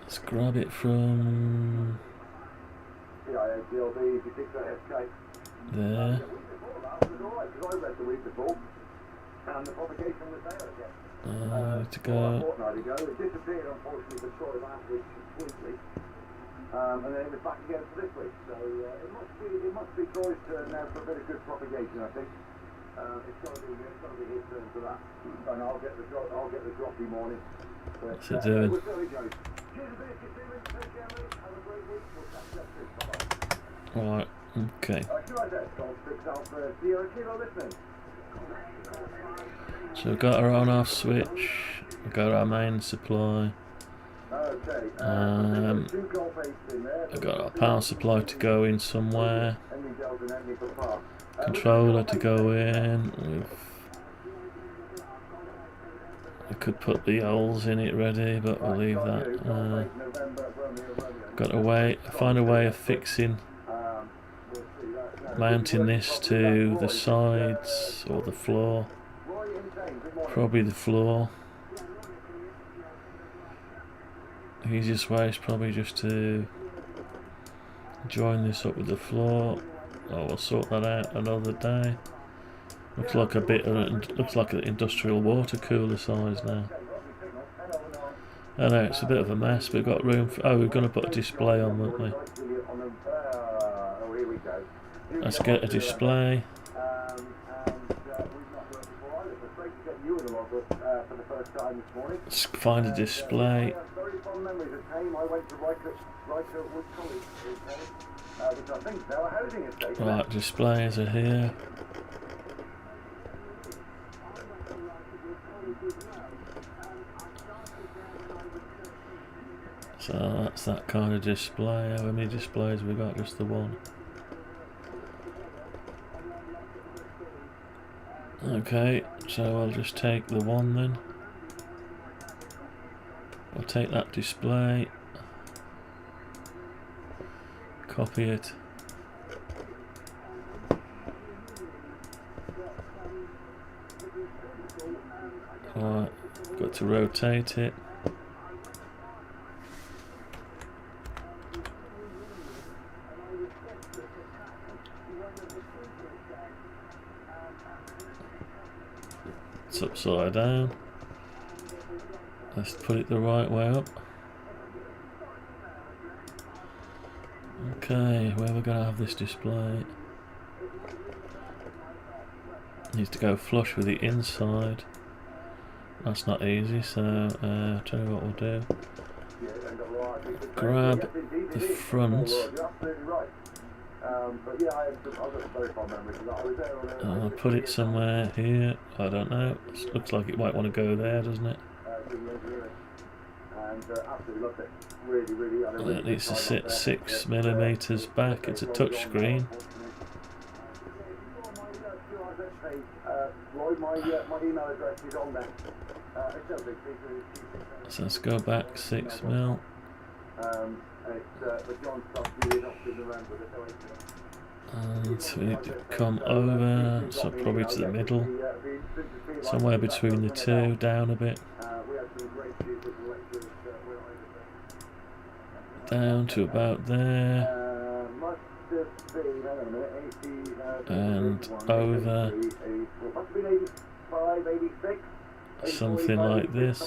Let's grab it from there. To go. It disappeared, unfortunately, for Troy last week completely, and then it was back again for this week. So it must be Troy's turn now for a bit of good propagation, I think. It's got to be his turn for that, and I'll get the droppy morning. What's it doing? We'll see how it goes. Cheers a bit, Stephen. Take care, mate. Have a great week. We'll catch you up soon. Bye-bye. Alright, okay. So we've got our on-off switch, we've got our main supply, we've got our power supply to go in somewhere, controller to go in, we could put the holes in it ready, but we'll leave that. Got to find a way of fixing, mounting this to the sides or the floor. Probably the floor. The easiest way is probably just to join this up with the floor. Oh, we'll sort that out another day. Looks like an industrial water cooler size now. I know it's a bit of a mess, but we've got room for. Oh, we're going to put a display on, won't we? Let's get a display. Let's find a display. Right, displays are here. So that's that kind of display. How many displays have we got? Just the one. Okay, so I'll just take the one then. I'll take that display, copy it, alright, got to rotate it. It's upside down. Let's put it the right way up. Okay, where we're going to have this display. Needs to go flush with the inside. That's not easy, so tell you what we'll do. Grab the front. I'll put it somewhere here. I don't know. It looks like it might want to go there, doesn't it? It needs to sit 6mm back. It's a touch screen. So let's go back 6mm. And we need to come over, so probably to the middle, somewhere between the two, down a bit, down to about there, and over, something like this.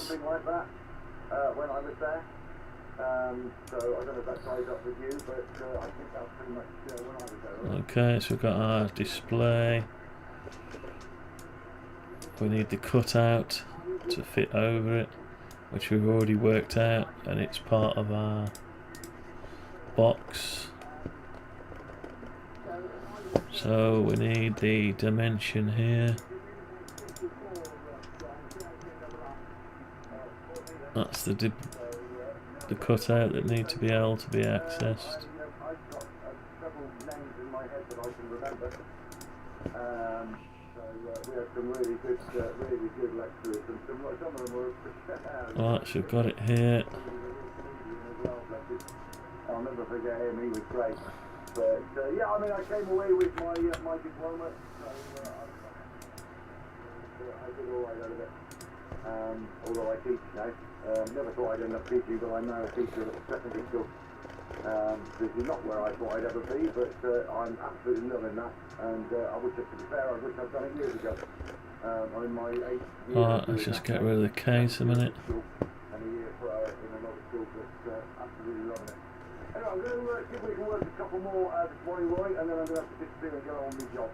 So I don't know if that ties up with you, but I think that's pretty much when I was there. Okay, so we've got our display. We need the cutout to fit over it, which we've already worked out, and it's part of our box. So we need the dimension here. That's the cutout that need to be able to be accessed. Alright, so we've got it here. I'll never forget him, he was great. But yeah, I mean, I came away with my diploma, so I did all right out of it. Although I teach now. Never thought I'd end up teaching, but I'm now a teacher at secondary school. This is not where I thought I'd ever be, but I'm absolutely loving that. And I wish, to be fair, I wish I'd done it years ago. I'm in my 8th year. Alright, let's just get rid of the case a minute. And a year prior in another school, but absolutely loving it. Anyway, I'm going to see if we can work a couple more this morning, Roy, and then I'm going to have to disappear and get on with my job.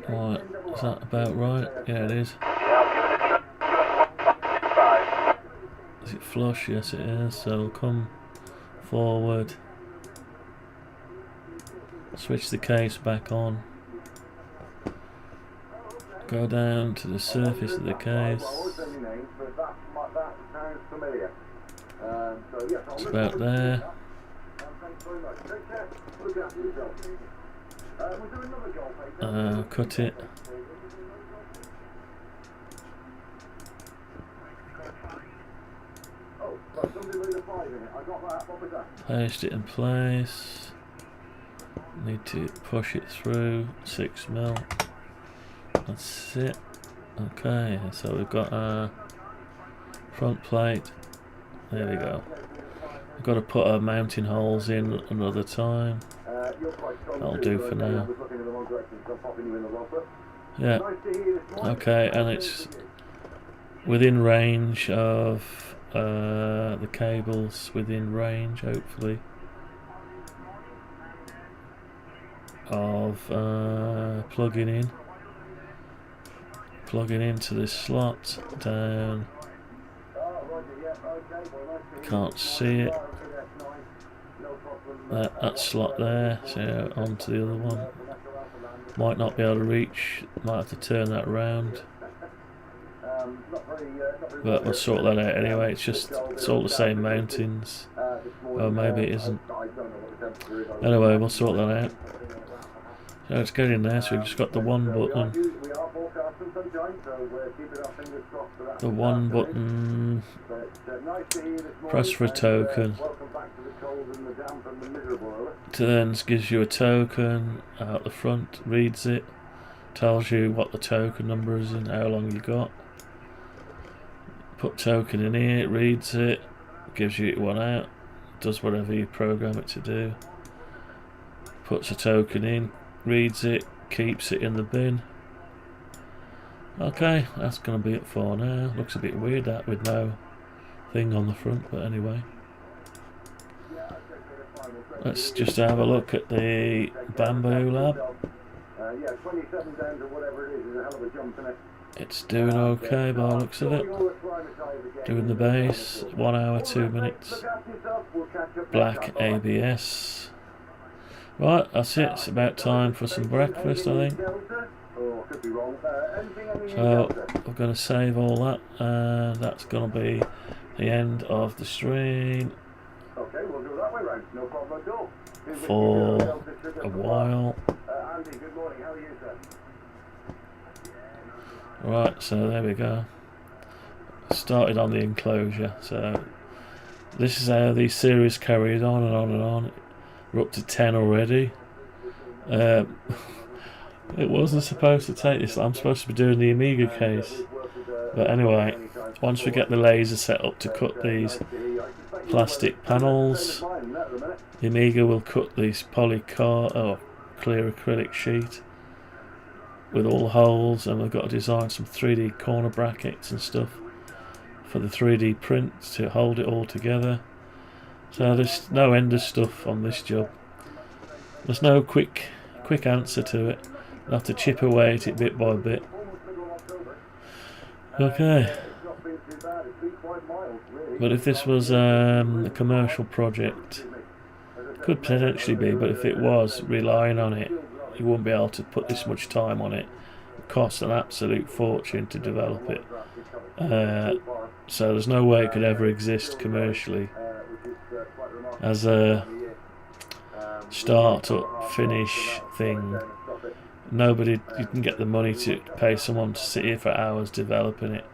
Right, is that about right? Yeah, it is. Is it flush? Yes, it is. So come forward. Switch the case back on. Go down to the surface of the case. It's about there. Cut it. Paste it in place. Need to push it through 6mm. That's it. Okay, so we've got our front plate. There we go. We've got to put our mounting holes in another time. That'll do for now. Yeah. Okay, and it's within range of the cables, within range, hopefully, of plugging into this slot down. Can't see it. That slot there, so onto the other one. Might not be able to reach, might have to turn that around. But we'll sort that out anyway, it's all the same mountings. Oh, maybe it isn't. Anyway, we'll sort that out. So let's get in there, so we've just got the one button. The one button. Press for a token. Then gives you a token out the front, reads it, tells you what the token number is and how long you got. Put token in here, it reads it, gives you one out, does whatever you program it to do. Puts a token in, reads it, keeps it in the bin. Okay, that's going to be it for now. Looks a bit weird that with no thing on the front, but anyway. Let's just have a look at the Bamboo Lab. It's doing okay by the looks of it. Doing the bass, 1 hour 2 minutes. Black ABS. Right, that's it. It's about time for some breakfast, I think. So I'm going to save all that, and that's going to be the end of the stream for a while. Right, so there we go. Started on the enclosure. So this is how the series carries on and on and on. We're up to 10 already. It wasn't supposed to take this. I'm supposed to be doing the Amiga case. But anyway, once we get the laser set up to cut these plastic panels, the Amiga will cut this clear acrylic sheet with all the holes, and we've got to design some 3D corner brackets and stuff for the 3D print to hold it all together. So there's no end of stuff on this job. There's no quick answer to it. I'll have to chip away at it bit by bit. Okay. But if this was a commercial project, could potentially be, but if it was relying on it, you wouldn't be able to put this much time on it. It costs an absolute fortune to develop it. So there's no way it could ever exist commercially as a start-up, finish thing. Nobody, you can get the money to pay someone to sit here for hours developing it.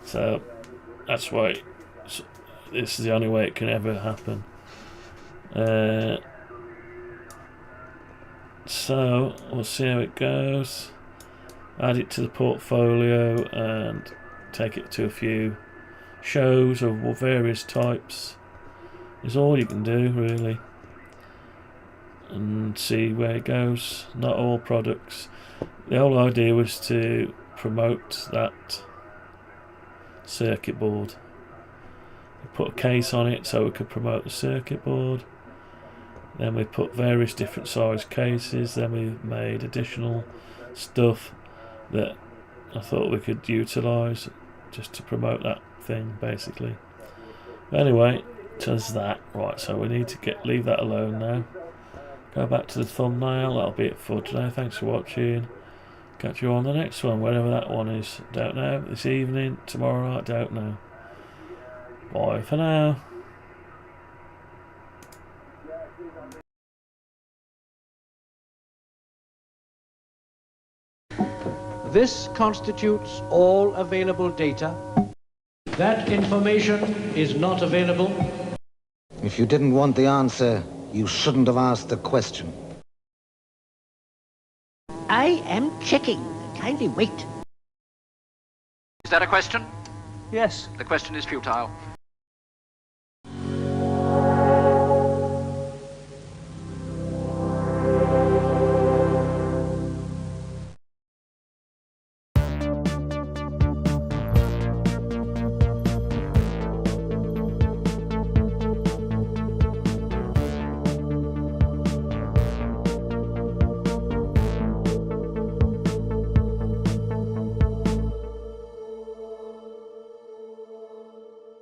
So that's why this is the only way it can ever happen. So we'll see how it goes. Add it to the portfolio and take it to a few shows of various types. Is all you can do really, and see where it goes. Not all products. The whole idea was to promote that circuit board. We put a case on it so we could promote the circuit board. Then we put various different size cases. Then we made additional stuff that I thought we could utilise just to promote that thing basically. Anyway, does that. Right, so we need to leave that alone now. Go back to the thumbnail. That'll be it for today. Thanks for watching. Catch you on the next one, wherever that one is. Don't know. This evening, tomorrow, I don't know. Bye for now. This constitutes all available data. That information is not available. If you didn't want the answer, you shouldn't have asked the question. I am checking. Kindly wait. Is that a question? Yes. The question is futile.